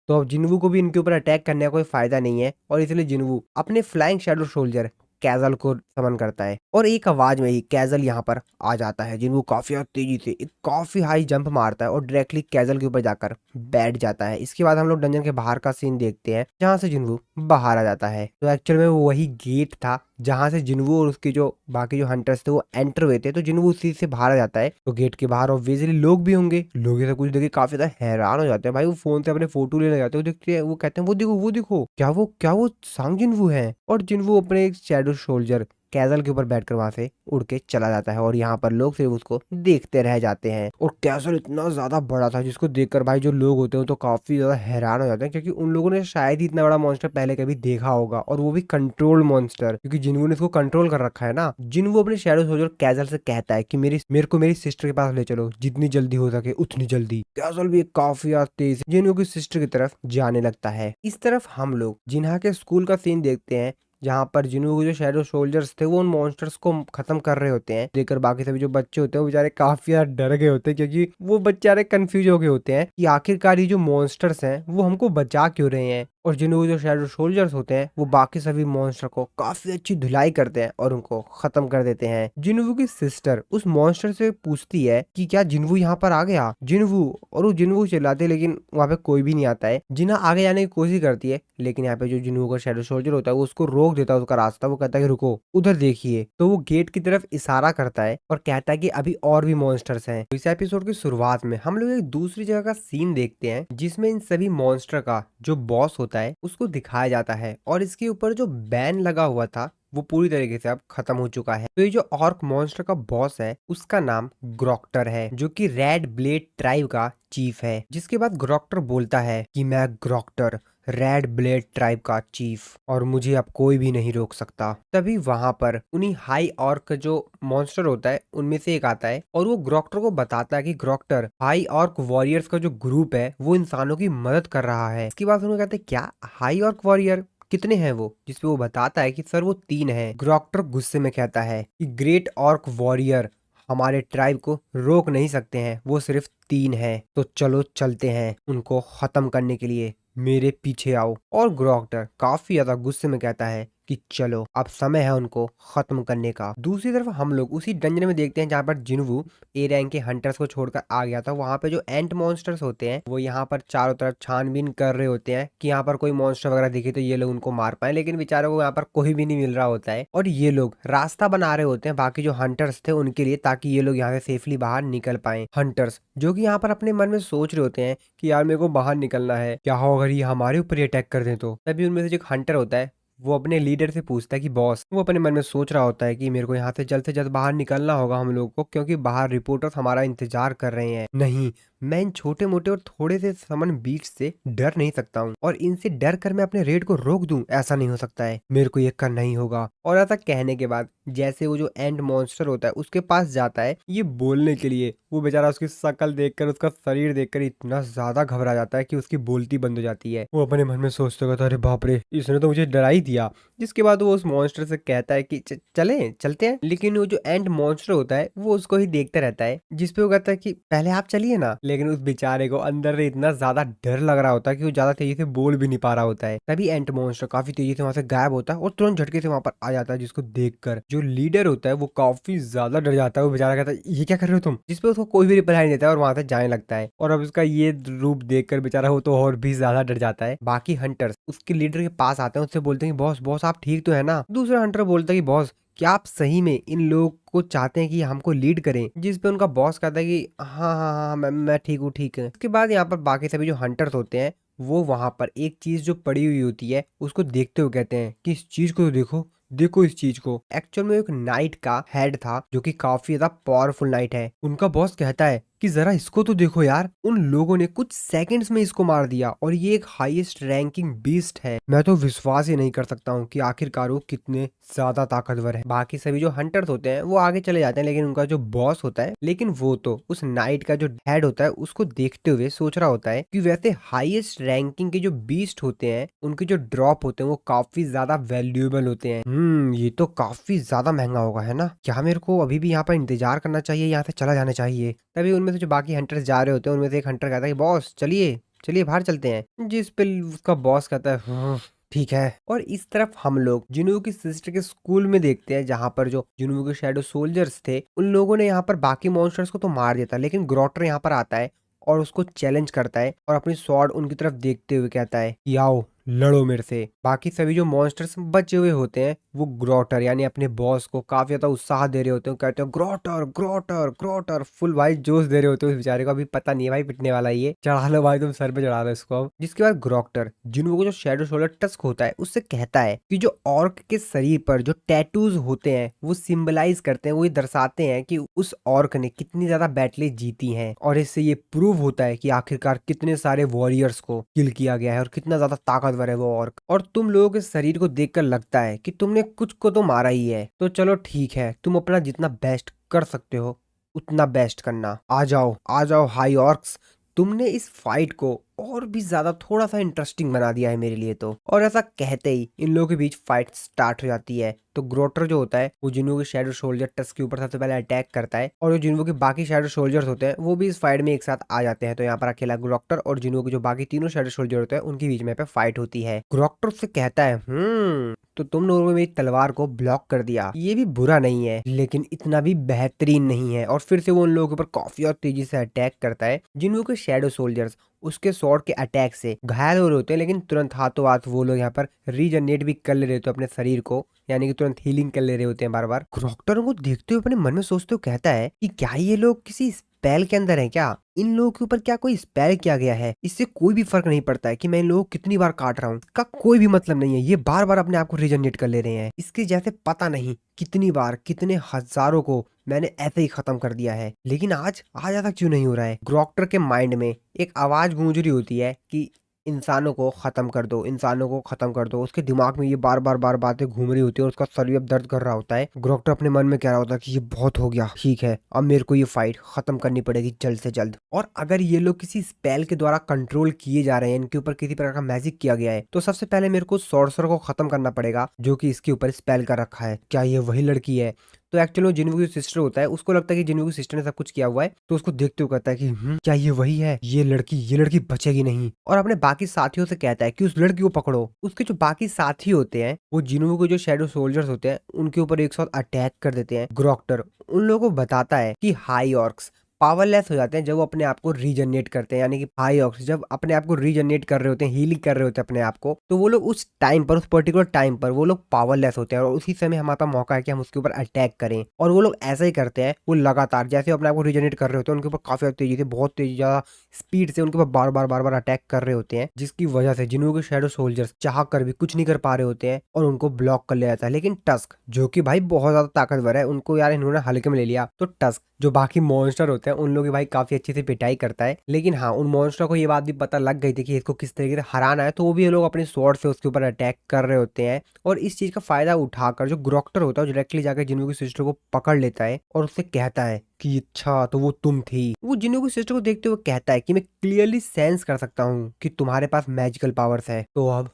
तो अब जिन्वू को भी इनके ऊपर अटैक करने का कोई फायदा नहीं है और इसलिए जिन्वू अपने फ्लाइंग शैडो सोल्जर कैजल को समन करता है और एक आवाज में ही कैजल यहाँ पर आ जाता है। जिन्वू काफी तेजी से एक काफी हाई जंप मारता है और डायरेक्टली कैजल के ऊपर जाकर बैठ जाता है। इसके बाद हम लोग डंजन के बाहर का सीन देखते हैं जहाँ से जिन्वू बाहर आ जाता है। तो एक्चुअल में वो वही गेट था जहां से जिन्वू और उसके जो बाकी जो हंटर्स थे वो एंटर हुए थे। तो जिन्वू उसी से बाहर आ जाता है। तो गेट के बाहर ऑब्वियसली लोग भी होंगे। लोग ऐसा कुछ देखे काफी ज्यादा हैरान हो जाते हैं। भाई वो फोन से अपने फोटो लेने जाते हैं, वो देखते हैं, वो कहते हैं वो देखो क्या वो सांग जिन्वू है। और जिन्वू अपने शैडो सोल्जर कैजल के ऊपर बैठकर वहां से उड़ के चला जाता है और यहाँ पर लोग सिर्फ उसको देखते रह जाते हैं। और कैजल इतना ज्यादा बड़ा था जिसको देखकर भाई जो लोग होते हैं तो काफी ज्यादा हैरान हो जाते हैं, क्योंकि उन लोगों ने शायद ही इतना बड़ा मॉन्स्टर पहले कभी देखा होगा, और वो भी कंट्रोल मॉन्स्टर, क्योंकि जिन्वू ने इसको कंट्रोल कर रखा है ना। जिन्वू अपने शैडो सोल्जर कैजल से कहता है कि मेरे को मेरी सिस्टर के पास ले चलो, जितनी जल्दी हो सके उतनी जल्दी। कैजल भी काफी तेज जिन्वू की सिस्टर की तरफ जाने लगता है। इस तरफ हम लोग जिन्हा के स्कूल का सीन देखते हैं जहाँ पर जिन्वू के जो शैडो सोल्जर्स थे वो उन मॉन्स्टर्स को खत्म कर रहे होते हैं। देखकर बाकी सभी जो बच्चे होते हैं वो बेचारे काफी ज्यादा डर गए होते हैं, क्योंकि वो बेचारे कंफ्यूज हो गए होते हैं कि आखिरकार ये जो मॉन्स्टर्स हैं वो हमको बचा क्यों रहे हैं। और जिन्वू के जो शैडो सोल्जर्स होते हैं वो बाकी सभी मॉन्स्टर को काफी अच्छी धुलाई करते हैं और उनको खत्म कर देते हैं। जिन्वू की सिस्टर उस मॉन्स्टर से पूछती है कि क्या जिन्वू यहाँ पर आ गया जिन्वू, और वो जिन्वू चिल्लाते लेकिन वहाँ पे कोई भी नहीं आता है। जिन्हा आगे जाने की कोशिश करती है लेकिन यहाँ पे जो जिन्वू का शैडो सोल्जर होता है वो उसको रोक देता है उसका रास्ता। वो कहता है कि रुको, उधर देखिए। तो वो गेट की तरफ इशारा करता है और कहता है कि अभी और भी मॉन्स्टर्स हैं। इस एपिसोड की शुरुआत में हम लोग एक दूसरी जगह का सीन देखते हैं जिसमें इन सभी मॉन्स्टर का जो बॉस होता है उसको दिखाया जाता है और इसके ऊपर जो बैन लगा हुआ था वो पूरी तरीके से अब खत्म हो चुका है। तो ये जो ऑर्क मॉन्स्टर का बॉस है उसका नाम ग्रोक्टर है, जो कि रेड ब्लेड ट्राइब का चीफ है। जिसके बाद ग्रोक्टर बोलता है कि मैं ग्रोक्टर रेड ब्लेड ट्राइब का चीफ और मुझे अब कोई भी नहीं रोक सकता। तभी वहां पर उन्हीं हाई ऑर्क जो मॉन्स्टर होता है उनमें से एक आता है और वो ग्रोक्टर को बताता है कि ग्रोक्टर हाई ऑर्क वॉरियर्स का जो ग्रुप है वो इंसानों की मदद कर रहा है। इसके बाद उन्होंने कहते हैं क्या हाई ऑर्क वॉरियर कितने हैं वो, जिसपे वो बताता है कि सर वो 3 हैं। ग्रोक्टर गुस्से में कहता है कि ग्रेट ऑर्क वॉरियर हमारे ट्राइब को रोक नहीं सकते हैं, वो सिर्फ 3 हैं। तो चलो चलते हैं उनको खत्म करने के लिए, मेरे पीछे आओ। और ग्रोक्टर काफी ज्यादा गुस्से में कहता है कि चलो अब समय है उनको खत्म करने का। दूसरी तरफ हम लोग उसी डंजन में देखते हैं जहाँ पर जिन्वू ए रैंक के हंटर्स को छोड़कर आ गया था। वहां पे जो एंट मॉन्स्टर्स होते हैं वो यहाँ पर चारों तरफ छानबीन कर रहे होते हैं कि यहाँ पर कोई मॉन्स्टर वगैरह दिखे तो ये लोग उनको मार पाए, लेकिन बेचारों को यहाँ पर कोई भी नहीं मिल रहा होता है। और ये लोग रास्ता बना रहे होते हैं बाकी जो हंटर्स थे उनके लिए, ताकि ये लोग यहाँ से सेफली बाहर निकल पाए। हंटर्स जो कि यहाँ पर अपने मन में सोच रहे होते हैं कि यार मेरे को बाहर निकलना है, क्या हो अगर ये हमारे ऊपर अटैक कर दें तो। तभी उनमें से जो हंटर होता है वो अपने लीडर से पूछता है कि बॉस, वो अपने मन में सोच रहा होता है कि मेरे को यहाँ से जल्द बाहर निकलना होगा हम लोग को, क्योंकि बाहर रिपोर्टर्स हमारा इंतजार कर रहे हैं। नहीं, मैं इन छोटे मोटे और थोड़े से समन बीट्स से डर नहीं सकता हूँ और इनसे डर कर मैं अपने रेड को रोक दूं, ऐसा नहीं हो सकता है, मेरे को ये करना ही होगा। और ऐसा कहने के बाद जैसे वो जो एंड मॉन्स्टर होता है उसके पास जाता है ये बोलने के लिए, वो बेचारा उसकी शक्ल देखकर उसका शरीर देखकर इतना ज्यादा घबरा जाता है कि उसकी बोलती बंद हो जाती है। वो अपने मन में सोचते होगा अरे बाप रे, इसने तो मुझे डरा ही दिया। जिसके बाद वो उस मॉन्स्टर से कहता है कि चलते हैं, लेकिन वो जो एंड मॉन्स्टर होता है वो उसको ही देखता रहता है, जिसपे वो कहता है कि पहले आप चलिए ना। लेकिन उस बेचारे को अंदर से इतना ज्यादा डर लग रहा होता है कि वो ज्यादा तेजी से बोल भी नहीं पा रहा होता है। तभी एंट मॉन्स्टर काफी तेजी से वहां से गायब होता है और तुरंत झटके से वहां पर आ जाता है, जिसको देखकर जो लीडर होता है वो काफी ज्यादा डर जाता है। वो बेचारा कहता है ये क्या कर रहे हो तुम, जिसपे उसको कोई भी रिप्लाई नहीं देता है और वहां से जाने लगता है। और अब उसका ये रूप देखकर बेचारा वो तो और भी ज्यादा डर जाता है। बाकी हंटर्स उसके लीडर के पास आते हैं, उससे बोलते हैं बॉस आप ठीक तो है ना। दूसरा हंटर बोलता है कि बॉस क्या आप सही में इन लोग को चाहते हैं कि हमको लीड करें, जिस पे उनका बॉस कहता है कि हाँ मैं ठीक हूँ, ठीक है। उसके बाद यहाँ पर बाकी सभी जो हंटर्स होते हैं वो वहां पर एक चीज जो पड़ी हुई होती है उसको देखते हुए कहते हैं कि इस चीज को तो देखो इस चीज को। एक्चुअल में एक नाइट का हेड था जो कि काफी ज्यादा पावरफुल नाइट है। उनका बॉस कहता है कि जरा इसको तो देखो यार, उन लोगों ने कुछ सेकंड्स में इसको मार दिया और ये एक हाईएस्ट रैंकिंग बीस्ट है। मैं तो विश्वास ही नहीं कर सकता हूँ कि आखिरकार वो कितने ज्यादा ताकतवर है। बाकी सभी जो हंटर्स होते हैं वो आगे चले जाते हैं, लेकिन उनका जो बॉस होता है, लेकिन वो तो उस नाइट का जो हेड होता है उसको देखते हुए सोच रहा होता है कि वैसे हाईएस्ट रैंकिंग के जो बीस्ट होते हैं उनके जो ड्रॉप होते हैं वो काफी ज्यादा वैल्यूएबल होते हैं। ये तो काफी ज्यादा महंगा होगा है ना। क्या मेरे को अभी भी यहाँ पर इंतजार करना चाहिए, यहाँ से चला जाना चाहिए। तभी उनमें से जो बाकी हंटर्स जा रहे होते हैं उनमें से एक हंटर कहता है कि बॉस चलिए चलिए बाहर चलते हैं, जिस पे उसका बॉस कहता है ठीक है। और इस तरफ हम लोग जिन्हों की सिस्टर के स्कूल में देखते हैं जहाँ पर जो जिन्हों के शैडो सोल्जर्स थे उन लोगों ने यहाँ पर बाकी मॉन्स्टर्स को तो मार दिया था, लेकिन ग्रोटर यहाँ पर आता है और उसको चैलेंज करता है और अपनी स्वॉर्ड उनकी तरफ देखते हुए कहता है कि आओ लड़ो मेरे से। बाकी सभी जो मॉन्स्टर्स बचे हुए होते हैं वो ग्रोटर यानी अपने बॉस को काफी ज्यादा उत्साह दे रहे होते हैं, कहते हैं ग्रोटर ग्रोटर ग्रोटर, फुल भाई जोश दे रहे होते हैं उस बेचारे को। अभी पता नहीं है भाई पिटने वाला ये, चढ़ा लो भाई तुम सर पे चढ़ा लो इसको अब। जिसके बाद ग्रोटर जिनको को जो शैडो सोलर टस्क होता है उससे कहता है कि जो ऑर्क के शरीर पर जो टैटूज होते हैं वो सिंबलाइज करते हैं, वो ये दर्शाते हैं कि उस ऑर्क ने कितनी ज्यादा बैटलें जीती हैं, और इससे ये प्रूव होता है कि आखिरकार कितने सारे वॉरियर्स को किल किया गया है और कितना ज्यादा ताकतवर है वो ऑर्क। और तुम लोगों के शरीर को देखकर लगता है कि तुमने कुछ को तो मारा ही है, तो चलो ठीक है तुम अपना जितना बेस्ट कर सकते हो उतना बेस्ट करना। आ जाओ हाई ऑर्क्स, तुमने इस फाइट को और भी ज्यादा थोड़ा सा इंटरेस्टिंग बना दिया है मेरे लिए तो। और ऐसा कहते ही इन लोगों के बीच फाइट स्टार्ट हो जाती है। तो ग्रोटर जो होता है वो जिन्हों के शैडो सोल्जर टस्क के ऊपर सबसे पहले अटैक करता है, और जो जिन्हों के बाकी शैडो सोल्जर्स होते हैं वो भी इस फाइट में एक साथ आ जाते हैं। तो यहाँ पर अकेला ग्रोक्टर और जिन्हों के जो बाकी तीनों शैडो सोल्जर होते हैं उनके बीच में पे फाइट होती है। ग्रोक्टर से कहता है तो तुम लोगों ने मेरी तलवार को ब्लॉक कर दिया, ये भी बुरा नहीं है लेकिन इतना भी बेहतरीन नहीं है। और फिर से वो उन लोगों के ऊपर काफी और तेजी से अटैक करता है। जिन्हों के शैडो सोल्जर्स उसके स्वॉर्ड के अटैक से घायल हो रहे होते हैं, लेकिन तुरंत हाथों हाथ वो लोग यहाँ पर रीजनरेट भी कर ले रहे होते हैं अपने शरीर को, यानी कि तुरंत हीलिंग कर ले रहे होते हैं बार बार। ग्रोक्टर को देखते हुए अपने मन में सोचते हुए कहता है कि क्या ये लोग किसी स्पेल के अंदर है क्या, इन लोगों के ऊपर क्या कोई स्पेल किया गया है, इससे कोई भी फर्क नहीं पड़ता है कि मैं इन लोगों को कितनी बार काट रहा हूँ, इसका कोई भी मतलब नहीं है, ये बार बार अपने आप को रीजनरेट कर ले रहे हैं। इसके जैसे पता नहीं कितनी बार कितने हजारों को मैंने ऐसे ही खत्म कर दिया है, लेकिन आज ऐसा क्यों नहीं हो रहा है। ग्रोक्टर के माइंड में एक आवाज गूंज रही होती है कि इंसानों को खत्म कर दो, इंसानों को खत्म कर दो। उसके दिमाग में ये बार बार बातें घूम रही होती है और उसका सर भी अब दर्द कर रहा होता है। ग्रोक्टर अपने मन में कह रहा होता है कि ये बहुत हो गया, ठीक है अब मेरे को ये फाइट खत्म करनी पड़ेगी जल्द से जल्द। और अगर ये लोग किसी स्पेल के द्वारा कंट्रोल किए जा रहे हैं, इनके ऊपर किसी प्रकार का मैजिक किया गया है, तो सबसे पहले मेरे को सॉर्सर को खत्म करना पड़ेगा जो कि इसके ऊपर स्पेल कर रखा है। क्या ये वही लड़की है? तो एक्चुअली वो जिन्हों की सिस्टर होता है उसको लगता है कि जिन्हों की सिस्टर ने सब कुछ किया हुआ है, तो उसको देखते हुए कहता है कि क्या ये वही है, ये लड़की बचेगी नहीं। और अपने बाकी साथियों से कहता है कि उस लड़की को पकड़ो। उसके जो बाकी साथी होते हैं वो जिन्हों के जो शैडो सोल्जर्स होते हैं उनके ऊपर एक साथ अटैक कर देते हैं। ग्रोक्टर उन लोगों को बताता है कि हाई ऑर्क्स पावरलेस हो जाते हैं जब वो अपने आप को रीजनरेट करते हैं, यानी कि हाई ऑक्स जब अपने आप को रीजनरेट कर रहे होते हैं, हीलिंग कर रहे होते हैं अपने आप को, तो वो लोग उस टाइम पर, उस पर्टिकुलर टाइम पर वो लोग पावरलेस होते हैं और उसी समय हमारे पास मौका है कि हम उसके ऊपर अटैक करें। और वो लोग ऐसा ही करते हैं, वो लगातार जैसे अपने आप को रीजनरेट कर रहे होते हैं उनके ऊपर काफी तेजी से, बहुत तेजी ज्यादा स्पीड से उनके ऊपर बार बार अटैक कर रहे होते हैं, जिसकी वजह से जिन्हों के शैडो सोल्जर्स चाह कर भी कुछ नहीं कर पा रहे होते हैं और उनको ब्लॉक कर लिया जाता है। लेकिन टस्क जो कि भाई बहुत ज्यादा ताकतवर है, उनको यार इन्होंने हल्के में ले लिया। तो टस्क जो बाकी मॉन्स्टर होते हैं उन लोग की भाई काफी अच्छे से पिटाई करता है। लेकिन हाँ उन मॉन्स्टर को ये बात भी पता लग गई थी कि इसको किस तरीके से हराना है, तो वो भी ये लोग अपने स्वॉर्ड से उसके ऊपर अटैक कर रहे होते हैं। और इस चीज का फायदा उठाकर जो ग्रोक्टर होता है डायरेक्टली जाकर जिन्हों की सिस्टर को पकड़ लेता है और उससे कहता है कि अच्छा तो वो तुम थी। वो जिन्हों की सिस्टर को देखते हुए कहता है कि मैं क्लियरली सेंस कर सकता हूँ कि तुम्हारे पास मैजिकल पावर्स है, तो अब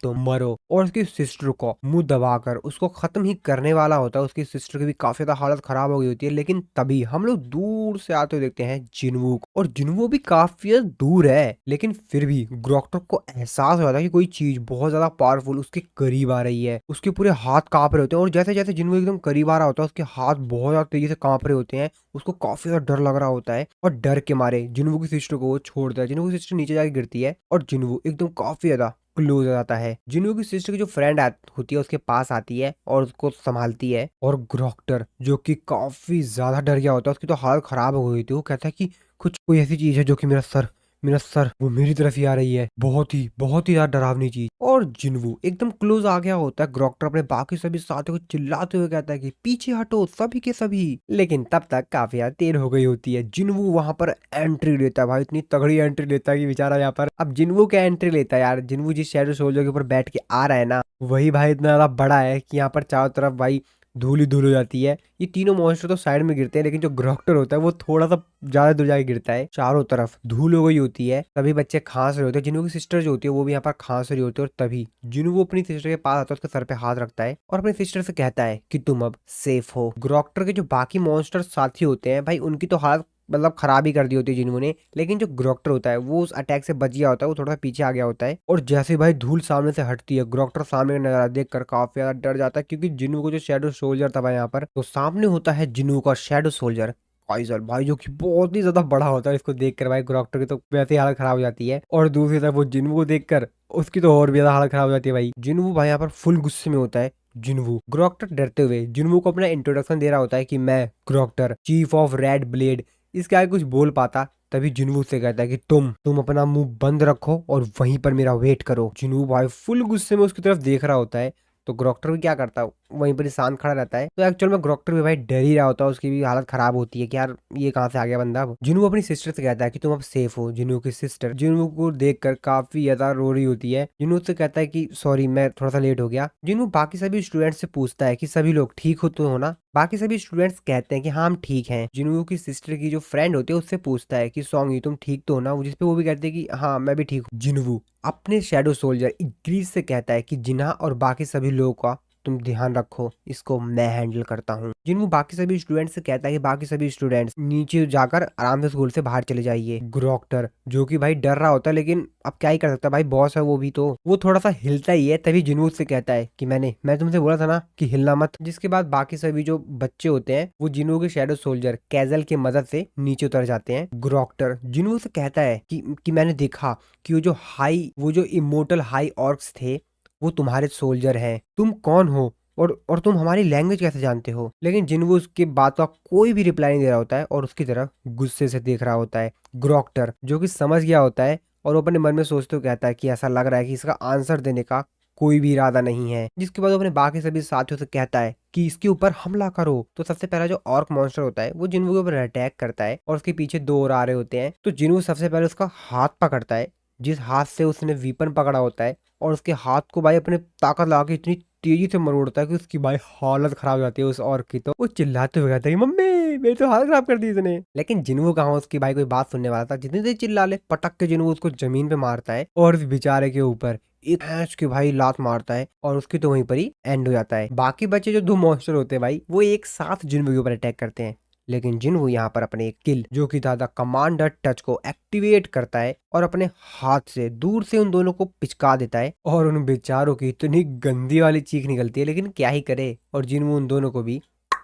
तो मरो। और उसकी सिस्टर को मुंह दबाकर उसको खत्म ही करने वाला होता है। उसकी सिस्टर की भी काफी ज्यादा हालत खराब हो गई होती है, लेकिन तभी हम लोग दूर से आते हुए देखते हैं जिन्वू को। और जिन्वू भी काफी दूर है, लेकिन फिर भी ग्रोक्टर को एहसास हो जाता है कि कोई चीज बहुत ज्यादा पावरफुल उसके करीब आ रही है। उसके पूरे हाथ कांप रहे होते हैं और जैसे जैसे जिन्वू एकदम करीब आ रहा होता है उसके हाथ बहुत ज्यादा तेजी से कांप रहे होते हैं। उसको काफी ज्यादा डर लग रहा होता है और डर के मारे जिन्वू की सिस्टर को वो छोड़ता है। जिन्वू की सिस्टर नीचे जाके गिरती है और जिन्वू एकदम काफी ज्यादा क्लोज हो जाता है। जिन्हों की सिस्टर की जो फ्रेंड होती है उसके पास आती है और उसको संभालती है। और ग्रोक्टर जो कि काफी ज्यादा डर गया होता है, उसकी तो हालत खराब हो गई थी, वो कहता है कि कुछ कोई ऐसी चीज है जो कि मेरा सर वो मेरी तरफ ही आ रही है, बहुत ही ज्यादा डरावनी चीज। और जिन्वू एकदम क्लोज आ गया होता है। ग्रोक्टर अपने बाकी सभी साथियों को चिल्लाते हुए कहता है कि पीछे हटो सभी के सभी। लेकिन तब तक काफी ज्यादा देर हो गई होती है। जिन्वू वहां पर एंट्री लेता है, भाई इतनी तगड़ी एंट्री लेता है कि बेचारा यहाँ पर अब जिन्वू क्या एंट्री लेता है यार। जिन्वू जिस शैडो सोल्जर के ऊपर बैठ के आ रहा है ना, वही भाई इतना ज्यादा बड़ा है कि यहाँ पर चारों तरफ भाई धूल ही धूल हो जाती है। ये तीनों मॉन्स्टर तो साइड में गिरते हैं, लेकिन जो ग्रोक्टर होता है वो थोड़ा सा ज्यादा दूर जाके गिरता है। चारों तरफ धूल हो गई होती है, सभी बच्चे खांस रहे होते हैं। जिन्हों की सिस्टर जो होती है वो भी यहाँ पर खांस रही होती है। और तभी जिन्हों वो अपनी सिस्टर के पास आता है, उसके सर पे हाथ रखता है और अपनी सिस्टर से कहता है कि तुम अब सेफ हो। ग्रोक्टर के जो बाकी मॉन्स्टर साथी होते हैं भाई उनकी तो हालत मतलब खराब ही कर दी होती है जिन्हों ने। लेकिन जो ग्रोक्टर होता है वो उस अटैक से बच गया होता है, वो थोड़ा सा पीछे आ गया होता है। और जैसे भाई धूल सामने से हटती है, ग्रोक्टर सामने का नजारा देखकर काफी ज्यादा डर जाता है, क्योंकि जिन्नू को जो शैडो सोल्जर था भाई यहाँ पर, तो सामने होता है जिन्नू का शैडो सोल्जर काइजर भाई, जो कि बहुत ही ज्यादा बड़ा होता है। इसको देखकर भाई ग्रोक्टर की तो वैसे ही हालत खराब हो जाती है, और दूसरी तरफ वो जिन्नू को देखकर उसकी तो और भी ज्यादा हालत खराब हो जाती है भाई। जिन्नू भाई यहाँ पर फुल गुस्से में होता है। जिन्वू ग्रोक्टर डरते हुए जिन्वू को अपना इंट्रोडक्शन दे रहा होता है कि मैं ग्रोक्टर, चीफ ऑफ रेड ब्लेड। इसके आगे कुछ बोल पाता, तभी जिन्वू से कहता है कि तुम अपना मुंह बंद रखो और वहीं पर मेरा वेट करो। जिन्वू भाई फुल गुस्से में उसकी तरफ देख रहा होता है, तो ग्रोक्टर भी क्या करता है, वहीं पर ही शांत खड़ा रहता है। तो एक्चुअल में ग्रोक्टर भी भाई डर ही रहा होता है, उसकी भी हालत खराब होती है कि यार ये कहाँ से आ गया बंदा। अब जिन्वू अपनी सिस्टर से कहता है कि तुम अब सेफ हो। जिन्वू की सिस्टर जिन्वू को देखकर काफी ज्यादा रो रही होती है। जिन्वू से कहता है कि सॉरी मैं थोड़ा सा लेट हो गया। जिन्वू बाकी सभी स्टूडेंट्स से पूछता है कि सभी लोग ठीक हो तो हो ना। बाकी सभी स्टूडेंट्स कहते हैं कि हाँ हम ठीक हैं। जिन्वू की सिस्टर की जो फ्रेंड होती है उससे पूछता है कि सॉन्ग तुम ठीक तो हो ना, जिसपे वो भी कहते हैं कि हाँ मैं भी ठीक हूँ। जिन्वू अपने शैडो सोल्जर इग्रीज से कहता है कि जिन्हा और बाकी सभी लोगों का तुम ध्यान रखो, इसको मैं हैंडल करता हूँ। जिन्हों बाकी सभी स्टूडेंट्स से कहता है कि बाकी सभी स्टूडेंट्स नीचे जाकर आराम से स्कूल से बाहर चले जाइए। ग्रोक्टर जो कि भाई डर रहा होता है, लेकिन अब क्या ही कर सकता है भाई, बॉस है वो भी, तो वो थोड़ा सा हिलता ही है। तभी जिन्हों से कहता है कि मैं तुमसे बोला था ना कि हिलना मत। जिसके बाद बाकी सभी जो बच्चे होते हैं वो जिन्हों के शैडो सोल्जर कैजल की मदद से नीचे उतर जाते हैं। ग्रोक्टर जिन्हों से कहता है कि मैंने देखा कि वो जो इमोर्टल हाई ऑर्क्स थे वो तुम्हारे सोल्जर हैं, तुम कौन हो और तुम हमारी लैंग्वेज कैसे जानते हो। लेकिन जिन्वू उसकी बात का कोई भी रिप्लाई नहीं दे रहा होता है और उसकी तरफ गुस्से से देख रहा होता है। ग्रोक्टर जो कि समझ गया होता है और वो अपने मन में सोचते हुए कहता है कि ऐसा लग रहा है कि इसका आंसर देने का कोई भी इरादा नहीं है। जिसके बाद वो अपने बाकी सभी साथियों से कहता है कि इसके ऊपर हमला करो। तो सबसे पहला जो ऑर्क मॉन्स्टर होता है वो जिन्वू के ऊपर अटैक करता है और उसके पीछे दो और आ रहे होते हैं। तो जिन्वू सबसे पहले उसका हाथ पकड़ता है, जिस हाथ से उसने वीपन पकड़ा होता है, और उसके हाथ को भाई अपने ताकत लगा के इतनी तेजी से मरोड़ता है कि उसकी भाई हालत खराब हो जाती है उस औरत की। तो वो चिल्लाते हुए कहता है कि मम्मी मेरी तो हालत खराब कर दी इसने। लेकिन जिन्वू कहाँ उसकी भाई कोई बात सुनने वाला था, जितनी देर चिल्ला ले पटक के जिन्वू उसको जमीन पे मारता है और उस बेचारे के ऊपर एक ऐश के भाई लात मारता है और उसकी तो वहीं पर ही एंड हो जाता है। बाकी बच्चे जो दो मॉन्स्टर होते हैं भाई वो एक साथ जिन्वू के ऊपर अटैक करते हैं, लेकिन जिन्वू यहाँ पर अपने किल जो कि था कमांडर टच को एक्टिवेट करता है और अपने हाथ से दूर से उन दोनों को पिचका देता है और उन बेचारों की इतनी गंदी वाली चीख निकलती है, लेकिन क्या ही करे, और जिन्वू उन दोनों को भी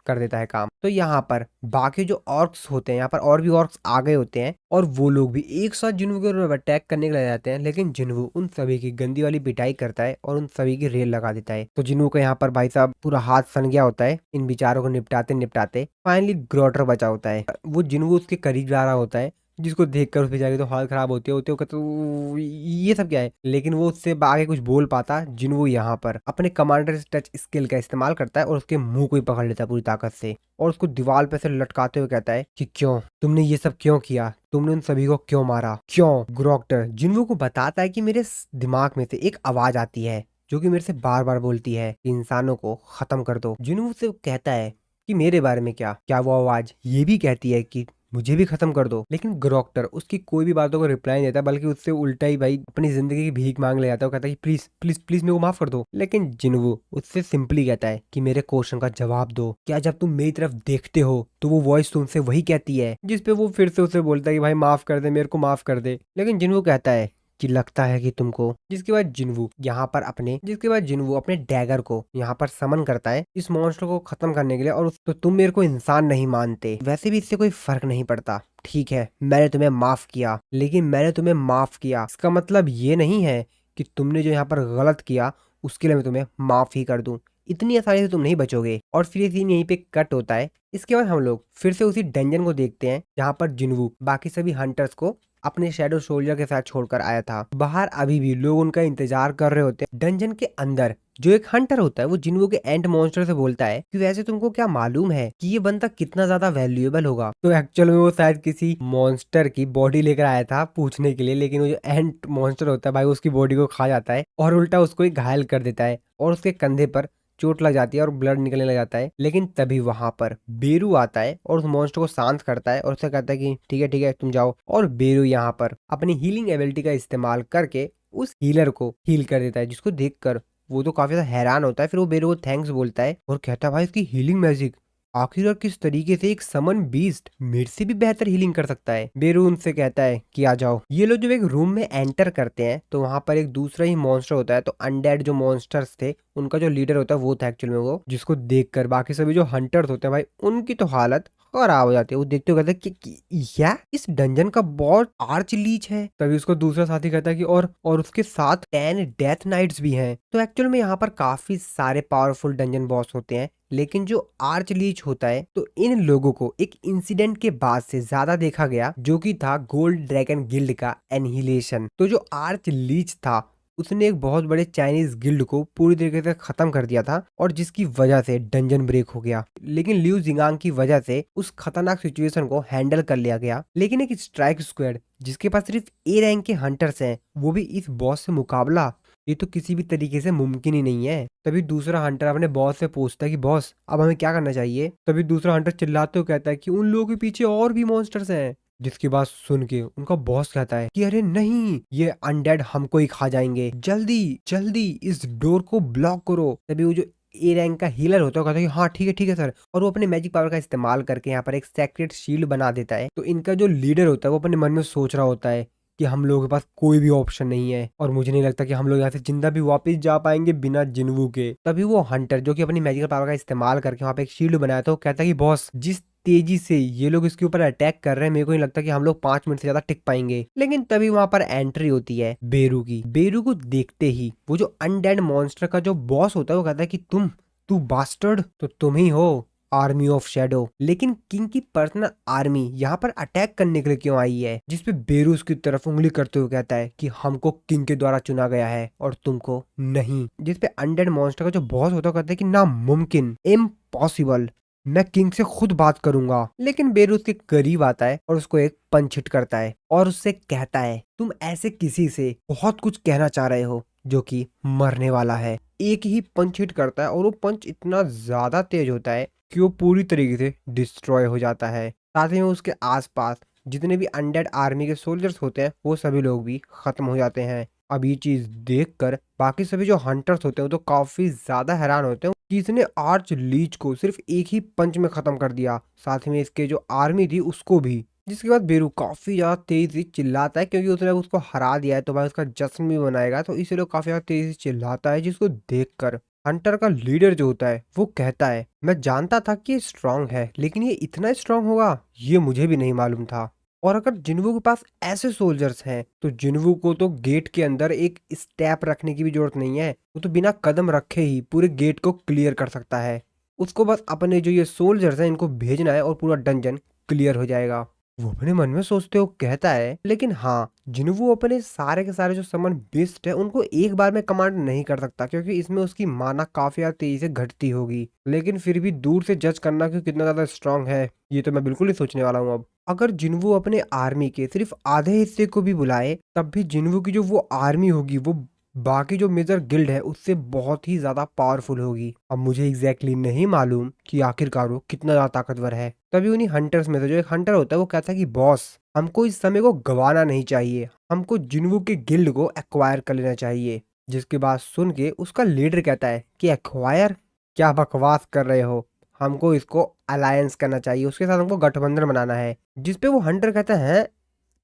कर देता है काम। तो यहाँ पर बाकी जो ऑर्क्स होते हैं, यहाँ पर और भी ऑर्क्स आ गए होते हैं और वो लोग भी एक साथ जिन्वू के ऊपर अटैक करने के लिए जाते हैं, लेकिन जिन्वू उन सभी की गंदी वाली पिटाई करता है और उन सभी की रेल लगा देता है। तो जिन्वू का यहाँ पर भाई साहब पूरा हाथ सन गया होता है इन बेचारों को निपटाते निपटाते। फाइनली ग्रोटर बचा होता है, वो जिन्वू उसके करीब जा रहा होता है, जिसको देखकर उस बेचारे की तो हालत खराब होती है होते हो तो ये सब क्या है। लेकिन वो उससे आगे कुछ बोल पाता, जिन्वू यहाँ पर अपने कमांडर टच स्किल का इस्तेमाल करता है और उसके मुंह को ही पकड़ लेता है पूरी ताकत से और उसको दीवार पे से लटकाते हुए कहता है कि क्यों तुमने ये सब क्यों किया, तुमने उन सभी को क्यों मारा, क्यों। ग्रोक्टर जिन्वू को बताता है कि मेरे दिमाग में से एक आवाज आती है जो कि मेरे से बार बार बोलती है कि इंसानों को खत्म कर दो। जिन्वू से कहता है कि मेरे बारे में क्या वो आवाज ये भी कहती है कि मुझे भी खत्म कर दो। लेकिन ग्रोक्टर उसकी कोई भी बातों को रिप्लाई नहीं देता, बल्कि उससे उल्टा ही भाई अपनी जिंदगी की भीख मांग ले जाता है। वो कहता है कि प्लीज प्लीज प्लीज मेरे को माफ कर दो। लेकिन जिन्वू उससे सिंपली कहता है कि मेरे क्वेश्चन का जवाब दो, क्या जब तुम मेरी तरफ देखते हो तो वो वॉइस तुमसे वही कहती है। जिसपे वो फिर से उसे बोलता है कि भाई माफ कर दे, मेरे को माफ कर दे। लेकिन जिन्वू कहता है कि लगता है कि तुमको। जिसके बाद जिन्वू अपने डैगर को यहाँ पर समन करता है इस मॉन्स्टर को खत्म करने के लिए। और तो तुम मेरे को इंसान नहीं मानते, वैसे भी इससे कोई फर्क नहीं पड़ता, ठीक है मैंने तुम्हें माफ किया, लेकिन मैंने तुम्हें माफ किया इसका मतलब ये नहीं है कि तुमने जो यहाँ पर गलत किया उसके लिए मैं तुम्हें माफ ही कर दूं। इतनी आसानी से तुम नहीं बचोगे। और फिर ये सीन यहीं पे कट होता है। इसके बाद हम लोग फिर से उसी डंजन को देखते हैं जहाँ पर जिन्वू बाकी सभी हंटर्स को अपने शैडो सोल्जर के साथ छोड़कर आया था। बाहर अभी भी लोग उनका इंतजार कर रहे होते हैं। डंजन के अंदर जो एक हंटर होता है वो जिन्वू के एंड मॉन्स्टर से बोलता है कि वैसे तुमको क्या मालूम है कि ये बंदा कितना ज्यादा वैल्यूएबल होगा। तो एक्चुअल में वो शायद किसी मॉन्स्टर की बॉडी लेकर आया था पूछने के लिए, लेकिन वो जो एंड मॉन्स्टर होता है भाई उसकी बॉडी को खा जाता है और उल्टा उसको ही घायल कर देता है और उसके कंधे पर चोट लग जाती है और ब्लड निकलने लग जाता है। लेकिन तभी वहां पर बेरू आता है और उस मॉन्स्टर को शांत करता है और उससे कहता है कि ठीक है तुम जाओ। और बेरू यहाँ पर अपनी हीलिंग एबिलिटी का इस्तेमाल करके उस हीलर को हील कर देता है, जिसको देखकर वो तो काफी ज्यादा हैरान होता है। फिर वो बेरू को थैंक्स बोलता है और कहता है भाई इसकी हीलिंग मैजिक आखिर और किस तरीके से एक समन बीस्ट मेरे से भी बेहतर हीलिंग कर सकता है। बेरू उनसे कहता है कि आ जाओ। ये लोग जब एक रूम में एंटर करते हैं तो वहां पर एक दूसरा ही मॉन्स्टर होता है। तो अनडेड जो मॉन्स्टर्स थे उनका जो लीडर होता है वो था एक्चुअल में वो, जिसको देखकर बाकी सभी जो हंटर्स होते हैं भाई उनकी तो हालत खराब हो जाती है। वो देखते हुए कहते हैं कि या इस डंजन का बॉस आर्च लीच है। तभी उसको दूसरा साथी कहता है कि और उसके साथ 10 डेथ नाइट्स भी हैं। तो एक्चुअल में यहाँ पर काफी सारे पावरफुल डंजन बॉस होते हैं, लेकिन जो आर्च लीच होता है तो इन लोगों को एक इंसिडेंट के बाद से ज्यादा देखा गया, जो कि था गोल्ड ड्रैगन गिल्ड का एनहिलेशन। तो जो आर्च लीच था उसने एक बहुत बड़े चाइनीज गिल्ड को पूरी तरीके से खत्म कर दिया था, और जिसकी वजह से डंजन ब्रेक हो गया। लेकिन लिu जिंगांग की वजह से उस खतरनाक सिचुएशन को हैंडल कर लिया गया। लेकिन एक स्ट्राइक स्क्वाड जिसके पास सिर्फ ए रैंक के हंटर्स हैं, वो भी इस बॉस से मुकाबला, ये तो किसी भी तरीके से मुमकिन ही नहीं है। तभी दूसरा हंटर अपने बॉस से पूछता है कि बॉस अब हमें क्या करना चाहिए। तभी दूसरा हंटर चिल्लाते हुए कहता है कि उन लोगों के पीछे और भी मॉन्स्टर्स हैं। जिसकी बात सुन के उनका बॉस कहता है कि अरे नहीं, ये अनडेड हमको ही खा जाएंगे, जल्दी जल्दी इस डोर को ब्लॉक करो। तभी वो जो ए रैंक का हीलर होता है कहता है कि हाँ ठीक है सर, और वो अपने मैजिक पावर का इस्तेमाल करके यहाँ पर एक सेक्रेट शील्ड बना देता है। तो इनका जो लीडर होता है वो अपने मन में सोच रहा होता है कि हम लोगों के पास कोई भी ऑप्शन नहीं है, और मुझे नहीं लगता कि हम लोग यहाँ से जिंदा भी वापस जा पाएंगे बिना जिन्वू के। तभी वो हंटर जो कि अपनी मैजिकल पावर का इस्तेमाल करके वहाँ पे एक शील्ड बनाया था, वो कहता है कि बॉस जिस तेजी से ये लोग इसके ऊपर अटैक कर रहे हैं, मेरे को नहीं लगता कि हम लोग 5 मिनट से ज्यादा टिक पाएंगे। लेकिन तभी वहां पर एंट्री होती है बेरू की। बेरू को देखते ही वो जो अनडेड मॉन्स्टर का जो बॉस होता है वो कहता है कि तू बास्टर्ड, तो तुम ही हो आर्मी ऑफ शेडो। लेकिन किंग की पर्सनल आर्मी यहाँ पर अटैक करने के लिए क्यों आई है? जिसपे बेरू उसकी तरफ उंगली करते हुए कहता है कि हमको किंग के द्वारा चुना गया है और तुमको नहीं। जिसपे अनडेड मॉन्स्टर का जो बॉस होता है कहता है कि नामुमकिन, इम्पॉसिबल, मैं किंग से खुद बात करूंगा। लेकिन बेरू उसके करीब आता है और उसको एक पंच हिट करता है और उससे कहता है तुम ऐसे किसी से बहुत कुछ कहना चाह रहे हो जो कि मरने वाला है। एक ही पंच हिट करता है और वो पंच इतना ज्यादा तेज होता है कि वो पूरी तरीके से डिस्ट्रॉय हो जाता है। साथ ही में उसके आसपास जितने भी अनडेड आर्मी के सोल्जर्स होते हैं वो सभी लोग भी खत्म हो जाते हैं। अब ये चीज देखकर बाकी सभी जो हंटर्स होते हैं वो तो काफी ज्यादा हैरान होते हैं कि इसने आर्च लीच को सिर्फ एक ही पंच में खत्म कर दिया, साथ में इसके जो आर्मी थी उसको भी। जिसके बाद बेरू काफी ज्यादा तेजी से चिल्लाता है क्योंकि उसने उसको हरा दिया है तो भाई उसका जश्न भी मनाएगा, तो इसीलिए काफी ज्यादा तेजी से चिल्लाता है। जिसको देखकर हंटर का लीडर जो होता है वो कहता है मैं जानता था कि ये स्ट्रांग है, लेकिन ये इतना स्ट्रांग होगा ये मुझे भी नहीं मालूम था। और अगर जिन्वू के पास ऐसे सोल्जर्स हैं तो जिन्वू को तो गेट के अंदर एक स्टेप रखने की भी जरूरत नहीं है, वो तो बिना कदम रखे ही पूरे गेट को क्लियर कर सकता है। उसको बस अपने जो ये सोल्जर्स हैं इनको भेजना है और पूरा डंजन क्लियर हो जाएगा। वो अपने मन में सोचते हो कहता है, लेकिन हाँ जिन्वू अपने सारे के सारे जो समन बिस्ट है उनको एक बार में कमांड नहीं कर सकता क्योंकि इसमें उसकी माना काफी ज्यादा तेजी से घटती होगी। लेकिन फिर भी दूर से जज करना कि कितना ज्यादा स्ट्रांग है ये तो मैं बिल्कुल ही सोचने वाला हूँ। अब अगर जिन्वू अपने आर्मी के सिर्फ आधे हिस्से को भी बुलाए तब भी जिन्वू की जो वो आर्मी होगी वो बाकी जो मेजर गिल्ड है उससे बहुत ही ज्यादा पावरफुल होगी। अब मुझे एग्जैक्टली नहीं मालूम कि आखिरकार वो कितना ज्यादा ताकतवर है। तभी उन्हीं हंटर्स में से जो एक हंटर होता है वो कहता है कि बॉस हमको इस समय को गंवाना नहीं चाहिए, हमको जिन्वू के गिल्ड को एक्वायर कर लेना चाहिए। जिसके बाद सुन के उसका लीडर कहता है कि एक्वायर, क्या बकवास कर रहे हो, हमको इसको अलायंस करना चाहिए, उसके साथ हमको गठबंधन बनाना है। जिसपे वो हंटर कहता है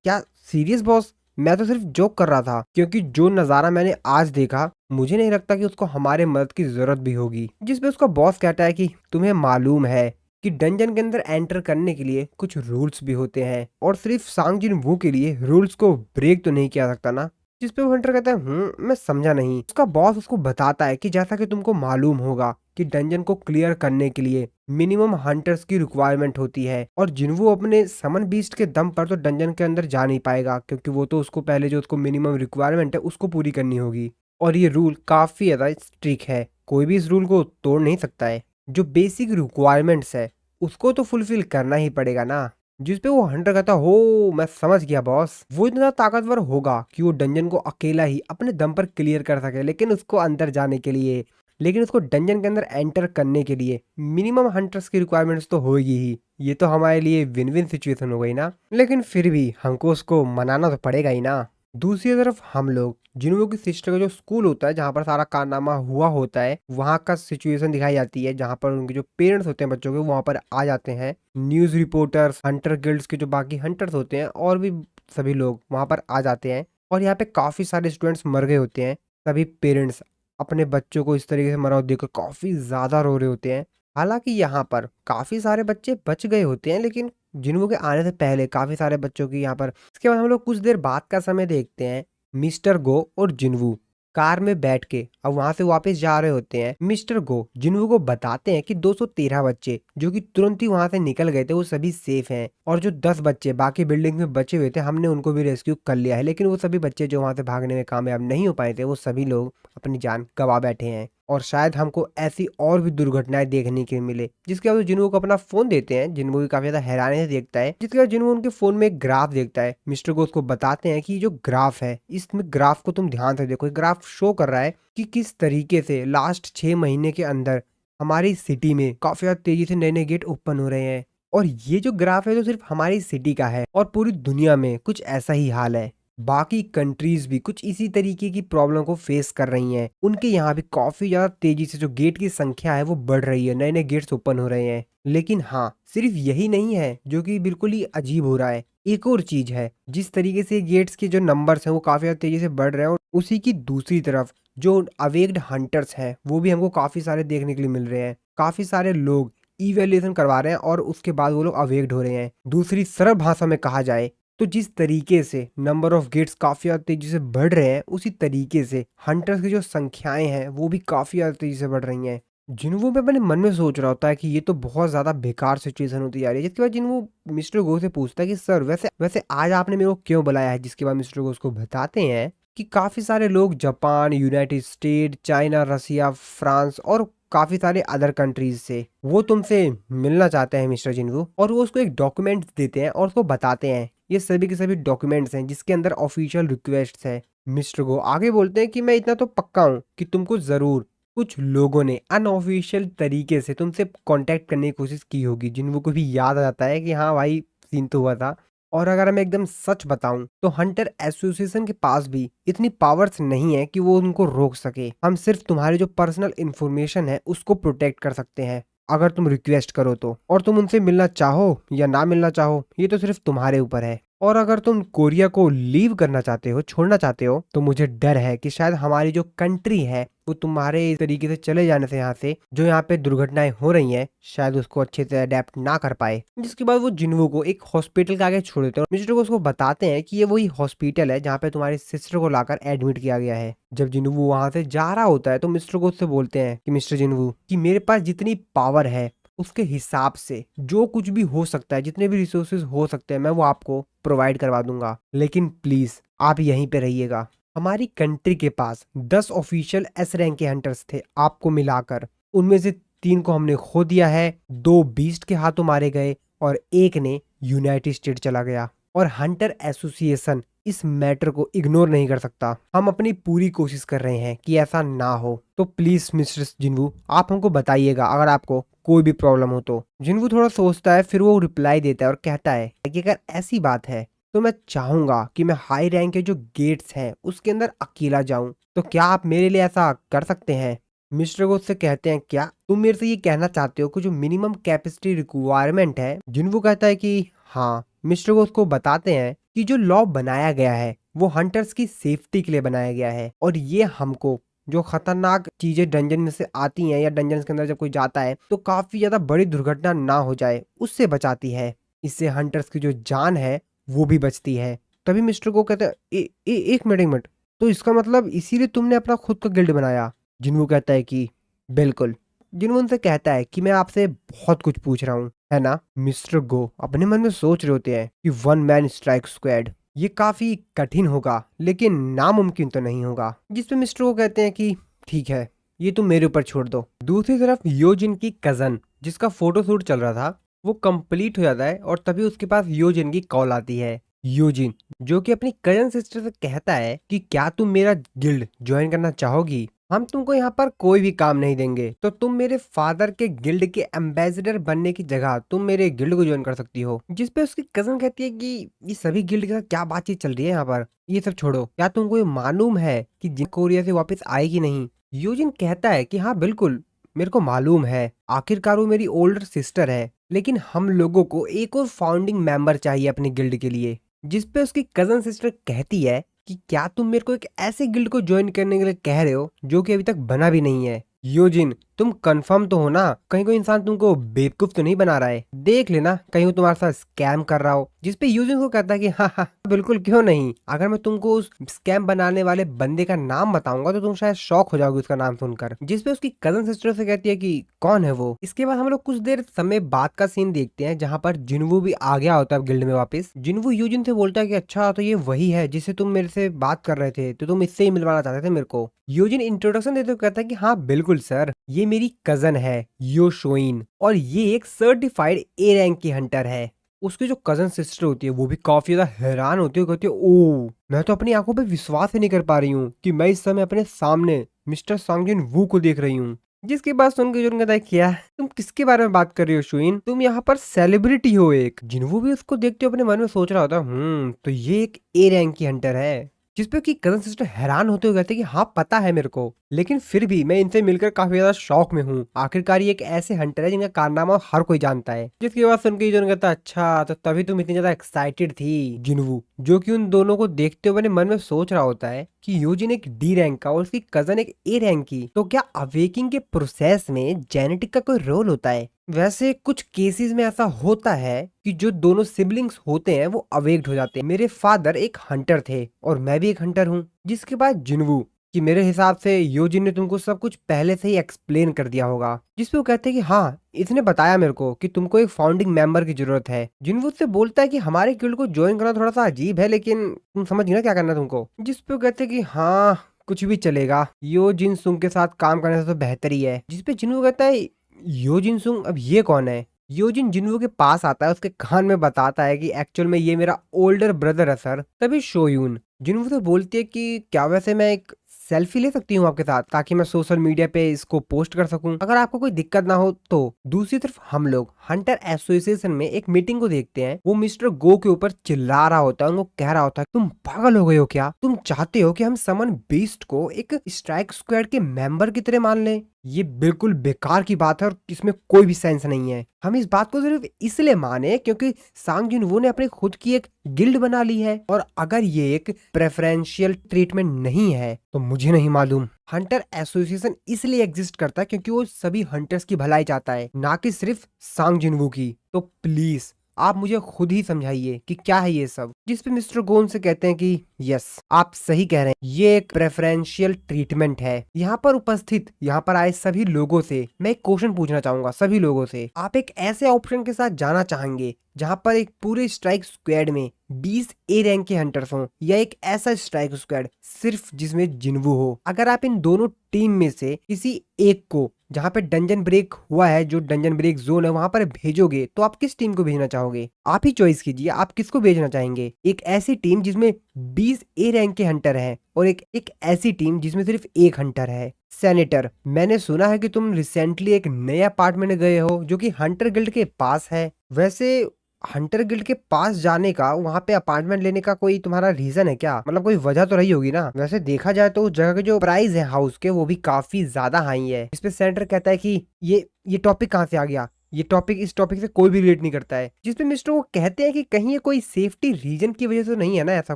क्या सीरियस बॉस, मैं तो सिर्फ जोक कर रहा था क्योंकि जो नजारा मैंने आज देखा मुझे नहीं लगता कि उसको हमारे मदद की जरूरत भी होगी। जिसपे उसका बॉस कहता है कि तुम्हें मालूम है कि डंजन के अंदर एंटर करने के लिए कुछ रूल्स भी होते हैं और सिर्फ सांग जिन वू के लिए रूल्स को ब्रेक तो नहीं किया सकता ना। जिसपे वो हंटर कहता है मैं समझा नहीं। उसका बॉस उसको बताता है कि जैसा कि तुमको मालूम होगा कि डंजन को क्लियर करने के लिए मिनिमम हंटर्स की रिक्वायरमेंट होती है और जिन्वू अपने समन बीस्ट के दम पर तो डंजन के अंदर जा नहीं पाएगा क्योंकि वो तो उसको पहले जो उसको मिनिमम रिक्वायरमेंट है उसको पूरी करनी होगी। और ये रूल काफी ज्यादा स्ट्रिक्ट है, कोई भी इस रूल को तोड़ नहीं सकता है। जो बेसिक रिक्वायरमेंट्स है उसको तो फुलफिल करना ही पड़ेगा ना। जिसपे वो हंटर कहता हो मैं समझ गया बॉस, वो इतना ताकतवर होगा कि वो डंजन को अकेला ही अपने दम पर क्लियर कर सके, लेकिन उसको अंदर जाने के लिए, लेकिन उसको डंजन के अंदर एंटर करने के लिए मिनिमम हंटर्स की रिक्वायरमेंट्स तो होगी ही। ये तो हमारे लिए विन विन सिचुएशन हो गई ना। लेकिन फिर भी हमको उसको मनाना तो पड़ेगा ही ना। दूसरी तरफ हम लोग जिन्हों की सिस्टर का जो स्कूल होता है जहाँ पर सारा कारनामा हुआ होता है वहाँ का सिचुएशन दिखाई जाती है, जहाँ पर उनके जो पेरेंट्स होते हैं बच्चों के वहाँ पर आ जाते हैं। न्यूज़ रिपोर्टर्स, हंटर गिल्ड्स के जो बाकी हंटर्स होते हैं और भी सभी लोग वहाँ पर आ जाते हैं और यहाँ पे काफ़ी सारे स्टूडेंट्स मर गए होते हैं। सभी पेरेंट्स अपने बच्चों को इस तरीके से मरा हुआ देखकर काफ़ी ज़्यादा रो रहे होते हैं। हालांकि यहाँ पर काफ़ी सारे बच्चे बच गए होते हैं, लेकिन जिन्हों के आने से पहले काफ़ी सारे बच्चों की यहाँ पर। इसके बाद हम लोग कुछ देर बाद का समय देखते हैं। मिस्टर गो और जिन्वू कार में बैठ के अब वहां से वापस जा रहे होते हैं। मिस्टर गो जिन्वू को बताते हैं कि 213 बच्चे जो कि तुरंत ही वहां से निकल गए थे वो सभी सेफ हैं और जो 10 बच्चे बाकी बिल्डिंग में बचे हुए थे हमने उनको भी रेस्क्यू कर लिया है, लेकिन वो सभी बच्चे जो वहां से भागने में कामयाब नहीं हो पाए थे वो सभी लोग अपनी जान गंवा बैठे हैं और शायद हमको ऐसी और भी दुर्घटनाएं देखने के मिले। जिसके बाद जिन्वू को अपना फोन देते हैं। जिन्वू भी काफी ज्यादा हैरानी से देखता है। जिसके बाद जिन्वू उनके फोन में एक ग्राफ देखता है। मिस्टर को उसको बताते हैं कि जो ग्राफ है इसमें ग्राफ को तुम ध्यान से देखो, ग्राफ शो कर रहा है कि किस तरीके से लास्ट 6 महीने के अंदर हमारी सिटी में काफी ज्यादा तेजी से नए नए गेट ओपन हो रहे हैं। और ये जो ग्राफ है तो सिर्फ हमारी सिटी का है और पूरी दुनिया में कुछ ऐसा ही हाल है। बाकी कंट्रीज भी कुछ इसी तरीके की प्रॉब्लम को फेस कर रही हैं। उनके यहाँ भी काफी ज्यादा तेजी से जो गेट की संख्या है वो बढ़ रही है, नए नए गेट्स ओपन हो रहे हैं। लेकिन हाँ, सिर्फ यही नहीं है जो कि बिल्कुल ही अजीब हो रहा है। एक और चीज है, जिस तरीके से गेट्स के जो नंबर्स हैं वो काफी ज्यादा तेजी से बढ़ रहे हैं और उसी की दूसरी तरफ जो अवेक्ड हंटर्स हैं वो भी हमको काफी सारे देखने के लिए मिल रहे हैं। काफी सारे लोग इवैल्यूएशन करवा रहे हैं और उसके बाद वो लोग अवेक्ड हो रहे हैं। दूसरी सरल भाषा में कहा जाए तो जिस तरीके से नंबर ऑफ गेट्स काफी ज्यादा तेजी से बढ़ रहे हैं उसी तरीके से हंटर्स की जो संख्याएं हैं वो भी काफी ज्यादा तेजी से बढ़ रही हैं। जिन्वू में अपने मन में सोच रहा होता है कि ये तो बहुत ज्यादा बेकार सिचुएशन होती जा रही है। जिसके बाद जिन्वू मिस्टर गो से पूछता है कि सर वैसे वैसे आज आपने मेरे को क्यों बुलाया है। जिसके बाद मिस्टर गो उसको बताते हैं कि काफी सारे लोग जापान, यूनाइटेड स्टेट, चाइना, रसिया, फ्रांस और काफी सारे अदर कंट्रीज से वो तुमसे मिलना चाहते हैं मिस्टर जिन्वू। और वो उसको एक डॉक्यूमेंट देते हैं और उसको बताते हैं ये सभी के सभी डॉक्यूमेंट्स हैं जिसके अंदर ऑफिशियल रिक्वेस्ट है। मिस्टर गो आगे बोलते हैं कि मैं इतना तो पक्का हूँ कि तुमको जरूर कुछ लोगों ने अनऑफिशियल तरीके से तुमसे कांटेक्ट करने की कोशिश की होगी। जिनको को भी याद आ जाता है कि हाँ भाई सीन तो हुआ था। और अगर मैं एकदम सच बताऊं तो हंटर एसोसिएशन के पास भी इतनी पावर्स नहीं है कि वो उनको रोक सके। हम सिर्फ तुम्हारी जो पर्सनल इंफॉर्मेशन है उसको प्रोटेक्ट कर सकते हैं अगर तुम रिक्वेस्ट करो तो। और तुम उनसे मिलना चाहो या ना मिलना चाहो ये तो सिर्फ तुम्हारे ऊपर है। और अगर तुम कोरिया को लीव करना चाहते हो, छोड़ना चाहते हो, तो मुझे डर है कि शायद हमारी जो कंट्री है वो तुम्हारे इस तरीके से चले जाने से यहाँ से जो यहाँ पे दुर्घटनाएं हो रही हैं शायद उसको अच्छे से अडेप्ट ना कर पाए। जिसके बाद वो जिन्वू को एक हॉस्पिटल के आगे छोड़ देते हैं और मिस्टर को उसको बताते हैं कि ये वही हॉस्पिटल है जहाँ पे तुम्हारी सिस्टर को लाकर एडमिट किया गया है। जब जिन्वू वहां से जा रहा होता है तो मिस्टर को उससे बोलते हैं कि मिस्टर जिन्वू कि मेरे पास जितनी पावर है उसके हिसाब से जो कुछ भी हो सकता है, जितने भी रिसोर्सेज हो सकते हैं मैं वो आपको प्रोवाइड करवा दूंगा, लेकिन प्लीज आप यहीं पे रहिएगा। हमारी कंट्री के पास 10 ऑफिशियल एस रैंक के हंटर्स थे आपको मिलाकर। उनमें से 3 को हमने खो दिया है, 2 बीस्ट के हाथों मारे गए और 1 ने यूनाइटेड स्टेट चला गया। और हंटर एसोसिएशन इस मैटर को इग्नोर नहीं कर सकता। हम अपनी पूरी कोशिश कर रहे हैं कि ऐसा ना हो। तो प्लीज मिस्टर जिन्वू आप हमको बताइएगा अगर आपको कोई भी प्रॉब्लम हो तो। जिन्वू थोड़ा सोचता है, फिर वो रिप्लाई देता है और कहता है कि अगर ऐसी बात है तो मैं चाहूंगा कि मैं हाई रैंक के जो गेट्स हैं उसके अंदर अकेला जाऊं। तो क्या आप मेरे लिए ऐसा कर सकते हैं। मिस्टर को उससे कहते हैं क्या तुम मेरे से ये कहना चाहते हो कि जो मिनिमम कैपेसिटी रिक्वायरमेंट है। जिन्वू कहता है कि हाँ। मिस्टर को उसको बताते हैं कि जो लॉ बनाया गया है वो हंटर्स की सेफ्टी के लिए बनाया गया है और ये हमको जो खतरनाक चीजें डंजन में से आती हैं या डंजन के अंदर जब कोई जाता है तो काफी ज्यादा बड़ी दुर्घटना ना हो जाए उससे बचाती है। इससे हंटर्स की जो जान है वो भी बचती है। तभी मिस्टर को कहते हैं एक मिनट, तो इसका मतलब इसीलिए तुमने अपना खुद का गिल्ड बनाया। जिन्वू कहता है कि बिल्कुल। जिन्वू उनसे कहता है कि मैं आपसे बहुत कुछ पूछ रहा हूँ है ना। मिस्टर गो अपने मन में सोच रहे होते हैं कि 1 मैन स्ट्राइक स्क्वाड ये काफी कठिन होगा लेकिन नामुमकिन तो नहीं होगा। जिसपे मिस्टर को कहते हैं कि ठीक है ये तुम मेरे ऊपर छोड़ दो। दूसरी तरफ योजिन की कजन जिसका फोटो शूट चल रहा था वो कंप्लीट हो जाता है और तभी उसके पास योजिन की कॉल आती है। योजिन जो कि अपनी कजन सिस्टर से कहता है कि क्या तुम मेरा गिल्ड ज्वाइन करना चाहोगी। हम तुमको यहाँ पर कोई भी काम नहीं देंगे, तो तुम मेरे फादर के गिल्ड के एम्बेसडर बनने की जगह तुम मेरे गिल्ड को ज्वाइन कर सकती हो। जिसपे उसकी कजन कहती है कि ये सभी गिल्ड के साथ क्या बातचीत चल रही है यहाँ पर, ये सब छोड़ो, क्या तुमको ये मालूम है कि जिन कोरिया से वापस आएगी नहीं। यूजिन कहता है कि हाँ बिल्कुल मेरे को मालूम है, आखिरकार वो मेरी ओल्डर सिस्टर है, लेकिन हम लोगों को एक और फाउंडिंग मेंबर चाहिए अपने गिल्ड के लिए। जिसपे उसकी कजन सिस्टर कहती है कि क्या तुम मेरे को एक ऐसे गिल्ड को ज्वाइन करने के लिए कह रहे हो जो कि अभी तक बना भी नहीं है। योजिन तुम कंफर्म तो हो ना, कहीं कोई इंसान तुमको बेवकूफ तो नहीं बना रहा है, देख लेना कहीं वो तुम्हारे साथ स्कैम कर रहा हो। जिसपे यूजिन को कहता है कि हाँ हाँ बिल्कुल क्यों नहीं, अगर मैं तुमको उस स्कैम बनाने वाले बंदे का नाम बताऊंगा तो तुम शायद शॉक हो जाओगे उसका नाम सुनकर। जिसपे उसकी कजन सिस्टर से कहती है कि कौन है वो। इसके बाद हम लोग कुछ देर समय बाद का सीन देखते हैं जहाँ पर जिनवू भी आ गया होता है गिल्ड में वापस। जिनवू यूजिन से बोलता है कि अच्छा तो ये वही है जिससे तुम मेरे से बात कर रहे थे, तो तुम इससे ही मिलवाना चाहते थे मेरे को। यूजिन इंट्रोडक्शन देते हुए कहता है कि हाँ बिल्कुल सर, ये मेरी कजन है यो शोइन, और ये एक सर्टिफाइड ए रैंक की हंटर है। उसकी जो कजन सिस्टर होती है वो भी काफी ज्यादा हैरान होती है, कहती है ओ मैं तो अपनी आंखों पे विश्वास ही नहीं कर पा रही हूँ कि मैं इस समय अपने सामने मिस्टर सांगजिन वू को देख रही हूँ। जिसकी बात सुन के जुन कहता है क्या तुम किसके बारे में बात कर रही हो शुइन, तुम यहाँ पर सेलिब्रिटी हो एक। जिनवू भी उसको देखते हुए अपने मन में सोच रहा होता तो ये एक ए रैंक की हंटर है। जिसपे की कजन सिस्टर हैरान होते हुए कहते कि हाँ पता है मेरे को, लेकिन फिर भी मैं इनसे मिलकर काफी ज्यादा शौक में हूँ, आखिरकार ये एक ऐसे हंटर है जिनका कारनामा हर कोई जानता है। जिसकी बात सुनकर जोन कहता अच्छा तो तभी तुम इतनी ज्यादा एक्साइटेड थी। जिनवू जो कि उन दोनों को देखते हुए अपने मन में सोच रहा होता है कि यूजिन एक डी रैंक का और उसकी कजन एक ए रैंक की, तो क्या अवेकिंग के प्रोसेस में जेनेटिक का कोई रोल होता है। वैसे कुछ केसेस में ऐसा होता है कि जो दोनों सिबलिंग्स होते हैं वो अवेक्ड हो जाते हैं। मेरे फादर एक हंटर थे और मैं भी एक हंटर हूँ। जिसके बाद जिनवू कि मेरे हिसाब से योजिन ने तुमको सब कुछ पहले से ही एक्सप्लेन कर दिया होगा। जिसपे वो कहते हैं कि हाँ इसने बताया मेरे को कि तुमको एक फाउंडिंग मेंबर की जरूरत है। जिनवू से बोलता है कि हमारे गिल्ड को ज्वाइन करना थोड़ा सा अजीब है, लेकिन तुम समझ गए ना क्या करना है तुमको। जिसपे वो कहते हैं कि हाँ कुछ भी चलेगा, यो जिन सुंग के साथ काम करने से तो बेहतर ही है। जिसपे जिनवू कहता है योजिन सुंग अब ये कौन है। योजिन जिनवू के पास आता है, उसके कान में बताता है कि एक्चुअल में ये मेरा ओल्डर ब्रदर है सर। तभी शोयून जिनवू से बोलती है कि क्या वैसे मैं एक सेल्फी ले सकती हूँ आपके साथ, ताकि मैं सोशल मीडिया पे इसको पोस्ट कर सकूं, अगर आपको कोई दिक्कत ना हो तो। दूसरी तरफ हम लोग हंटर एसोसिएशन में एक मीटिंग को देखते हैं। वो मिस्टर गो के ऊपर चिल्ला रहा होता है, उनको कह रहा होता है तुम पागल हो गए हो क्या, तुम चाहते हो कि हम समन बीस्ट को एक स्ट्राइक स्क्वाड के मेंबर की तरह मान लें। ये बिल्कुल बेकार की बात है और इसमें कोई भी सेंस नहीं है। हम इस बात को सिर्फ इसलिए माने क्योंकि सांग जिन वो ने अपनी खुद की एक गिल्ड बना ली है, और अगर ये एक प्रेफरेंशियल ट्रीटमेंट नहीं है तो मुझे नहीं मालूम। हंटर एसोसिएशन इसलिए एग्जिस्ट करता है क्योंकि वो सभी हंटर्स की भलाई चाहता है, ना कि सिर्फ सांग जिनवू की। तो प्लीज आप मुझे खुद ही समझाइए कि क्या है ये सब। जिसपे मिस्टर गोन से कहते हैं कि यस आप सही कह रहे हैं, ये एक प्रेफरेंशियल ट्रीटमेंट है। यहाँ पर उपस्थित यहाँ पर आए सभी लोगों से मैं एक क्वेश्चन पूछना चाहूंगा, सभी लोगों से, आप एक ऐसे ऑप्शन के साथ जाना चाहेंगे जहाँ पर एक पूरे स्ट्राइक स्क्वाड में 20 ए रैंक के हंटर्स हों, या एक ऐसा स्ट्राइक स्क्वाड सिर्फ जिसमें जिनवू हो। अगर आप इन दोनों टीम में से किसी एक को जहाँ पे डंजन ब्रेक हुआ है, जो डंजन ब्रेक जोन है वहां पर भेजोगे, तो आप किस टीम को भेजना चाहोगे। आप ही चॉइस कीजिए, आप किसको भेजना चाहेंगे। एक ऐसी टीम जिसमें 20 ए रैंक के हंटर हैं और एक ऐसी टीम जिसमें सिर्फ एक हंटर है। सेनेटर मैंने सुना है कि तुम रिसेंटली एक नए अपार्टमेंट गए हो जो कि हंटर गिल्ड के पास है। वैसे हंटर गिल्ड के पास जाने का, वहां पे अपार्टमेंट लेने का कोई तुम्हारा रीजन है क्या, मतलब कोई वजह तो रही होगी ना। वैसे देखा जाए तो उस जगह के जो प्राइस है हाउस के वो भी काफी ज्यादा हाई है। इस पे सेनेटर कहता है कि ये टॉपिक कहाँ से आ गया, ये टॉपिक इस टॉपिक से कोई भी रिलेट नहीं करता है। जिसपे मिस्टर वो कहते हैं कि कहीं ये कोई सेफ्टी रीजन की वजह से नहीं है ना, ऐसा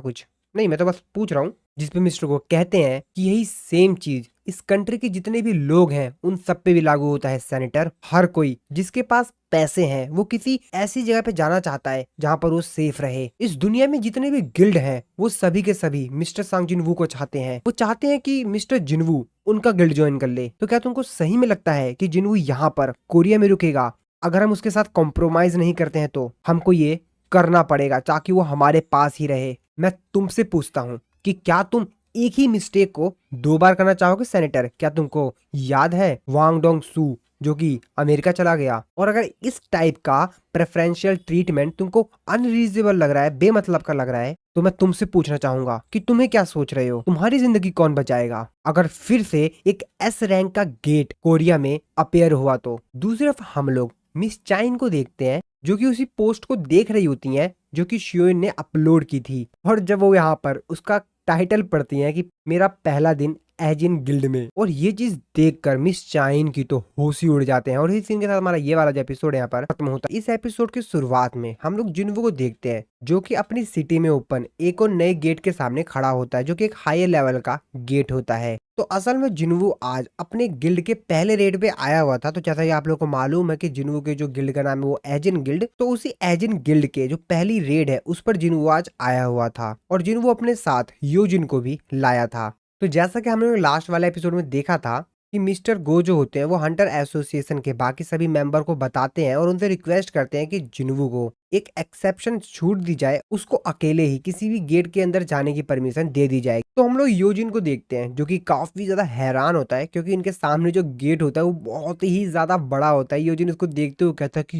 कुछ नहीं, मैं तो बस पूछ रहा हूँ। जिसपे मिस्टर को कहते हैं कि यही सेम चीज इस कंट्री के जितने भी लोग हैं उन सब पे भी लागू होता है सेनेटर। हर कोई जिसके पास पैसे हैं वो किसी ऐसी जगह पे जाना चाहता है जहाँ पर वो सेफ रहे। इस दुनिया में जितने भी गिल्ड हैं वो सभी के सभी मिस्टर सांग जिनवू को चाहते हैं। वो चाहते हैं कि मिस्टर जिनवू उनका गिल्ड ज्वाइन कर ले। तो क्या तुमको सही में लगता है कि जिनवू यहाँ पर कोरिया में रुकेगा? अगर हम उसके साथ कॉम्प्रोमाइज नहीं करते हैं तो हमको ये करना पड़ेगा ताकि वो हमारे पास ही रहे। मैं तुमसे पूछता हूँ कि क्या तुम एक ही मिस्टेक को 2 बार करना चाहोगे सेनेटर? क्या तुमको याद है वांग डोंग सू जो कि अमेरिका चला गया? और अगर इस टाइप का प्रेफरेंशियल ट्रीटमेंट तुमको अनरीजनेबल लग रहा है, बेमतलब का लग रहा है, तो मैं तुमसे पूछना चाहूंगा कि तुम्हें क्या सोच रहे हो, तुम्हारी जिंदगी कौन बचाएगा अगर फिर से एक एस रैंक का गेट कोरिया में अपेयर हुआ तो। दूसरी तरफ हम लोग मिस चाइन को देखते हैं जो कि उसी पोस्ट को देख रही होती हैं जो कि शियोन ने अपलोड की थी, और जब वो यहाँ पर उसका टाइटल पढ़ती हैं कि मेरा पहला दिन एजिन गिल्ड में, और ये चीज देखकर मिस चाइन की तो होश ही उड़ जाते हैं। और इस सीन के साथ हमारा ये वाला जो एपिसोड यहाँ पर खत्म होता है। इस एपिसोड की शुरुआत में हम लोग जिन्वो को देखते हैं जो कि अपनी सिटी में ओपन एक और नए गेट के सामने खड़ा होता है जो कि एक हायर लेवल का गेट होता है। तो असल में जिन्वो आज अपने गिल्ड के पहले रेड पे आया हुआ था। तो जैसा कि आप लोगों को मालूम है कि जिन्वो के जो गिल्ड का नाम है वो एजिन गिल्ड, तो उसी एजिन गिल्ड के जो पहली रेड है उस पर जिन्वो आज आया हुआ था, और जिन्वो अपने साथ योजिन को भी लाया था। तो जैसा कि हमने लास्ट वाले एपिसोड में देखा था कि मिस्टर गो जो होते हैं वो हंटर एसोसिएशन के बाकी सभी मेंबर को बताते हैं और उनसे रिक्वेस्ट करते हैं कि जिन्वो को एक एक्सेप्शन छूट दी जाए, उसको अकेले ही किसी भी गेट के अंदर जाने की परमिशन दे दी जाए। तो हम लोग योजिन को देखते हैं जो कि काफी ज्यादा हैरान होता है क्योंकि इनके सामने जो गेट होता है वो बहुत ही ज्यादा बड़ा होता है। योजिन इसको देखते हुए कहता है कि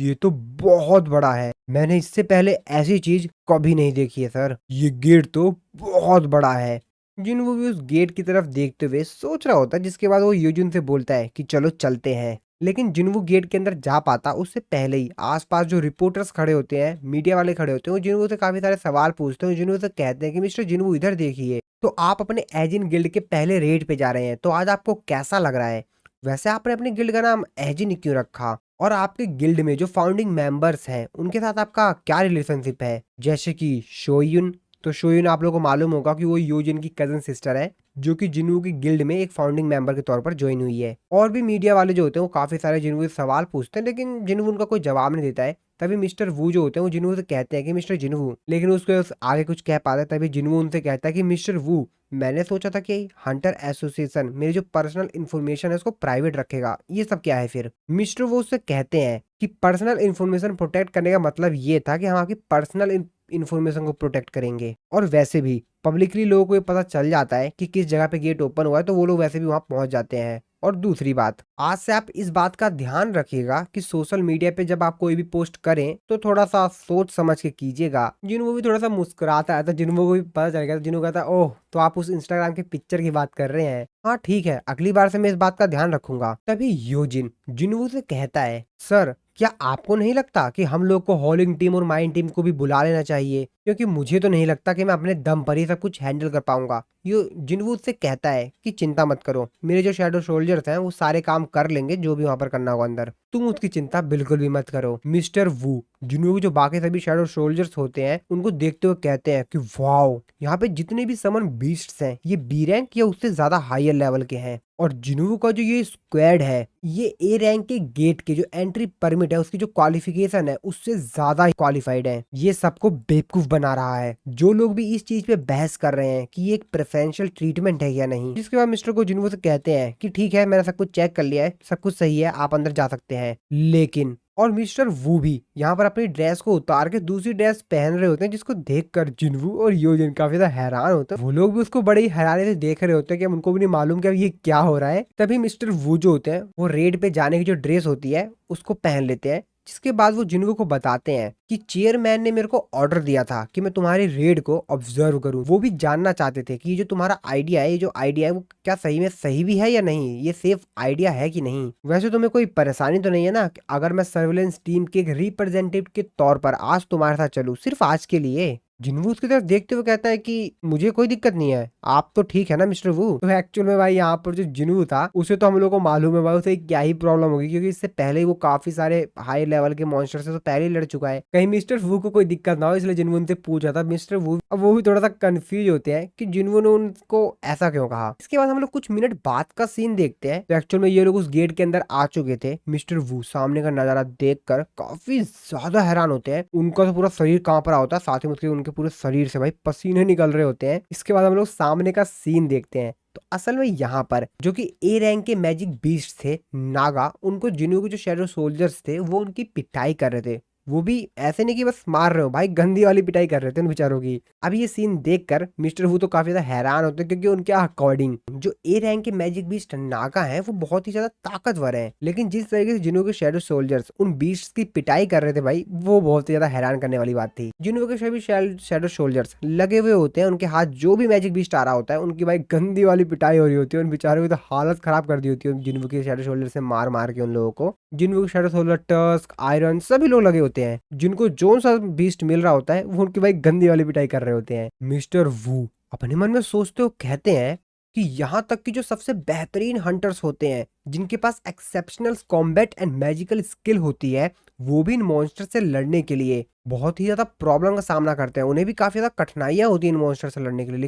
ये तो बहुत बड़ा है, मैंने इससे पहले ऐसी चीज कभी नहीं देखी है सर, ये गेट तो बहुत बड़ा है। जिन्वो भी उस गेट की तरफ देखते हुए सोच रहा होता है, जिसके बाद वो योजुन से बोलता है कि चलो चलते हैं। लेकिन जिन्वो गेट के अंदर जा पाता उससे पहले ही आसपास जो रिपोर्टर्स खड़े होते हैं, मीडिया वाले खड़े होते हैं, वो जिन्वो से काफी सारे सवाल पूछते हैं। जिन्वो से कहते हैं कि मिस्टर जिन्वो इधर देखिए, तो आप अपने एजिन गिल्ड के पहले रेड पे जा रहे हैं, तो आज आपको कैसा लग रहा है? वैसे आपने अपने गिल्ड का नाम एजिन क्यों रखा? और आपके गिल्ड में जो फाउंडिंग मेंबर्स हैं उनके साथ आपका क्या रिलेशनशिप है? जैसे कि शोयुन, तो शोयुन आप लोगों को मालूम होगा कि वो योजिन की कजन सिस्टर है जो कि जिन्वो की गिल्ड में एक फाउंडिंग मेंबर के तौर पर ज्वाइन हुई है। और भी मीडिया वाले जो होते हैं वो काफी सारे जिन्वो से सवाल पूछते हैं लेकिन जिन्वो उनका कोई जवाब नहीं देता है। तभी मिस्टर वू जो होते हैं वो जिन्वो से कहते हैं कि मिस्टर जिन्वो, लेकिन उसको आगे कुछ कह पाता है। तभी जिन्वो उनसे कहता है कि मिस्टर वू, मैंने सोचा था कि हंटर एसोसिएशन मेरी जो पर्सनल इन्फॉर्मेशन है उसको प्राइवेट रखेगा, ये सब क्या है फिर? मिस्टर वो उससे कहते हैं कि पर्सनल इन्फॉर्मेशन प्रोटेक्ट करने का मतलब ये था कि हम आपकी पर्सनल इन्फॉर्मेशन को प्रोटेक्ट करेंगे। और वैसे भी पब्लिकली लोगों को ये पता चल जाता है कि किस जगह पे गेट ओपन हुआ है, तो वो लोग वैसे भी वहां पहुंच जाते हैं। और दूसरी बात, आज से आप इस बात का ध्यान रखिएगा कि सोशल मीडिया पे जब आप कोई भी पोस्ट करें तो थोड़ा सा सोच समझ के कीजिएगा। जिन्हों भी थोड़ा सा मुस्कुराता है तो जिन्हों को भी पता चल गया, जिन्हों कहता है ओह तो आप उस इंस्टाग्राम के पिक्चर की बात कर रहे हैं, हाँ ठीक है, अगली बार से मैं इस बात का ध्यान रखूंगा। तभी योजिन जिन्हों से कहता है, सर क्या आपको नहीं लगता कि हम लोग को हॉलिंग टीम और माइन टीम को भी बुला लेना चाहिए, क्योंकि मुझे तो नहीं लगता कि मैं अपने दम पर ही सब कुछ हैंडल कर पाऊंगा। यो जिन्वो से कहता है कि चिंता मत करो, मेरे जो शैडो सोल्जर्स हैं वो सारे काम कर लेंगे जो भी वहां पर करना होगा अंदर, तुम उसकी चिंता बिल्कुल भी मत करो। मिस्टर वू जिन्वो के जो बाकी सभी शैडो सोल्जर्स होते हैं उनको देखते हुए कहते हैं कि वाओ, यहाँ पे जितने भी समन बीस्ट्स हैं ये बी रैंक या उससे ज्यादा हायर लेवल के हैं, और जिन्वो का जो ये स्क्वाड है ये ए रैंक के गेट के जो एंट्री परमिट है उसकी जो क्वालिफिकेशन है उससे ज्यादा क्वालिफाइड है। ये सबको बेवकूफ बना रहा है। जो लोग भी इस चीज पे बहस कर रहे हैं कि ये एक प्रेफरेंशियल ट्रीटमेंट है या नहीं, जिसके बाद मिस्टर को जिन्वो से कहते हैं कि ठीक है, मैंने सब कुछ चेक कर लिया है, सब कुछ सही है, आप अंदर जा सकते हैं। लेकिन और मिस्टर वू भी यहाँ पर अपनी ड्रेस को उतार के दूसरी ड्रेस पहन रहे होते हैं, जिसको देखकर जिन्वो और योजिन काफी ज्यादा हैरान होते हैं। वो लोग भी उसको बड़े ही हैरानी से देख रहे होते हैं कि हम उनको भी नहीं मालूम कि ये क्या हो रहा है। तभी मिस्टर वू जो होते हैं वो रेड पे जाने की जो ड्रेस होती है उसको पहन लेते हैं, जिसके बाद वो जिन्वो को बताते हैं कि चेयरमैन ने मेरे को ऑर्डर दिया था कि मैं तुम्हारी रेड को ऑब्जर्व करूं। वो भी जानना चाहते थे कि ये जो तुम्हारा आइडिया है, ये जो आइडिया है वो क्या सही में सही भी है या नहीं, ये सेफ आइडिया है कि नहीं। वैसे तुम्हें कोई परेशानी तो नहीं है ना अगर मैं सर्विलेंस टीम के एक रिप्रेजेंटेटिव के तौर पर आज तुम्हारे साथ चलूं, सिर्फ आज के लिए? जिन्वो उसकी तरफ देखते हुए कहता है कि मुझे कोई दिक्कत नहीं है, आप तो ठीक है ना मिस्टर वू। तो एक्चुअल में भाई यहाँ पर जो जिन्वो था उसे तो हम लोग को मालूम है भाई उसे क्या ही प्रॉब्लम होगी, क्योंकि इससे पहले ही वो काफी सारे हाई लेवल के मॉन्स्टर से तो पहले ही लड़ चुका है, कहीं मिस्टर वू को कोई दिक्कत ना हो, इसलिए जिन्वो उनसे पूछा था मिस्टर वू। अब वो भी थोड़ा सा कंफ्यूज होते हैं कि जिन्वो ने उनको ऐसा क्यों कहा। इसके बाद हम लोग कुछ मिनट बाद का सीन देखते हैं। तो एक्चुअल में ये लोग उस गेट के अंदर आ चुके थे। मिस्टर वू सामने का नजारा देखकर काफी ज्यादा हैरान होते हैं, उनका तो पूरा शरीर कांप रहा होता है, साथ ही उनके पूरे शरीर से भाई पसीने निकल रहे होते हैं। इसके बाद हम लोग सामने का सीन देखते हैं। तो असल में यहाँ पर जो कि ए रैंक के मैजिक बीस्ट थे नागा, उनको जिन्वो के जो शैडो सोल्जर्स थे वो उनकी पिटाई कर रहे थे। वो भी ऐसे नहीं कि बस मार रहे हो भाई, गंदी वाली पिटाई कर रहे थे उन बेचारों की। अब ये सीन देखकर मिस्टर वू तो काफी ज्यादा हैरान होते हैं, क्योंकि उनके अकॉर्डिंग जो ए रैंक के मैजिक बीस्ट नागा है वो बहुत ही ज्यादा ताकतवर है, लेकिन जिस तरीके से जिन्हों के शैडो सोल्जर्स उन बीस्ट की पिटाई कर रहे थे भाई, वो बहुत ही ज्यादा हैरान करने वाली बात थी। जिन्हों के सभी शैडो सोल्जर्स लगे हुए होते हैं, उनके हाथ जो भी मैजिक बीस्ट आ रहा होता है, उनकी भाई गंदी वाली पिटाई हो रही होती है। उन बेचारों की तो हालत खराब कर दी होती है जिन्हों के शैडो सोल्जर से मार मार के उन लोगों को। जिनको शैडो सोल्जर, टस्क, आयरन सभी लोग लगे होते हैं, जिनको जो सा बीस्ट मिल रहा होता है वो उनकी भाई गंदी वाली पिटाई कर रहे होते हैं। मिस्टर वू अपने मन में सोचते हो कहते हैं कि यहाँ तक कि जो सबसे बेहतरीन हंटर्स होते हैं, जिनके पास exceptional combat and magical skill होती है, वो भी इन मॉन्स्टर से लड़ने के लिए बहुत ही ज्यादा प्रॉब्लम का सामना करते हैं। उन्हें भी काफी ज्यादा कठिनाइयां होती हैं इन मॉन्स्टर से लड़ने के लिए,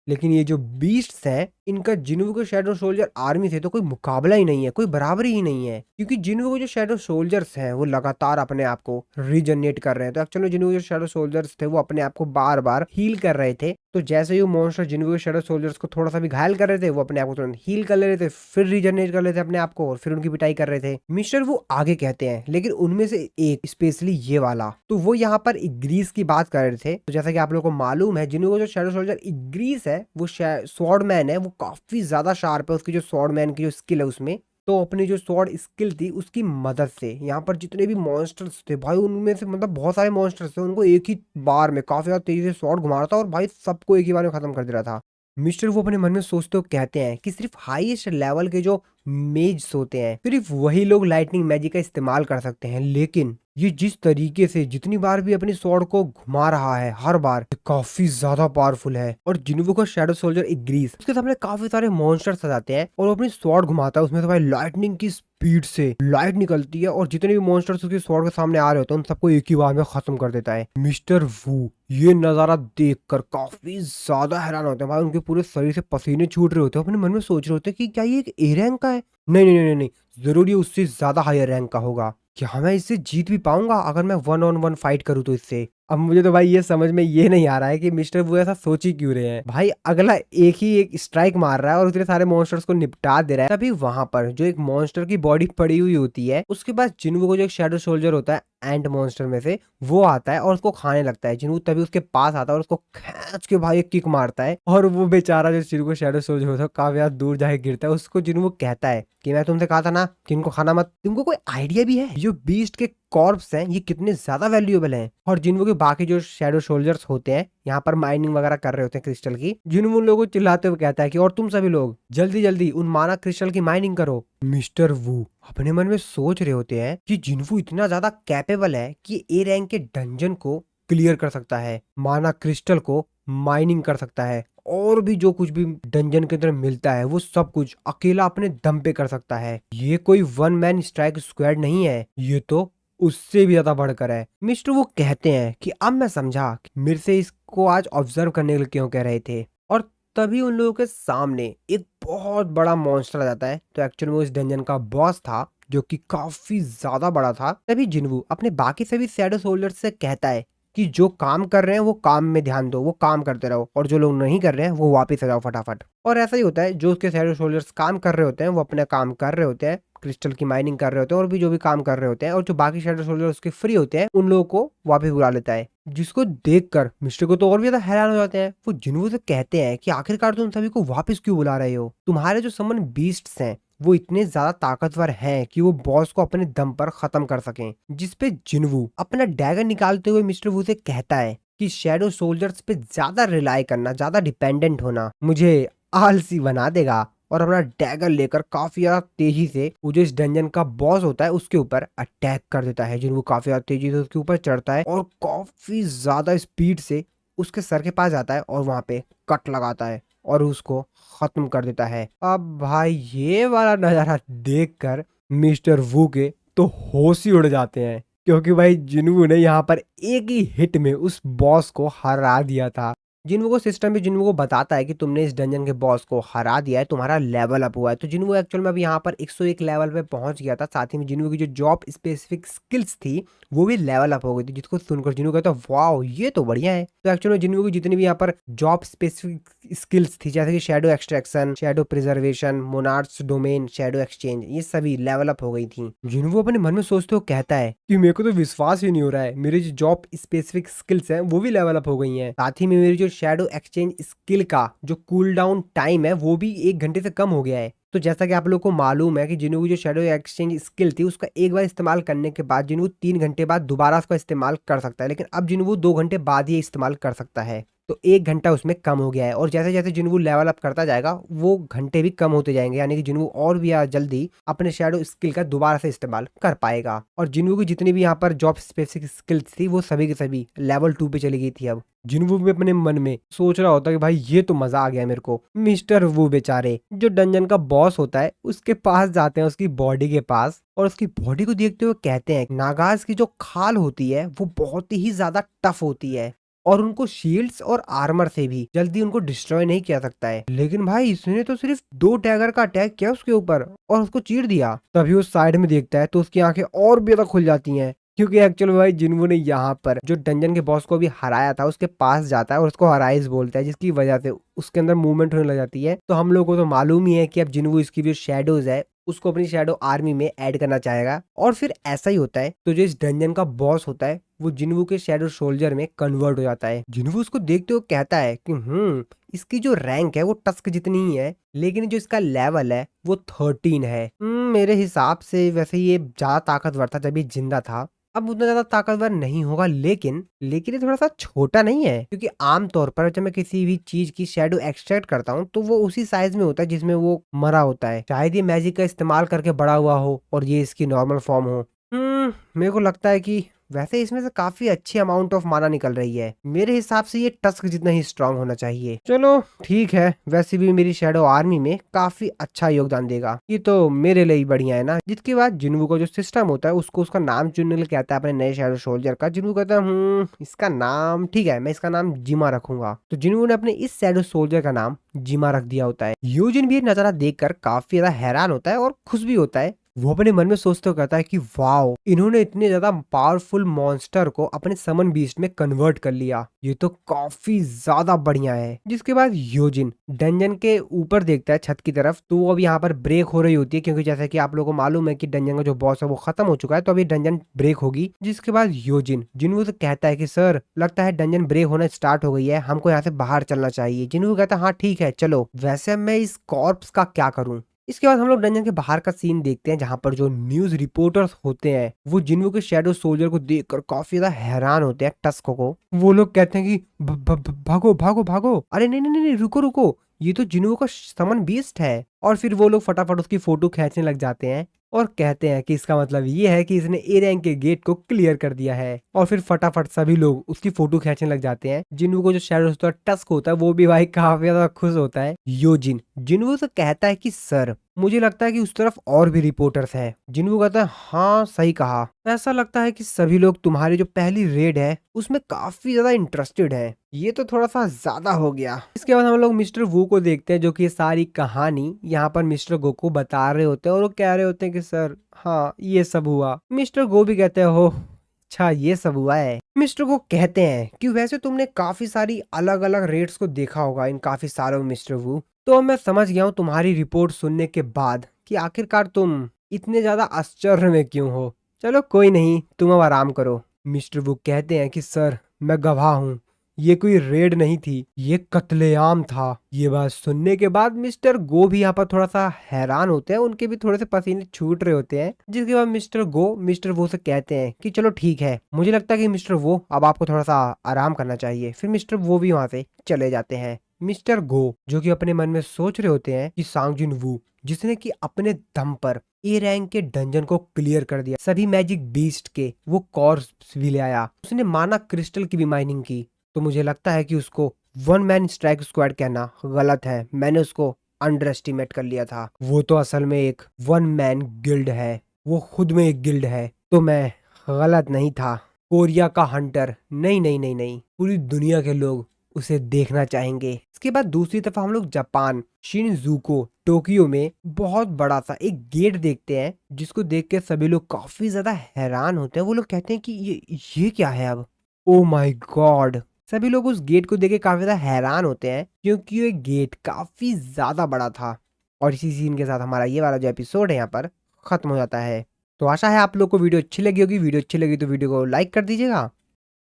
लेकिन ये जो बीस्ट्स हैं, इनका जिन्हों के शैडो सोल्जर आर्मी से तो कोई मुकाबला ही नहीं है, कोई बराबरी ही नहीं है, क्योंकि जिन्हों के जो शैडो सोल्जर्स हैं वो लगातार अपने आप को रीजनरेट कर रहे हैं। तो एक्चुअली जिन्हों के शैडो सोल्जर्स थे वो अपने आप को बार बार हील कर रहे थे। तो जैसे ही वो मॉन्स्टर जिन्हों के शैडो सोल्जर्स को थोड़ा सा भी घायल कर रहे थे, वो अपने आप को तुरंत हील कर ले रहे थे, फिर रीजनरेट कर लेते अपने आप को और फिर उनकी पिटाई कर रहे थे। मिस्टर वो आगे कहते हैं, लेकिन उनमें से एक स्पेशली ये वाला, तो वो यहाँ पर इग्रीस की बात कर रहे थे। तो जैसा कि आप लोगों को मालूम है, जिन्हों को जो शैडो सोल्जर इग्रीस है वो स्वॉर्ड मैन है, वो काफी ज्यादा शार्प है। उसकी जो स्वॉर्ड मैन की जो स्किल है उसमें, तो अपनी जो स्वॉर्ड स्किल थी उसकी मदद से यहाँ पर जितने भी मॉन्स्टर्स थे भाई, उनमें से मतलब बहुत सारे मॉन्स्टर्स थे, उनको एक ही बार में काफी ज्यादा तेजी से स्वॉर्ड घुमा रहा था और भाई सबको एक ही बार में खत्म कर दे रहा था। मिस्टर वो अपने मन में सोचते हो कहते हैं कि सिर्फ हाईएस्ट लेवल के जो मेज होते हैं, सिर्फ वही लोग लाइटनिंग मैजिक का इस्तेमाल कर सकते हैं, लेकिन ये जिस तरीके से जितनी बार भी अपनी स्वॉर्ड को घुमा रहा है, हर बार काफी ज्यादा पावरफुल है। और जिन्हों का शैडो सोल्जर इग्रीस, उसके सामने काफी सारे मॉन्स्टर्स आ जाते हैं और वो अपनी स्वॉर्ड घुमाता है, उसमें से भाई लाइटनिंग की स्पीड से लाइट निकलती है और जितने भी मॉन्स्टर्स उसकी स्वॉर्ड के सामने आ रहे होते हैं उन सबको एक ही बार में खत्म कर देता है। मिस्टर वू ये नजारा देखकर काफी ज्यादा हैरान होते हैं भाई, उनके पूरे शरीर से पसीने छूट रहे होते हैं। अपने मन में सोच रहे होते हैं कि क्या ये एक ए रैंक का है? नहीं नहीं नहीं नहीं, जरूर ये उससे ज्यादा हायर रैंक का होगा। क्या मैं इससे जीत भी पाऊंगा अगर मैं 1-on-1 फाइट करूं तो इससे? अब मुझे तो भाई ये समझ में ये नहीं आ रहा है कि मिस्टर वो ऐसा सोच ही क्यों रहे हैं। भाई अगला एक स्ट्राइक मार रहा है और उतने सारे मॉन्स्टर्स को निपटा दे रहा है, तभी वहां पर जो एक मॉन्स्टर की बॉडी पड़ी हुई होती है, उसके बाद जिन्हों को जो एक शैडो सोल्जर होता है एंट मॉन्स्टर में से, वो आता है और उसको खाने लगता है। जिन्हों तभी उसके पास आता है और उसको खींच के भाई एक किक मारता है और वो बेचारा जो जिन्हों को शैडो सोल्जर होता है काफी ज्यादा दूर जाके गिरता है। उसको जिन्हों कहता है कि मैं तुमसे कहा था ना कि इनको खाना मत। तुमको कोई आइडिया भी है जो बीस्ट के कॉर्प्स हैं ये कितने ज्यादा वैल्यूएबल हैं? और जिन्हों के बाकी जो शैडो सोल्जर्स होते हैं यहाँ पर माइनिंग वगैरह कर रहे होते हैं क्रिस्टल की, जिन्होंने उन लोगों को चिल्लाते हुए कहता है कि और तुम सभी लोग जल्दी जल्दी उन माना क्रिस्टल की माइनिंग करो। मिस्टर वू अपने मन में सोच रहे होते हैं कि जिन्वू इतना ज्यादा कैपेबल है कि ए रैंक के डंजन को क्लियर कर सकता है, माना क्रिस्टल को माइनिंग कर सकता है, और भी जो कुछ भी डंजन के अंदर मिलता है वो सब कुछ अकेला अपने दम पे कर सकता है। ये कोई वन मैन स्ट्राइक स्क्वाड नहीं है, ये तो उससे भी ज्यादा बढ़कर है। मिस्टर वो कहते हैं कि अब मैं समझा कि मेरे से इसको आज ऑब्जर्व करने के लिए क्यों कह रहे थे। और तभी उन लोगों के सामने एक बहुत बड़ा मॉन्स्टर आ जाता है। तो एक्चुअली वो इस डंजन का बॉस था जो कि काफी ज्यादा बड़ा था। तभी जिन्वू अपने बाकी सभी शैडो सोल्जर्स से कहता है कि जो काम कर रहे हैं वो काम में ध्यान दो, वो काम करते रहो, और जो लोग नहीं कर रहे हैं वो वापस आ जाओ फटाफट। और ऐसा ही होता है, जो उसके शैडो सोल्जर्स काम कर रहे होते हैं वो अपना काम कर रहे होते हैं, क्रिस्टल की माइनिंग कर रहे होते हैं और भी जो भी काम कर रहे होते हैं, और जो बाकी शैडो सोल्जर उसके फ्री होते हैं उन लोगों को वापस बुला लेता है। जिसको देखकर मिस्टर को तो और भी ज्यादा हैरान हो जाते हैं। वो जिन्वू से कहते हैं कि आखिरकार तुम सभी को वापस क्यों बुला रहे हो? तुम्हारे जो समन बीस्ट्स हैं वो इतने ज्यादा ताकतवर हैं कि वो बॉस को अपने दम पर खत्म कर सकें। जिसपे जिन्वू अपना डैगर निकालते हुए मिस्टर वू से कहता है कि शैडो सोल्जर्स पे ज्यादा रिलाई करना, ज्यादा डिपेंडेंट होना मुझे आलसी बना देगा। और अपना डैगर लेकर काफी ज्यादा तेजी से वो जो इस डंजन का बॉस होता है उसके ऊपर अटैक कर देता है। जिन्वू काफी ज्यादा तेजी से उसके ऊपर चढ़ता है और काफी ज्यादा स्पीड से उसके सर के पास जाता है और वहां पे कट लगाता है और उसको खत्म कर देता है। अब भाई ये वाला नजारा देखकर मिस्टर वू के तो होश ही उड़ जाते हैं, क्योंकि भाई जिन्वू ने यहाँ पर एक ही हिट में उस बॉस को हरा दिया था। जिन्वू को सिस्टम भी जिन्वू को बताता है कि तुमने इस डंजन के बॉस को हरा दिया है, तुम्हारा लेवल अप हुआ है। तो जिन्वू एक्चुअल में अभी यहाँ पर 101 लेवल पे पहुंच गया था। साथ ही में जिन्वू की जो जॉब स्पेसिफिक स्किल्स थी वो भी लेवल अप हो गई थी, जिसको सुनकर जिन्वू कहता है वाओ ये तो बढ़िया है। तो एक्चुअल में जिन्वू की जितनी भी यहाँ पर जॉब स्पेसिफिक स्किल्स थी, जैसे कि shadow extraction, shadow preservation, monarchs domain, shadow exchange, ये सभी लेवल अप हो गई थी। जिन्वू अपने मन में सोचते हुए कहता है कि मेरे को तो विश्वास ही नहीं हो रहा है, मेरी जो जॉब स्पेसिफिक स्किल्स हैं वो भी लेवल अप हो गई हैं। साथ ही में मेरी जो शैडो एक्सचेंज स्किल का जो कूल डाउन टाइम है वो भी 1 घंटे से कम हो गया है। तो जैसा कि आप लोग को मालूम है कि जिन्हों की जो शैडो एक्सचेंज स्किल थी उसका एक बार इस्तेमाल करने के बाद जिन्हों 3 घंटे बाद दोबारा उसका इस्तेमाल कर सकता है, लेकिन अब जिन्हों 2 घंटे बाद ही इस्तेमाल कर सकता है। तो 1 घंटा उसमें कम हो गया है। और जैसे जैसे जिन्हों लेवल अप करता जाएगा वो घंटे भी कम होते जाएंगे, यानी कि जिन्हों और भी जल्दी अपने शैडो स्किल का दोबारा से इस्तेमाल कर पाएगा। और जिन्हों की जितनी भी यहाँ पर जॉब स्पेसिफिक स्किल्स थी वो सभी की सभी लेवल 2 पे चली गई थी। अब जिन्वू भी अपने मन में सोच रहा होता है कि भाई ये तो मजा आ गया मेरे को। मिस्टर वू बेचारे जो डंजन का बॉस होता है उसके पास जाते हैं, उसकी बॉडी के पास, और उसकी बॉडी को देखते हुए कहते हैं नागास की जो खाल होती है वो बहुत ही ज्यादा टफ होती है और उनको शील्ड्स और आर्मर से भी जल्दी उनको डिस्ट्रॉय नहीं किया सकता है। लेकिन भाई इसने तो सिर्फ 2 टैगर का अटैक किया उसके ऊपर और उसको चीर दिया। तभी उस साइड में देखता है तो उसकी आंखें और भी ज्यादा खुल जाती हैं, क्योंकि एक्चुअल में भाई जिन्वू ने यहाँ पर जो डंजन के बॉस को भी हराया था उसके पास जाता है और उसको हराइस बोलता है, जिसकी वजह से उसके अंदर मूवमेंट होने लग जाती है। तो हम लोगों को तो मालूम ही है कि अब जिन्वू इसकी जो शेडोज है उसको अपनी शैडो आर्मी में ऐड करना चाहेगा और फिर ऐसा ही होता है। तो जो इस डंजन का बॉस होता है वो जिन्वू के शैडो सोल्जर में कन्वर्ट हो जाता है। जिन्वू उसको देखते हुए कहता है कि इसकी जो रैंक है वो टस्क जितनी ही है, लेकिन जो इसका लेवल है वो 13 है। मेरे हिसाब से वैसे ये ज्यादा ताकतवर था जब ये जिंदा था, अब उतना ज्यादा ताकतवर नहीं होगा, लेकिन ये थोड़ा सा छोटा नहीं है, क्योंकि आमतौर पर जब मैं किसी भी चीज की शैडो एक्सट्रैक्ट करता हूँ तो वो उसी साइज में होता है जिसमें वो मरा होता है। शायद ये मैजिक का इस्तेमाल करके बड़ा हुआ हो और ये इसकी नॉर्मल फॉर्म हो। मेरे को लगता है कि वैसे इसमें से काफी अच्छी अमाउंट ऑफ माना निकल रही है। मेरे हिसाब से ये टस्क जितना ही स्ट्रांग होना चाहिए। चलो ठीक है, वैसे भी मेरी शैडो आर्मी में काफी अच्छा योगदान देगा, ये तो मेरे लिए ही बढ़िया है ना। जिसके बाद जिन्वू का जो सिस्टम होता है उसको उसका नाम चुनने के लिए कहता है अपने नए शैडो सोल्जर का। जिन्वू कहता है इसका नाम ठीक है, मैं इसका नाम जिमा रखूंगा। तो जिन्वू ने अपने इस शैडो सोल्जर का नाम जिमा रख दिया होता है। यूजिन भी ये नजारा देखकर काफी ज्यादा हैरान होता है और खुश भी होता है। वो अपने मन में सोचते हुए कहता है कि वाओ, इन्होंने इतने ज्यादा पावरफुल मॉन्स्टर को अपने समन बीस्ट में कन्वर्ट कर लिया, ये तो काफी ज्यादा बढ़िया है। जिसके बाद योजिन डंजन के ऊपर देखता है छत की तरफ, तो वो अब यहाँ पर ब्रेक हो रही होती है, क्योंकि जैसा कि आप लोगों को मालूम है कि डंजन का जो बॉस है वो खत्म हो चुका है, तो अभी डंजन ब्रेक होगी। जिसके बाद योजिन जिन्वू से कहता है कि सर लगता है डंजन ब्रेक होना स्टार्ट हो गई है, हमको यहाँ से बाहर चलना चाहिए। जिन्वू कहता है हाँ ठीक है चलो। वैसे मैं इस कॉर्प्स का क्या करूँ। इसके बाद हम लोग डंजन के बाहर का सीन देखते हैं, जहां पर जो न्यूज रिपोर्टर्स होते हैं वो जिन्वू के शैडो सोल्जर को देखकर काफी ज्यादा हैरान होते हैं। टस्को को वो लोग कहते हैं कि भागो भागो भागो। अरे नहीं नहीं नहीं रुको रुको, ये तो जिन्वू का समन बीस्ट है। और फिर वो लोग फटाफट उसकी फोटो खींचने लग जाते हैं और कहते हैं कि इसका मतलब ये है कि इसने ए रैंक के गेट को क्लियर कर दिया है। और फिर फटाफट सभी लोग उसकी फोटो खींचने लग जाते हैं। जिन्वू को जो शैडो टस्क होता है वो भी भाई काफी ज्यादा खुश होता है। योजिन जिन्वू से कहता है कि सर मुझे लगता है कि उस तरफ और भी रिपोर्टर्स हैं। जिन्वू कहता है हाँ सही कहा, ऐसा लगता है कि सभी लोग तुम्हारी जो पहली रेड है उसमें काफी ज्यादा इंटरेस्टेड है। ये तो थोड़ा सा ज्यादा हो गया। इसके बाद हम लोग मिस्टर वू को देखते हैं, जो कि सारी कहानी यहाँ पर मिस्टर गो को बता रहे होते हैं और वो कह रहे होते हैं कि सर हाँ ये सब हुआ। मिस्टर गो भी कहते हैं हो अच्छा ये सब हुआ है। मिस्टर गो कहते हैं कि वैसे तुमने काफी सारी अलग अलग रेड्स को देखा होगा इन काफी सालों में मिस्टर वू, तो मैं समझ गया हूँ तुम्हारी रिपोर्ट सुनने के बाद कि आखिरकार तुम इतने ज्यादा आश्चर्य में क्यों हो। चलो कोई नहीं, तुम अब आराम करो। मिस्टर वू कहते हैं कि सर मैं गवाह हूँ, ये कोई रेड नहीं थी, ये कत्लेआम था। ये बात सुनने के बाद मिस्टर गो भी यहाँ पर थोड़ा सा हैरान होते हैं, उनके भी थोड़े से पसीने छूट रहे होते हैं। जिसके बाद मिस्टर गो मिस्टर वो से कहते हैं कि चलो ठीक है, मुझे लगता है कि मिस्टर वो अब आपको थोड़ा सा आराम करना चाहिए। फिर मिस्टर वो भी वहां से चले जाते हैं। मिस्टर गो जो कि अपने मन में सोच रहे होते हैं कि सांगजिन वू जिसने कि अपने दम पर ए रैंक के डंजन को क्लियर कर दिया, सभी मैजिक बीस्ट के वो कॉर्प्स भी ले आया, उसने माना क्रिस्टल की भी माइनिंग की, तो मुझे लगता है कि उसको वन मैन स्ट्राइक स्क्वाड कहना गलत है। मैंने उसको अंडर एस्टिमेट कर लिया था। वो तो असल में एक वन मैन गिल्ड है, वो खुद में एक गिल्ड है। तो मैं गलत नहीं था। कोरिया का हंटर नहीं नहीं नहीं नहीं, पूरी दुनिया के लोग उसे देखना चाहेंगे। इसके बाद दूसरी तरफ हम लोग जापान शिनजुको टोक्यो में बहुत बड़ा सा एक गेट देखते हैं, जिसको देख के सभी लोग काफी ज्यादा हैरान होते हैं। वो लोग कहते हैं कि ये क्या है अब। Oh my God. सभी लोग उस गेट को देख के काफी ज्यादा हैरान होते हैं, क्योंकि ये गेट काफी ज्यादा बड़ा था। और इसी सीन के साथ हमारा ये वाला जो एपिसोड है यहाँ पर खत्म हो जाता है। तो आशा है आप लोग को वीडियो अच्छी लगी होगी। वीडियो अच्छी लगी तो वीडियो को लाइक कर दीजिएगा।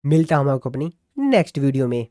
मिलता हूं मैं आपको अपनी नेक्स्ट वीडियो में।